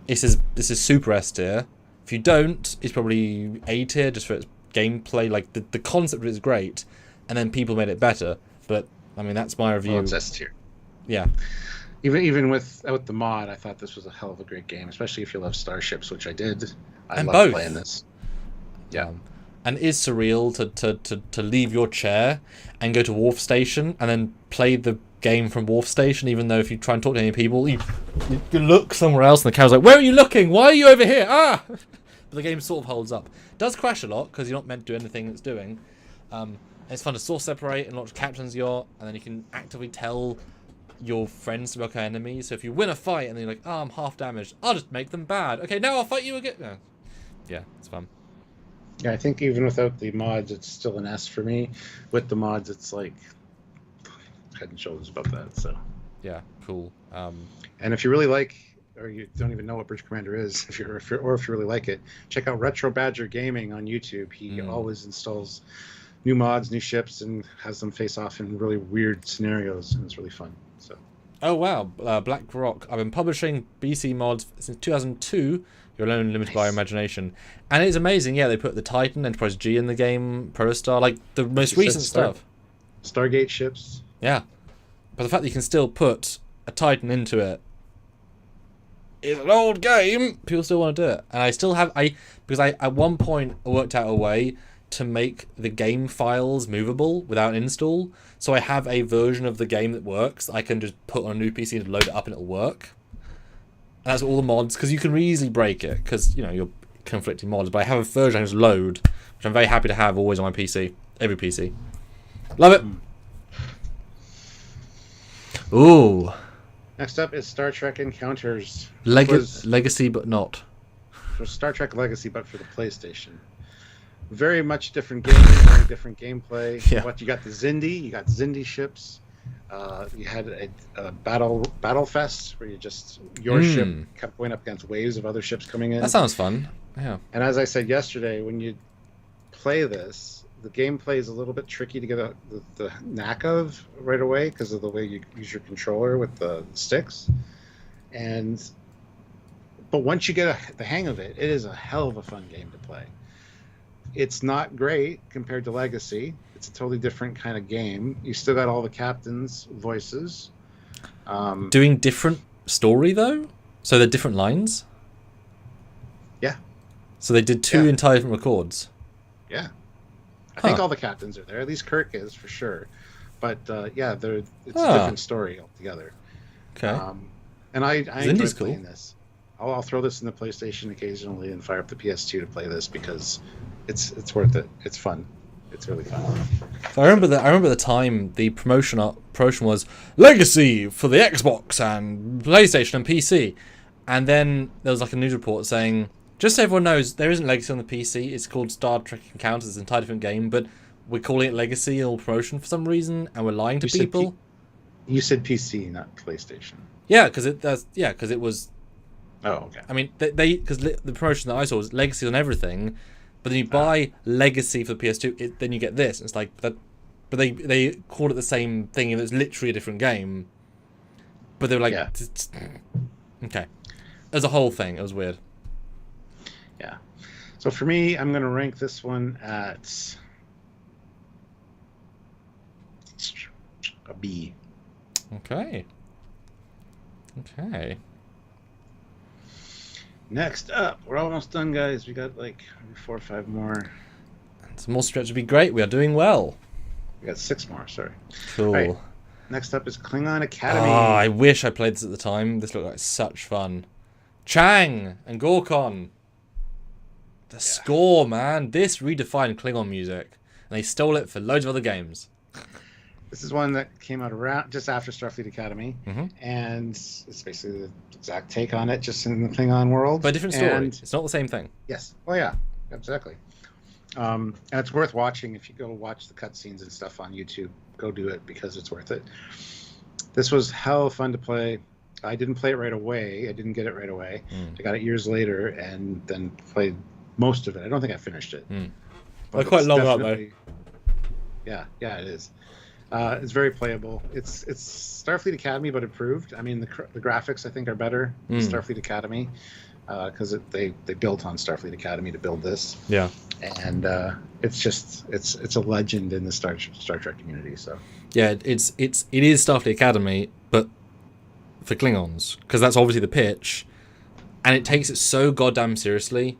this is super S tier. If you don't, it's probably A tier just for its gameplay. Like the concept is great, and then people made it better. But I mean, that's my review. Well, it's S tier. Yeah. Even without the mod, I thought this was a hell of a great game, especially if you love Starships, which I did. I love playing this. Yeah. And it is surreal to leave your chair and go to Wharf Station and then play the game from Wharf Station, even though if you try and talk to any people, you look somewhere else and the camera's like, where are you looking? Why are you over here? Ah! But the game sort of holds up. It does crash a lot because you're not meant to do anything it's doing. It's fun to source separate and launch captain's yacht, and then you can actively tell your friends to become enemies. So if you win a fight and then you're like, oh, I'm half damaged, I'll just make them bad. Okay, now I'll fight you again. No. Yeah, it's fun. Yeah, I think even without the mods, it's still an S for me. With the mods, it's like head and shoulders above that. So yeah, cool. And if you really like, or you don't even know what Bridge Commander is, if you really like it, check out Retro Badger Gaming on YouTube. He always installs new mods, new ships, and has them face off in really weird scenarios, and it's really fun. So. Oh wow, Black Rock. I've been publishing BC mods since 2002. You're alone and limited by your imagination. And it's amazing, yeah, they put the Titan, Enterprise G in the game, Protostar, like the most recent stuff. Stargate ships. Yeah. But the fact that you can still put a Titan into it is an old game. People still want to do it. And I still have, because I at one point I worked out a way to make the game files movable without install. So I have a version of the game that works. I can just put on a new PC and load it up and it'll work. And that's all the mods, because you can easily break it, because, you know, you're conflicting mods. But I have a version I can just load, which I'm very happy to have always on my PC. Every PC. Love it. Ooh. Next up is Star Trek Encounters. Legacy, but not. For Star Trek Legacy, but for the PlayStation. Very much different game, very different gameplay. Yeah. What you got the Xindi, you got Xindi ships. You had a battle fest where your ship kept going up against waves of other ships coming in. That sounds fun. Yeah. And as I said yesterday, when you play this, the gameplay is a little bit tricky to get the knack of right away because of the way you use your controller with the sticks. But once you get the hang of it, it is a hell of a fun game to play. It's not great compared to Legacy. It's a totally different kind of game. You still got all the captains' voices. Doing different story, though? So they're different lines? Yeah. So they did two entirely different records? Yeah. I think all the captains are there. At least Kirk is, for sure. But, it's a different story altogether. Okay. And I enjoy playing cool. this. I'll throw this in the PlayStation occasionally and fire up the PS2 to play this because it's worth it. It's fun. It's really fun. I remember the time the promotion was Legacy for the Xbox and PlayStation and PC, and then there was like a news report saying, just so everyone knows, there isn't Legacy on the PC. It's called Star Trek Encounters. It's an entirely different game, but we're calling it Legacy in all promotion for some reason, and we're lying to people. You said PC, not PlayStation. Yeah, because it was. Oh, okay. I mean, because the promotion that I saw was Legacy on everything, but then you buy Legacy for the PS2, then you get this. And it's like that, but they called it the same thing, and it's literally a different game. But they were like, okay, as a whole thing, it was weird. Yeah. So for me, I'm gonna rank this one at a B. Okay. Next up, we're almost done, guys. We got like 4 or 5 more. Some more stretch would be great. We are doing well. We got 6 more. Sorry. Cool. Right. Next up is Klingon Academy. Oh, I wish I played this at the time. This looked like such fun. Chang and Gorkon. The score, man. This redefined Klingon music, and they stole it for loads of other games. This is one that came out around just after Starfleet Academy, Mm-hmm. and it's basically the exact take on it, just in the Klingon world. But a different story. And, It's not the same thing. yes. Well, yeah, exactly. And it's worth watching if you go watch the cutscenes and stuff on YouTube. Go do it because it's worth it. This was hell fun to play. I didn't play it right away. I didn't get it right away. I got it years later and then played most of it. I don't think I finished it. They're quite it's long, aren't they? definitely- Yeah, it is. It's very playable. It's Starfleet Academy, but improved. I mean, the graphics I think are better than Starfleet Academy because they built on Starfleet Academy to build this. Yeah. And it's a legend in the Star Trek community. So Yeah, it is Starfleet Academy, but for Klingons, because that's obviously the pitch, and it takes it so goddamn seriously.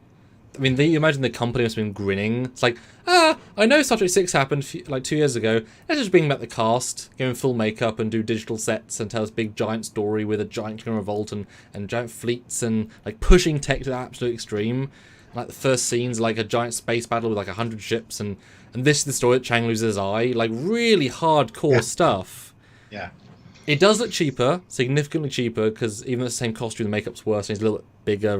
I mean, you imagine the company must have been grinning. It's like, I know Star Trek 6 happened like 2 years ago. Let's just bring back the cast, give them full makeup and do digital sets and tell us a big giant story with a giant Klingon revolt and giant fleets and like pushing tech to the absolute extreme. Like the first scene's like a giant space battle with like 100 ships and this is the story that Chang loses his eye. Like really hardcore stuff. yeah. It does look cheaper, significantly cheaper, because even at the same costume, the makeup's worse and he's a little bit bigger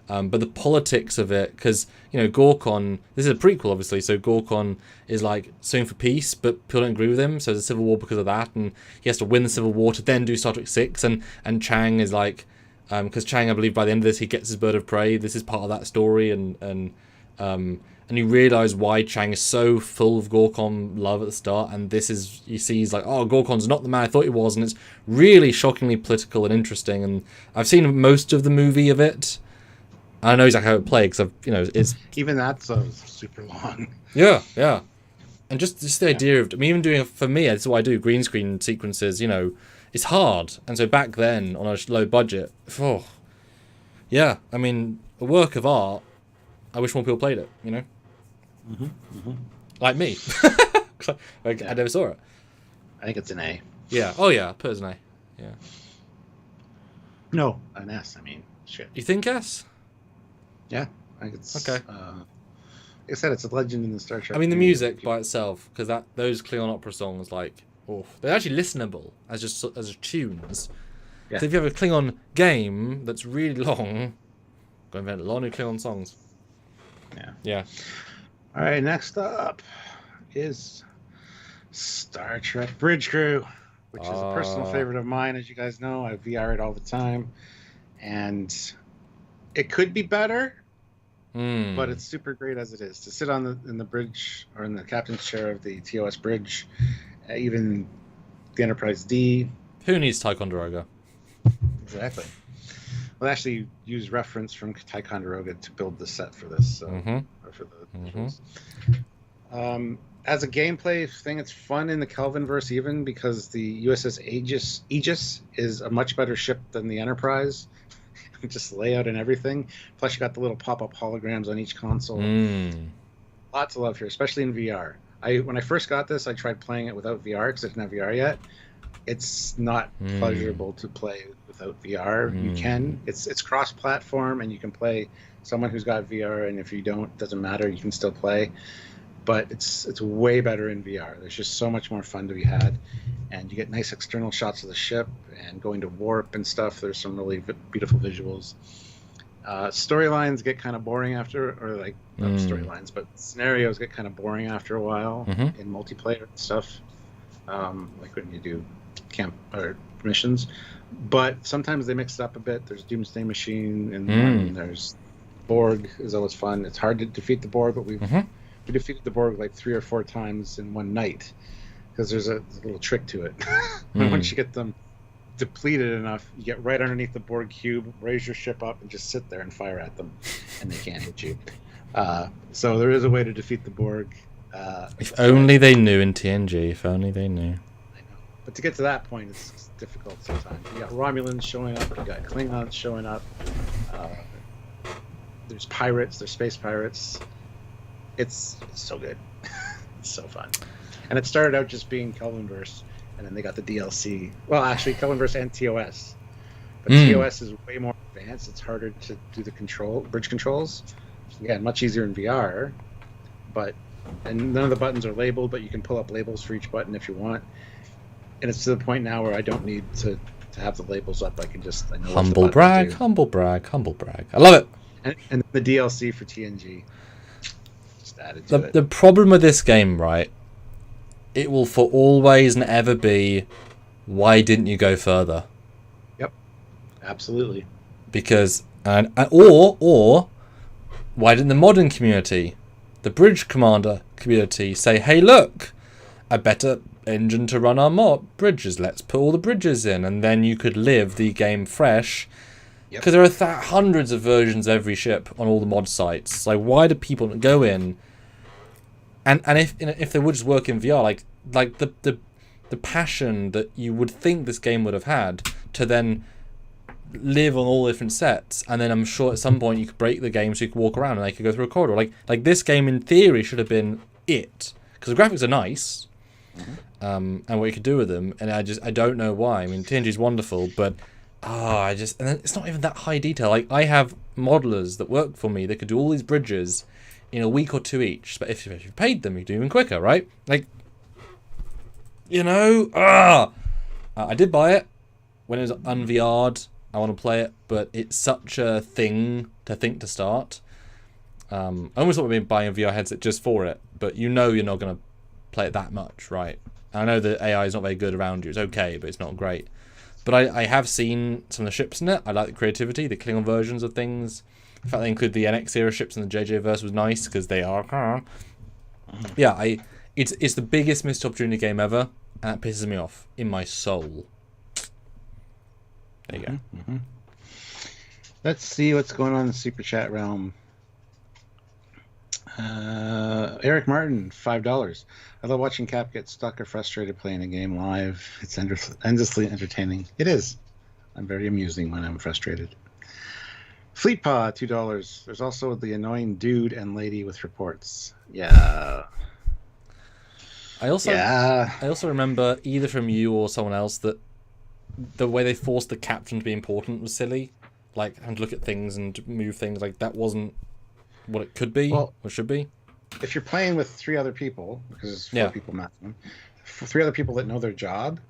but the politics of it, because, Gorkon, this is a prequel, obviously, so Gorkon is, like, suing for peace, but people don't agree with him, so there's a civil war because of that, and he has to win the civil war to then do Star Trek 6, and Chang is, like, because Chang, I believe, by the end of this, he gets his bird of prey, this is part of that story, and you realise why Chang is so full of Gorkon love at the start, and he sees, like, oh, Gorkon's not the man I thought he was, and it's really shockingly political and interesting, and I've seen most of the movie of it. I know exactly how it played because it's Even that's super long. yeah, and just the idea of even doing for me, that's what I do. Green screen sequences, it's hard, and so back then on a low budget, yeah, I mean a work of art. I wish more people played it, like me. I never saw it. I think it's an A. Yeah. Oh yeah, put it as an A. Yeah. No, an S. I mean, shit. You think S? Yeah, I think it's okay. Like I said, it's a legend in the Star Trek. I mean, the community. music by itself, because those Klingon opera songs, like, they're actually listenable as tunes. Yeah. So if you have a Klingon game that's really long, go invent a lot of new Klingon songs. Yeah. Yeah. All right, next up is Star Trek Bridge Crew, which is a personal favorite of mine. As you guys know, I VR it all the time, and it could be better. But it's super great as it is. To sit in the bridge or in the captain's chair of the TOS bridge, even the Enterprise D. Who needs Ticonderoga? Exactly. Well, actually use reference from Ticonderoga to build the set for this. Or for the shows. As a gameplay thing, it's fun in the Kelvinverse even because the USS Aegis is a much better ship than the Enterprise. Just layout and everything. Plus, you got the little pop-up holograms on each console. Lots of love here, especially in VR. When I first got this, I tried playing it without VR because I didn't have VR yet. It's not pleasurable to play without VR. You can. It's cross-platform, and you can play someone who's got VR, and if you don't, doesn't matter. You can still play. But it's way better in VR. There's just so much more fun to be had. And you get nice external shots of the ship and going to warp and stuff. There's some really beautiful visuals. Storylines get kind of boring after, or like not storylines, but scenarios get kind of boring after a while in multiplayer and stuff. Like when you do camp or missions. But sometimes they mix it up a bit. There's Doomsday Machine and one. There's Borg is always fun. It's hard to defeat the Borg, but we defeated the Borg like 3 or 4 times in one night. Because there's a little trick to it. Once you get them depleted enough, you get right underneath the Borg cube, raise your ship up, and just sit there and fire at them, and they can't hit you. So there is a way to defeat the Borg. If only they knew in TNG. If only they knew. I know. But to get to that point, it's difficult sometimes. You got Romulans showing up. You got Klingons showing up. There's pirates. There's space pirates. It's so good. It's so fun. And it started out just being Kelvinverse, and then they got the DLC. Well, actually, Kelvinverse and TOS. But TOS is way more advanced. It's harder to do the bridge controls. Again, much easier in VR, but and none of the buttons are labeled, but you can pull up labels for each button if you want. And it's to the point now where I don't need to have the labels up. I can just I know Humble brag, humble brag, humble brag. I love it. And the DLC for TNG just added to it. The problem with this game, right? It will for always and ever be, why didn't you go further? Yep, absolutely. Because or why didn't the modern community, the bridge commander community, say, hey, look, a better engine to run our bridges, let's put all the bridges in, and then you could live the game fresh, because there are hundreds of versions of every ship on all the mod sites. Like, why do people go in and if they would just work in VR, like the passion that you would think this game would have had to then live on all different sets, and then I'm sure at some point you could break the game so you could walk around and they could go through a corridor. Like this game in theory should have been it, because the graphics are nice. And what you could do with them, and I don't know why. I mean, TNG's wonderful, but and then it's not even that high detail. Like, I have modelers that work for me that could do all these bridges in a week or two each, but if you paid them, you do even quicker, right? Like, I did buy it when it was unVR'd. I want to play it, but it's such a thing to think to start. I almost thought we'd be buying a VR headset just for it, but you're not going to play it that much, right? I know the AI is not very good around you. It's okay, but it's not great. But I have seen some of the ships in it. I like the creativity, the Klingon versions of things. The fact they include the NX era ships in the JJ verse was nice, because they are. Yeah, it's the biggest missed opportunity game ever, and it pisses me off in my soul. There you go. Mm-hmm. Let's see what's going on in the super chat realm. Eric Martin, $5. I love watching Cap get stuck or frustrated playing a game live. It's endlessly entertaining. It is. I'm very amusing when I'm frustrated. Fleetpaw, $2. There's also the annoying dude and lady with reports. Yeah. I also remember either from you or someone else that the way they forced the captain to be important was silly. Like, having to look at things and move things, like, that wasn't what it could be, or should be. If you're playing with 3 other people, because it's 4 people maximum, 3 other people that know their job,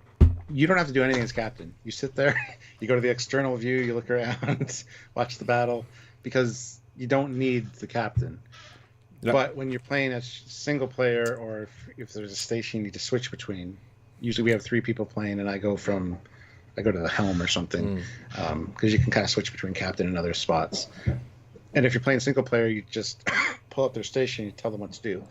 you don't have to do anything as captain. You sit there, you go to the external view, you look around, watch the battle, because you don't need the captain. Yep. But when you're playing a single player, or if there's a station you need to switch between, usually we have 3 people playing, and I go to the helm or something, because you can kind of switch between captain and other spots. And if you're playing single player, you just pull up their station, you tell them what to do.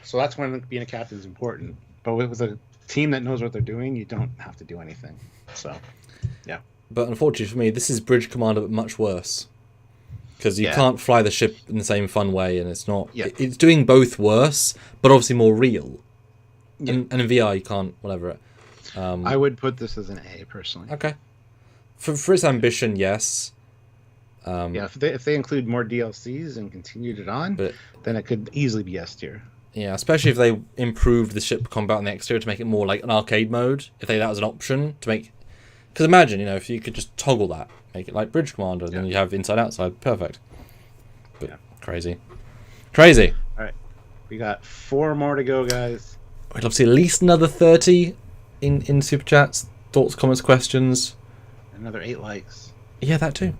So that's when being a captain is important. But with a team that knows what they're doing, you don't have to do anything. So, yeah. But unfortunately for me, this is Bridge Commander, but much worse. Because you can't fly the ship in the same fun way, and it's not... Yeah. It's doing both worse, but obviously more real. Yeah. And in VR, you can't... Whatever. I would put this as an A, personally. Okay. For its ambition, yes. If they include more DLCs and continued it on, then it could easily be S tier. Yeah, especially if they improved the ship combat on the exterior to make it more like an arcade mode. If that was an option to make, because imagine if you could just toggle that, make it like Bridge Commander, then you have inside outside, perfect. But crazy. All right, we got 4 more to go, guys. I'd love to see at least another 30 in super chats, thoughts, comments, questions. Another 8 likes. Yeah, that too.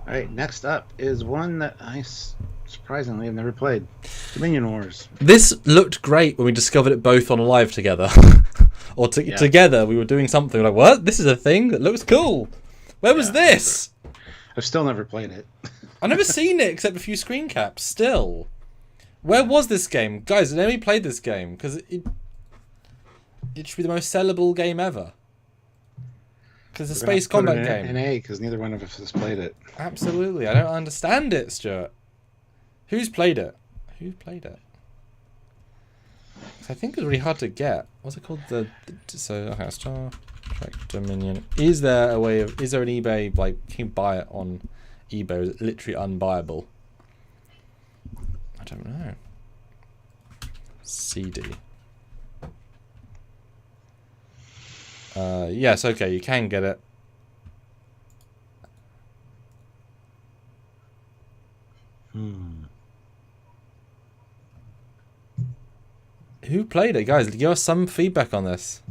All right, next up is one that I surprisingly have never played. Dominion Wars. This looked great when we discovered it both on live together. Or together, we were doing something like, what? This is a thing that looks cool. Where was this? I've still never played it. I've never seen it except a few screen caps, still. Where was this game? Guys, has anybody played this game? Because it should be the most sellable game ever. Because it's a space combat game. An A, because neither one of us has played it. Absolutely. I don't understand it, Stuart. Who's played it? I think it's really hard to get. What's it called? Star Trek Dominion. Is there an eBay, like, can you buy it on eBay? Or is it literally unbuyable? I don't know. CD. Yes, okay, you can get it. Who played it, guys? Give us some feedback on this.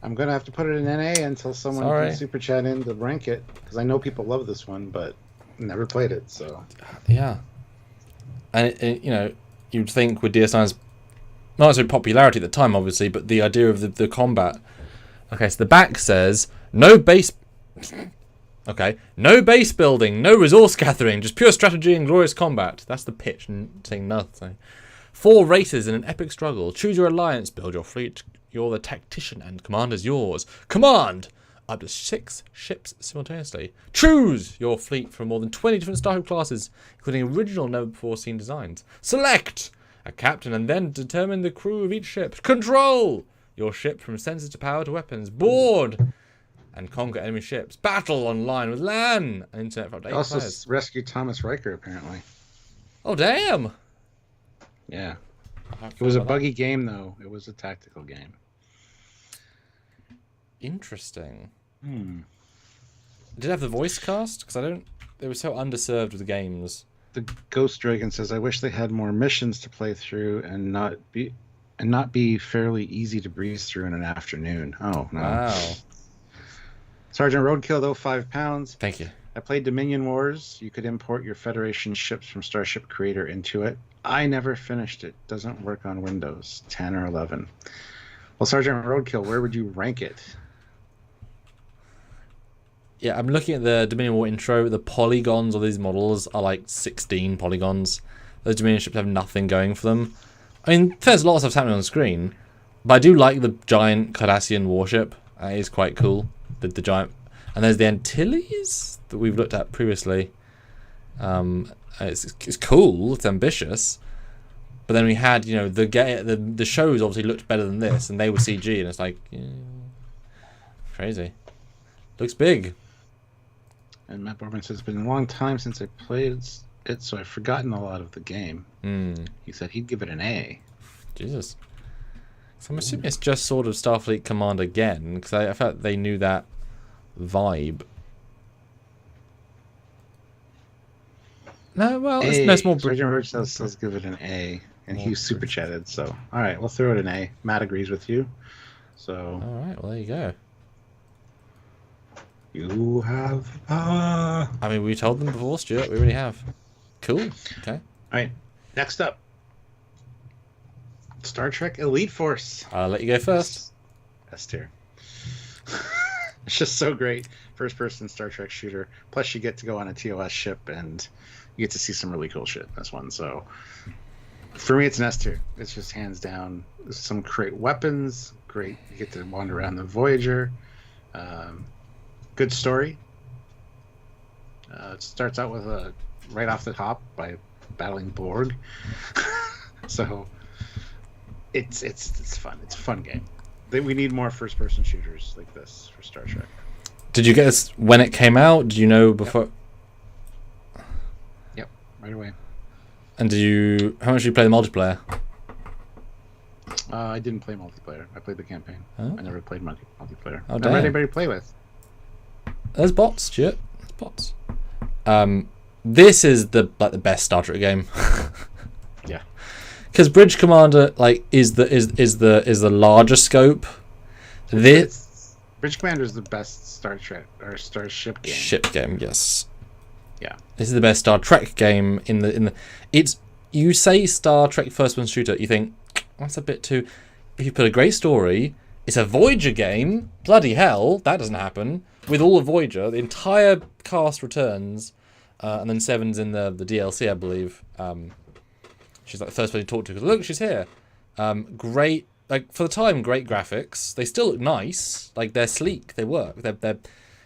I'm gonna have to put it in NA until someone can super chat in to rank it, because I know people love this one, but never played it. So yeah, and you know, you'd think with DS9's not necessarily popularity at the time, obviously, but the idea of the combat. Okay, so the back says no base. Okay, no base building, no resource gathering, just pure strategy and glorious combat. That's the pitch, saying nothing. 4 races in an epic struggle. Choose your alliance, build your fleet. You're the tactician and command is yours. Command! Up to 6 ships simultaneously. Choose your fleet from more than 20 different Starship classes, including original never-before-seen designs. Select a captain and then determine the crew of each ship. Control your ship from sensors to power to weapons. Board and conquer enemy ships. Battle online with LAN and internet for up to 8 also players. rescued Thomas Riker, apparently. Oh, damn! Yeah. It was a buggy game, though. It was a tactical game. Interesting. Did it have the voice cast? Because they were so underserved with the games. The Ghost Dragon says, "I wish they had more missions to play through and not be fairly easy to breeze through in an afternoon." Oh no! Wow. Sergeant Roadkill, though, £5. Thank you. I played Dominion Wars. You could import your Federation ships from Starship Creator into it. I never finished it. Doesn't work on Windows 10 or 11. Well, Sergeant Roadkill, where would you rank it? Yeah, I'm looking at the Dominion War intro. The polygons of these models are like 16 polygons. Those Dominion ships have nothing going for them. I mean, there's a lot of stuff happening on the screen, but I do like the giant Cardassian warship. It is quite cool. The giant, and there's the Antilles that we've looked at previously. It's cool. It's ambitious. But then we had, you know, the shows obviously looked better than this, and they were CG, and it's like, yeah, crazy. Looks big. And Matt Borman says, "It's been a long time since I played it, so I've forgotten a lot of the game." He said he'd give it an A. Jesus. So I'm assuming it's just sort of Starfleet Command again, because I felt they knew that vibe. No, well, it's more... Sergeant Rich says give it an A, and he super chatted, so... Alright, we'll throw it an A. Matt agrees with you, so... Alright, well, there you go. You have power. I mean, we told them before, Stuart. We already have. Cool. Okay. Alright, next up. Star Trek Elite Force. I'll let you go first. S tier. It's just so great. First person Star Trek shooter. Plus you get to go on a TOS ship and you get to see some really cool shit. That's one. So for me it's an S tier. It's just hands down. There's some great weapons. Great. You get to wander around the Voyager. Good story. It starts out with right off the top by battling Borg. So it's fun. It's a fun game. We need more first-person shooters like this for Star Trek. Did you get this when it came out? Did you know before? Yep, right away. And how much did you play the multiplayer? I didn't play multiplayer. I played the campaign. Oh. I never played multiplayer. Oh, Never damn. had anybody to play with. There's bots, Stuart. There's bots. This is the best Star Trek game. Yeah. Because Bridge Commander is the larger scope. Bridge Commander is the best Star Trek or Starship game. Ship game, yes. Yeah. This is the best Star Trek game in the. It's, you say Star Trek first-person shooter, you think that's a bit too. If you put a great story, it's a Voyager game. Bloody hell, that doesn't happen. With all of Voyager, the entire cast returns, and then Seven's in the DLC, I believe. She's like the first person to talk to because look, she's here. Great, like for the time, great graphics. They still look nice. Like they're sleek. They work. They're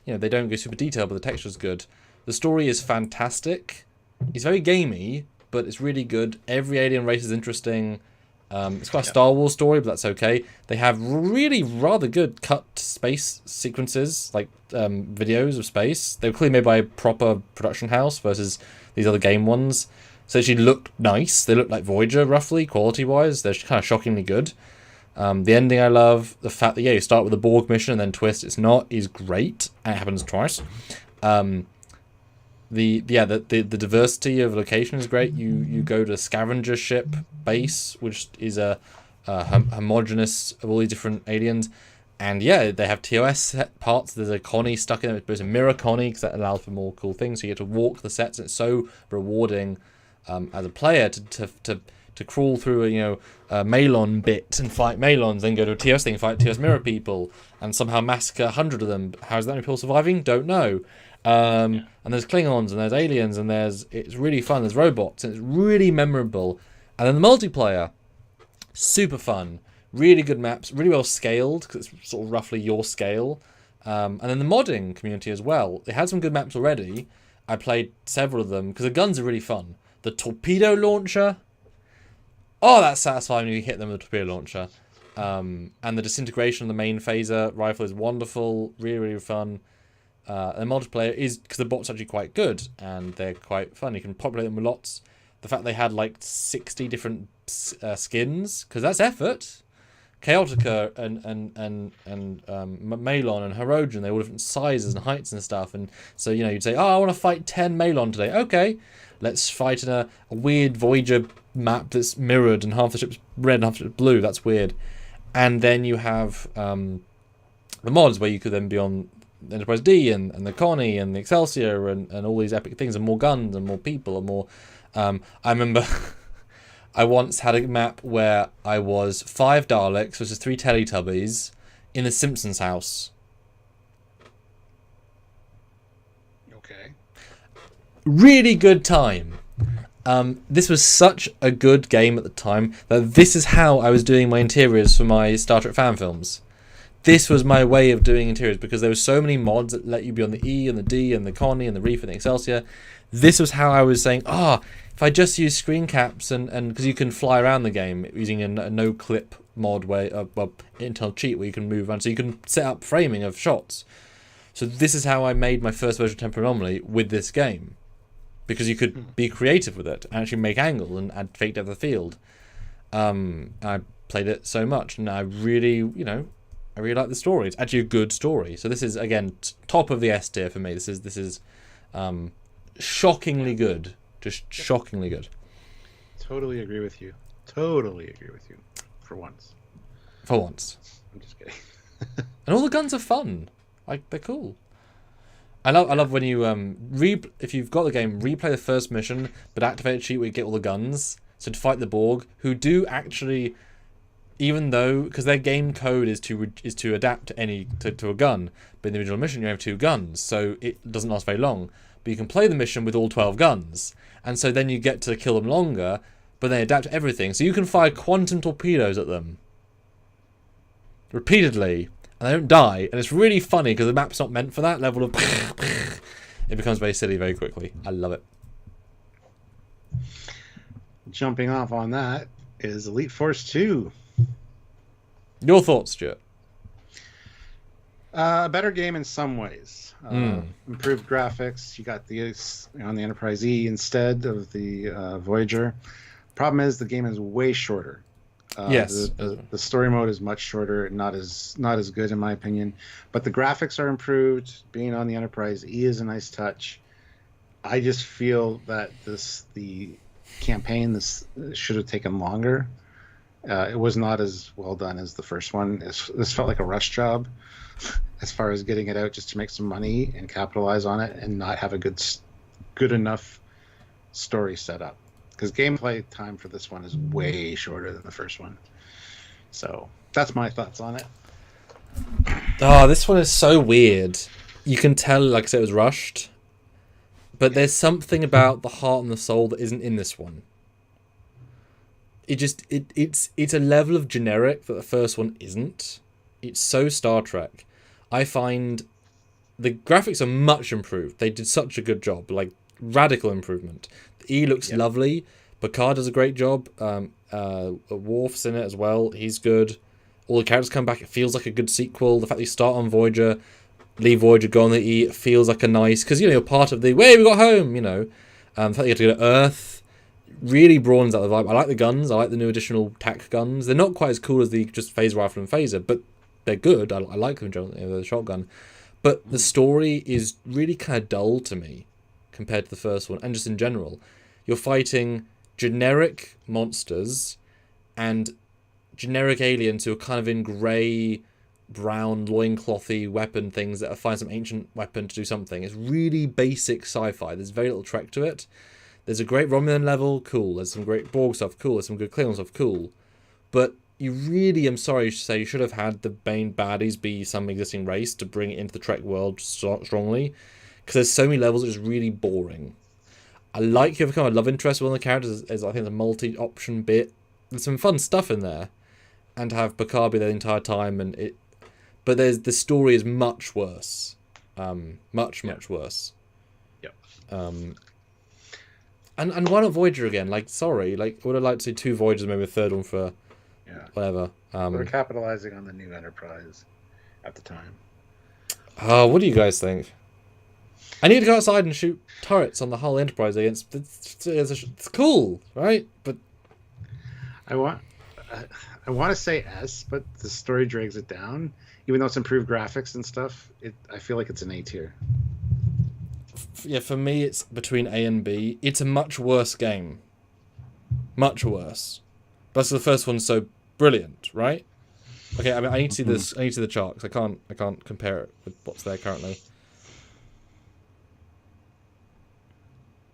they don't go super detailed, but the texture's good. The story is fantastic. It's very gamey, but it's really good. Every alien race is interesting. It's quite a Star Wars story, but that's okay. They have really rather good cut space sequences, like videos of space. They were clearly made by a proper production house versus these other game ones. So they actually look nice. They look like Voyager, roughly, quality-wise. They're kind of shockingly good. The ending I love. The fact that, you start with a Borg mission and then twist it's not is great. And it happens twice. the diversity of location is great. You go to scavenger ship base, which is a homogenous of all these different aliens, and yeah, they have TOS set parts. There's a Connie stuck in it. There's a mirror Connie because that allows for more cool things. So you get to walk the sets, and it's so rewarding as a player to crawl through a Malon bit and fight Malons, then go to a TOS thing, fight TOS mirror people, and somehow massacre 100 of them. How's that many people surviving? Don't know. And there's Klingons and there's aliens and it's really fun. There's robots and it's really memorable. And then the multiplayer, super fun, really good maps, really well scaled because it's sort of roughly your scale. And then the modding community as well. They had some good maps already. I played several of them because the guns are really fun. The torpedo launcher. Oh, that's satisfying when you hit them with a torpedo launcher. And the disintegration of the main phaser rifle is wonderful, really, really fun. And multiplayer is, because the bots are actually quite good, and they're quite fun. You can populate them with lots. The fact they had like 60 different skins, because that's effort. Chaotica and Malon and Herogen, they're all different sizes and heights and stuff. And so, you'd say, oh, I want to fight 10 Malon today. Okay, let's fight in a weird Voyager map that's mirrored and half the ship's red and half the ship's blue. That's weird. And then you have the mods where you could then be on Enterprise D and the Connie and the Excelsior and all these epic things, and more guns and more people and more. I remember I once had a map where I was 5 Daleks versus 3 Teletubbies in the Simpsons house. Okay. Really good time. This was such a good game at the time that this is how I was doing my interiors for my Star Trek fan films. This was my way of doing interiors because there were so many mods that let you be on the E and the D and the Connie and the Reef and the Excelsior. This was how I was saying, if I just use screen caps and because you can fly around the game using a no clip mod where, Intel cheat where you can move around, so you can set up framing of shots. So this is how I made my first version of Temporal Anomaly with this game, because you could be creative with it and actually make angle and add fake depth of field. I played it so much, and I really like the story. It's actually a good story. So this is, again, top of the S tier for me. This is shockingly good. Just shockingly good. Totally agree with you. For once. I'm just kidding. And all the guns are fun. Like, they're cool. I love when you if you've got the game, replay the first mission, but activate a cheat where you get all the guns. So to fight the Borg, who do actually, even though, because their game code is to adapt to a gun, but in the original mission you have 2 guns, so it doesn't last very long. But you can play the mission with all 12 guns, and so then you get to kill them longer, but they adapt to everything. So you can fire quantum torpedoes at them repeatedly, and they don't die, and it's really funny because the map's not meant for that level of. It becomes very silly very quickly. I love it. Jumping off on that is Elite Force 2. Your thoughts, Stuart? A better game in some ways. Improved graphics. You got on the Enterprise E instead of the Voyager. Problem is the game is way shorter. Yes. The story mode is much shorter, not as good in my opinion. But the graphics are improved. Being on the Enterprise E is a nice touch. I just feel that the campaign should have taken longer. It was not as well done as the first one. This felt like a rush job as far as getting it out just to make some money and capitalize on it and not have a good enough story set up. Because gameplay time for this one is way shorter than the first one. So that's my thoughts on it. Oh, this one is so weird. You can tell, like I said, it was rushed. But there's something about the heart and the soul that isn't in this one. It's a level of generic that the first one isn't. It's so Star Trek. I find the graphics are much improved. They did such a good job, like radical improvement. The E looks lovely. Picard does a great job. Worf's in it as well. He's good. All the characters come back. It feels like a good sequel. The fact that you start on Voyager, leave Voyager, go on the E, it feels like a nice, because you're part of the way we got home. The fact that you have to go to Earth really broadens out the vibe. I like the guns. I like the new additional tac guns. They're not quite as cool as the just phaser rifle and phaser, but they're good. I like them generally, the shotgun. But the story is really kind of dull to me compared to the first one, and just in general. You're fighting generic monsters and generic aliens who are kind of in grey, brown, loinclothy weapon things that are find some ancient weapon to do something. It's really basic sci-fi. There's very little Trek to it. There's a great Romulan level, cool. There's some great Borg stuff, cool. There's some good Klingon stuff, cool. But you really, I'm sorry to say, you should have had the main baddies be some existing race to bring it into the Trek world strongly. Because there's so many levels that are just really boring. I like you have kind of love interest with one of the characters as I think the multi-option bit. There's some fun stuff in there. And to have Picard be there the entire time but the story is much worse. Much worse. Yep. And why not Voyager again? Like, sorry, like would I like to see 2 Voyagers, maybe a third one for whatever. We're capitalizing on the new Enterprise at the time. What do you guys think? I need to go outside and shoot turrets on the whole Enterprise against. It's cool, right? But I want to say S, but the story drags it down. Even though it's improved graphics and stuff, I feel like it's an A tier. Yeah, for me, it's between A and B. It's a much worse game. Much worse. But the first one's so brilliant, right? Okay, I mean, I need to see this. I need to see the chart because I can't compare it with what's there currently.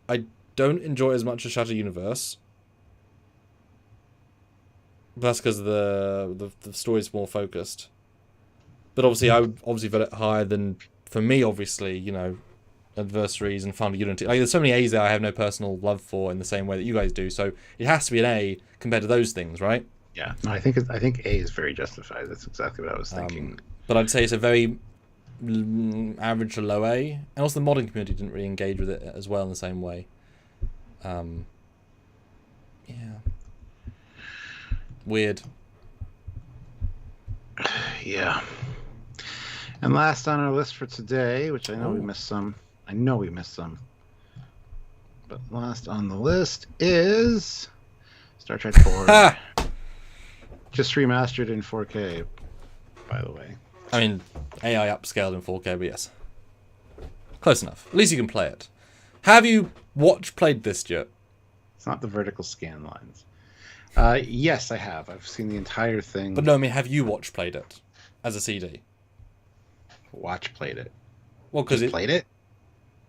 I don't enjoy it as much as Shattered Universe. But that's because the story's more focused. But obviously, I would obviously vote it higher than, for me, obviously, you know, Adversaries and Found Unity. Like, there's so many A's that I have no personal love for in the same way that you guys do. So it has to be an A compared to those things, right? Yeah, no, I think A is very justified. That's exactly what I was thinking. But I'd say it's a very average to low A, and also the modding community didn't really engage with it as well in the same way. Yeah, weird. Yeah. And last on our list for today, which I know we missed some. But last on the list is Star Trek 4. Just remastered in 4K, by the way. I mean, AI upscaled in 4K, but yes. Close enough. At least you can play it. Have you played this yet? It's not the vertical scan lines. Yes, I have. I've seen the entire thing. But no, I mean, have you played it as a CD? Played it. Well, because it played it?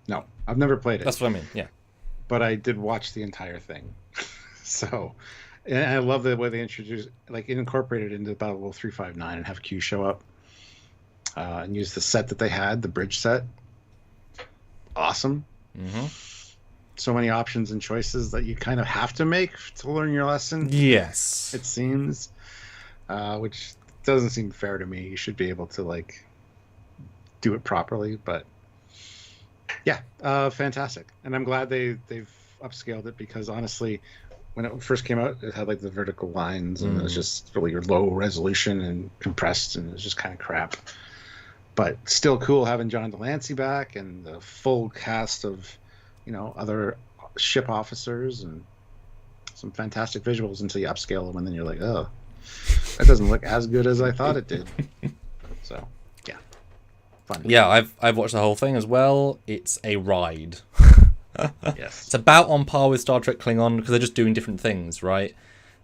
No, I've never played it. That's what I mean, yeah. But I did watch the entire thing. So, and I love the way they incorporated it into Battle World 359 and have Q show up and use the set that they had, the bridge set. Awesome. Mm-hmm. So many options and choices that you kind of have to make to learn your lesson. Yes. It seems, which doesn't seem fair to me. You should be able to do it properly, but yeah, fantastic. And I'm glad they've upscaled it because honestly, when it first came out, it had the vertical lines and it was just really low resolution and compressed, and it was just kind of crap. But still cool having John Delancey back and the full cast of, other ship officers and some fantastic visuals until you upscale them, and then you're like, oh, that doesn't look as good as I thought it did. So, yeah, fun. Yeah, I've watched the whole thing as well. It's a ride. Yes, it's about on par with Star Trek Klingon because they're just doing different things, right?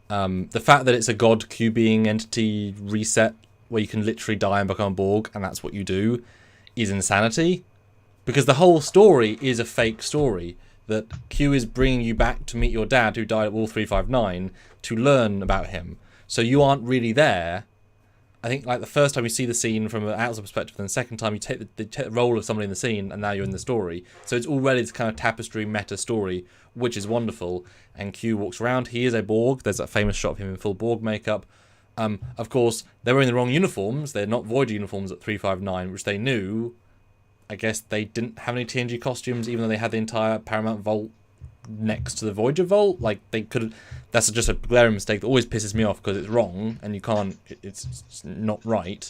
The fact that it's a god Q-being entity reset where you can literally die and become Borg, and that's what you do, is insanity. Because the whole story is a fake story. That Q is bringing you back to meet your dad who died at Wall 359 to learn about him. So you aren't really there. I think the first time you see the scene from an outside perspective, then the second time you take the role of somebody in the scene, and now you're in the story. So it's already this kind of tapestry meta story, which is wonderful. And Q walks around. He is a Borg. There's that famous shot of him in full Borg makeup. Of course, they're wearing the wrong uniforms. They're not Voyager uniforms at 359, which they knew. I guess they didn't have any TNG costumes, even though they had the entire Paramount Vault next to the Voyager Vault. They could. That's just a glaring mistake that always pisses me off because it's wrong and you can't. It's not right.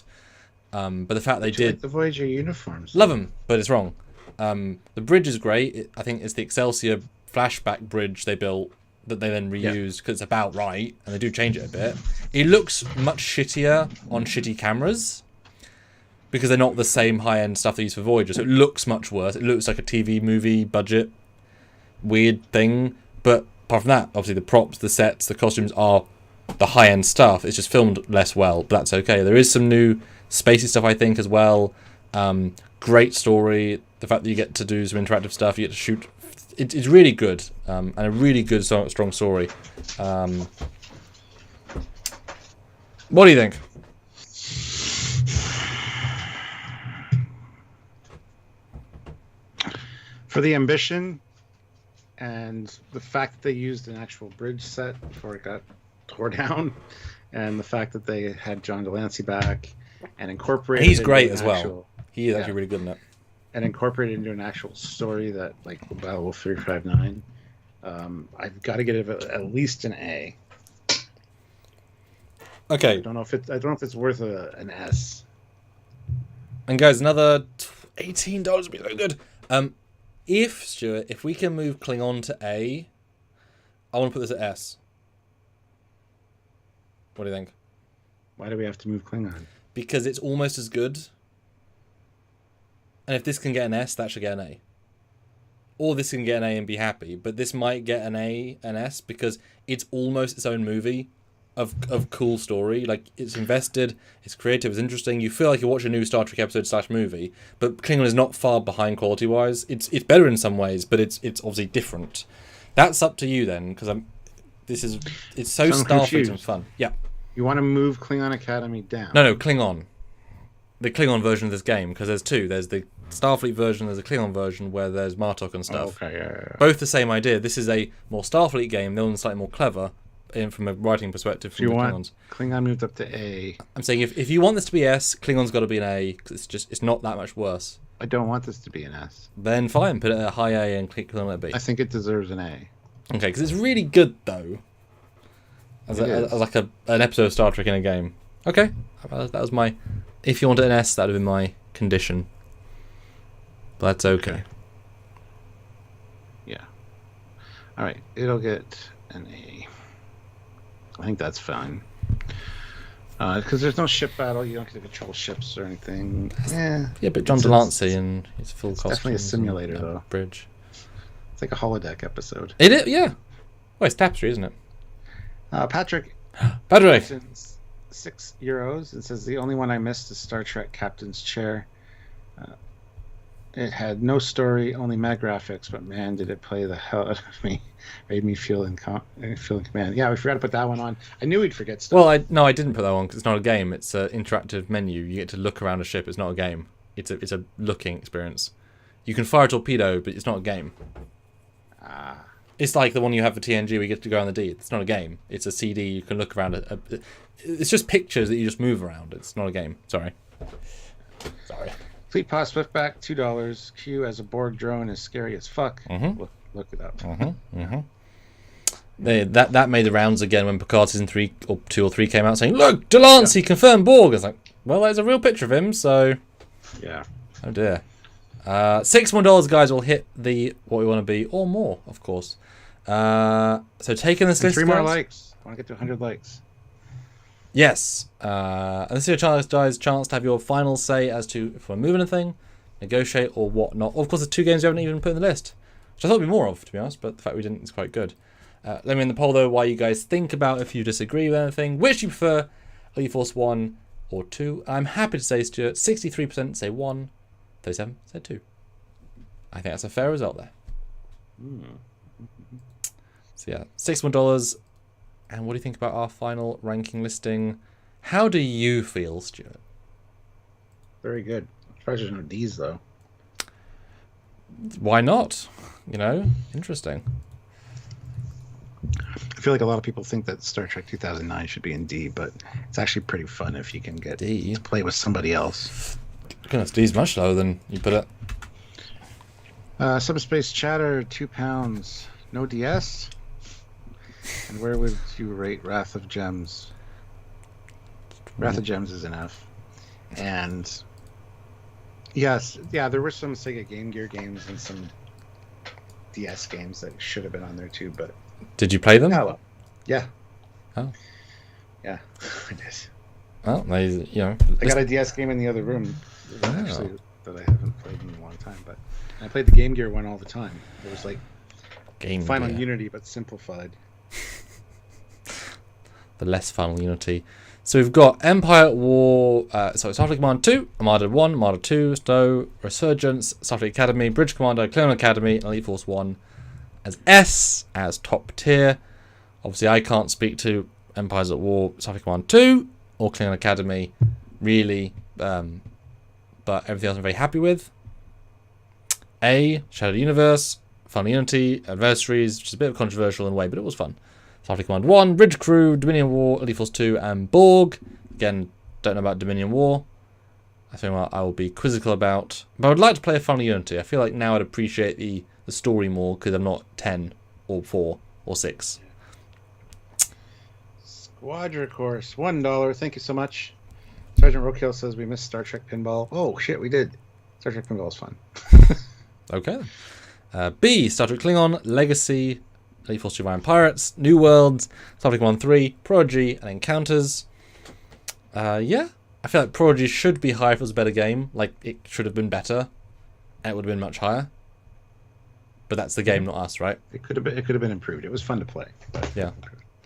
But the fact they did the Voyager uniforms, love them, but it's wrong. The bridge is great. I think it's the Excelsior flashback bridge they built that they then reused because it's about right, and they do change it a bit. It looks much shittier on shitty cameras. because they're not the same high-end stuff they use for Voyager. So it looks much worse. It looks like a TV movie budget weird thing. But apart from that, obviously the props, the sets, the costumes are the high-end stuff. It's just filmed less well, but that's okay. There is some new spacey stuff, I think, as well. Great story. The fact that you get to do some interactive stuff, you get to shoot. It's really good, and a really good, strong story. What do you think? For the ambition and the fact that they used an actual bridge set before it got tore down, and the fact that they had John Delancey back and incorporated. He's great as well. He is actually really good in it. And incorporated into an actual story that, like Battlewolf 359, I've got to give it at least an A. Okay. I don't know if it's worth an S. And guys, another $18 would be so good. If we can move Klingon to A, I want to put this at S. What do you think? Why do we have to move Klingon? Because it's almost as good. And if this can get an S, that should get an A. Or this can get an A and be happy. But this might get an A, an S, because it's almost its own movie of cool story. Like, it's invested, it's creative, it's interesting. You feel like you watch a new Star Trek episode / movie. But Klingon is not far behind quality-wise. It's better in some ways, but it's obviously different. That's up to you then, because it's so Starfleet and fun. Yeah. You want to move Klingon Academy down? No, Klingon. The Klingon version of this game, because there's two. There's the Starfleet version, there's a Klingon version where there's Martok and stuff. Oh, okay, yeah. Both the same idea. This is a more Starfleet game. The other one's slightly more clever from a writing perspective from the Klingons. Klingon moved up to A. I'm saying if you want this to be S, Klingon's got to be an A, because it's not that much worse. I don't want this to be an S. Then fine, put it at a high A and Klingon at B. I think it deserves an A. Okay, because it's really good, though. As like an episode of Star Trek in a game. Okay, that was my... If you wanted an S, that would have been my condition. But that's okay. Yeah. All right, it'll get an A. I think that's fine. Because there's no ship battle, you don't get to control ships or anything. Yeah, but John Delancey and his full costume. Definitely a simulator, though. Bridge. It's like a holodeck episode. It is, yeah. Well, it's Tapestry, isn't it? Patrick. Patrick. €6. It says the only one I missed is Star Trek Captain's Chair. It had no story, only mad graphics, but man, did it play the hell out of me. Made me feel in command. Yeah, we forgot to put that one on. I knew we'd forget stuff. Well, I didn't put that on because it's not a game. It's an interactive menu. You get to look around a ship. It's not a game. It's a looking experience. You can fire a torpedo, but it's not a game. It's like the one you have for TNG where you get to go on the D. It's not a game. It's a CD. You can look around. It's just pictures that you just move around. It's not a game. Sorry. Fleet Pod Swiftback, $2. Q as a Borg drone is scary as fuck. Mm-hmm. Look it up. Mm-hmm. Mm-hmm. That made the rounds again when Picard season 3 or 2 or 3 came out saying, "Look, Delancey confirmed Borg." I was like, well, there's a real picture of him, so yeah. Oh dear. $6 more, guys, will hit the what we want to be or more, of course. So taking this list, 3 more likes. I want to get to 100 likes. Yes. And this is your chance to have your final say as to if we're moving anything, negotiate, or whatnot. Of course, there's 2 games we haven't even put in the list, which I thought would be more of, to be honest, but the fact we didn't is quite good. Let me in the poll, though, why you guys think about if you disagree with anything, which you prefer, Elite Force 1 or 2. I'm happy to say, Stuart, 63% say 1, 37% say 2. I think that's a fair result there. So yeah, $6 more. And what do you think about our final ranking listing? How do you feel, Stuart? Very good. I'm surprised there's no D's, though. Why not? Interesting. I feel like a lot of people think that Star Trek 2009 should be in D, but it's actually pretty fun if you can get D to play with somebody else. Goodness, D's much lower than you put it. Subspace Chatter, £2. No DS? And where would you rate Wrath of Gems? Wrath of Gems is an F. And yes, yeah, there were some Sega Game Gear games and some DS games that should have been on there too, but... Did you play them? Oh, yeah. Oh. Yeah, I did. Well, I got a DS game in the other room. Actually, that I haven't played in a long time, but I played the Game Gear one all the time. It was like Final Unity, but simplified. The less Final Unity. So we've got Empire at War, Starfleet Command 2, Armada 1, Armada 2, Stowe, Resurgence, Starfleet Academy, Bridge Commander, Klingon Academy, and Elite Force 1 as S, as top tier. Obviously, I can't speak to Empires at War, Starfleet Command 2, or Klingon Academy, really, but everything else I'm very happy with. A, Shattered Universe, Final Unity, Adversaries, which is a bit controversial in a way, but it was fun. Starfleet Command 1, Bridge Crew, Dominion War, Elite Force 2, and Borg. Again, don't know about Dominion War. I think I will be quizzical about. But I would like to play a Final Unity. I feel like now I'd appreciate the story more because I'm not 10 or 4 or 6. Squadra Course, $1. Thank you so much. Sergeant Rokill says we missed Star Trek Pinball. Oh, shit, we did. Star Trek Pinball is fun. Okay. B, Star Trek Klingon, Legacy, Elite Force 2 Orion Pirates, New Worlds, Starfleet Command 3, Prodigy, and Encounters. Yeah, I feel like Prodigy should be higher if it was a better game. Like, it should have been better, and it would have been much higher. But that's the game, not us, right? It could have been improved. It was fun to play. Yeah.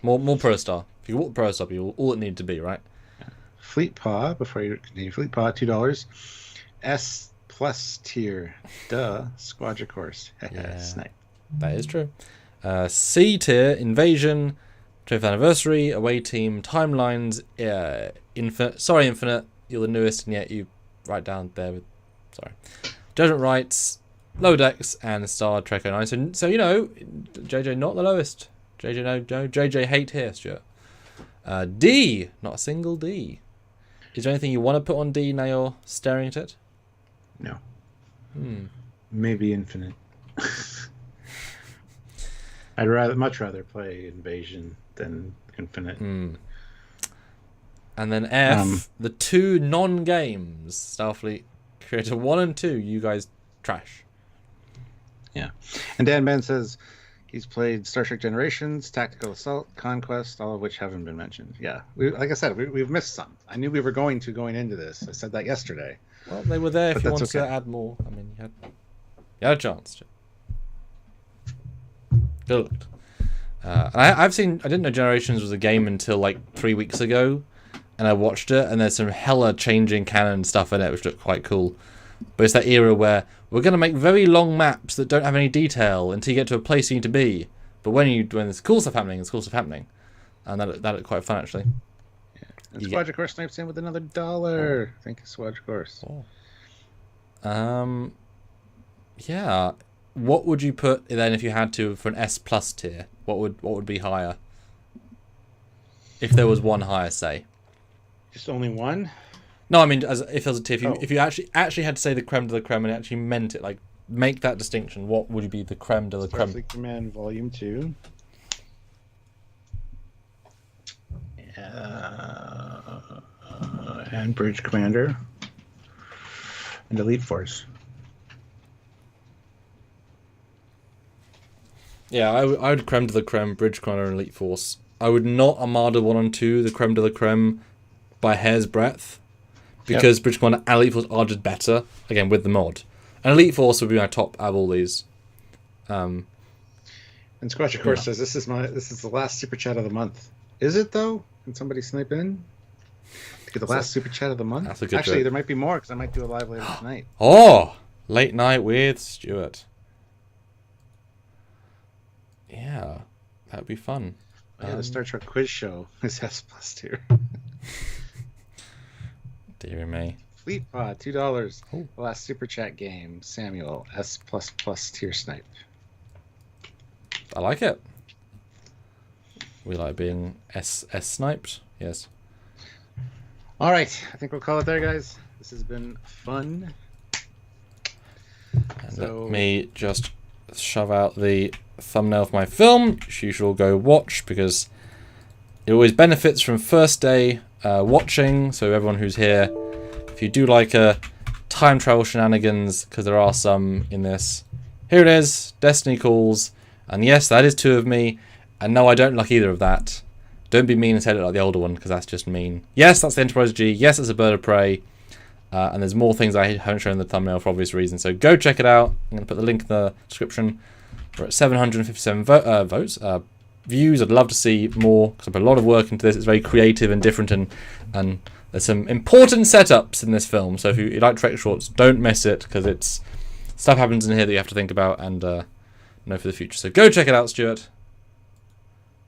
More Pro Star. If you want Pro Star, all it needed to be, right? Yeah. Fleet Paw, before you continue, Fleet Paw, $2. S plus tier. Duh. Squadra Course. Yeah. Snipe. That is true. C tier, Invasion, 20th Anniversary, Away Team, Timelines, Infinite. Sorry, Infinite, you're the newest, and yet you write down there with. Sorry. Judgment Rites, Lower Decks, and Star Trek 09. So you know, JJ not the lowest. JJ no, JJ hate here, Stuart. D, not a single D. Is there anything you want to put on D now you're staring at it? No. Maybe Infinite. I'd much rather play Invasion than Infinite. And then F, the two non-games, Starfleet Creator 1 and 2, you guys trash. Yeah. And Dan Ben says he's played Star Trek Generations, Tactical Assault, Conquest, all of which haven't been mentioned. Yeah. Like I said, we've missed some. I knew we were going into this. I said that yesterday. Well, they were there if you wanted to add more. I mean, you had a chance. Good luck. I didn't know Generations was a game until like 3 weeks ago, and I watched it, and there's some hella changing canon stuff in it, which looked quite cool. But it's that era where we're going to make very long maps that don't have any detail until you get to a place you need to be. But when there's cool stuff happening, and that looked quite fun actually. Yeah. And Squadra Course snipes in with another $1. Thank you, Squadra Course. Yeah. What would you put then if you had to for an S plus tier? What would be higher? If there was one higher, say. Just only one? No, I mean if there was a tier. If you actually had to say the creme de la creme and actually meant it, like make that distinction, what would be the creme de la creme? Starfleet Command Volume 2. And Bridge Commander. And Elite Force. Yeah, I would creme de la creme, Bridge Commander and Elite Force. I would not Armada 1 and 2, the creme de la creme, by hair's breadth. Because Bridge Commander and Elite Force are just better, again, with the mod. And Elite Force would be my top out of all these. And Squatch, Course says, this is the last Super Chat of the month. Is it, though? Can somebody snipe in? To get the last Super Chat of the month? That's a good Actually, joke. there might be more, because I might do a live later tonight. Oh! Late night with Stuart. Yeah, that would be fun. Yeah, the Star Trek quiz show is S plus tier. Dear me. Fleet Pod, $2. The last Super Chat game, Samuel, S plus tier snipe. I like it. We like being S sniped. Yes. All right, I think we'll call it there, guys. This has been fun. And let me just shove out the thumbnail of my film, which you should all go watch, because it always benefits from first day watching. So everyone who's here, if you do like time travel shenanigans, because there are some in this, here it is, Destiny Calls, and yes, that is 2 of me, and no, I don't like either of that. Don't be mean and say it like the older one, because that's just mean. Yes, that's the Enterprise G. Yes, it's a bird of prey. And there's more things I haven't shown in the thumbnail for obvious reasons. So go check it out. I'm going to put the link in the description. We're at 757 votes. Views. I'd love to see more because I put a lot of work into this. It's very creative and different, and there's some important setups in this film. So if you like Trek shorts, don't miss it because it's stuff happens in here that you have to think about and know for the future. So go check it out, Stuart.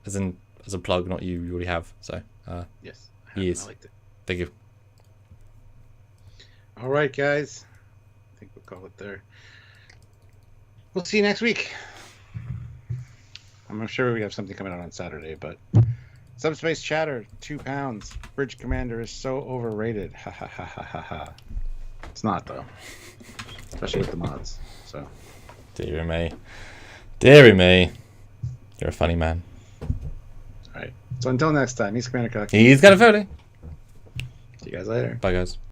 As a plug, not you. You already have. So yes, I liked it. Thank you. All right, guys. I think we'll call it there. We'll see you next week. I'm sure we have something coming out on Saturday, but Subspace Chatter, £2. Bridge Commander is so overrated. Ha ha ha ha ha ha. It's not though, especially with the mods. So, dearie me, you're a funny man. All right. So until next time, he's Commander Cocky. He's got a Foley. See you guys later. Bye, guys.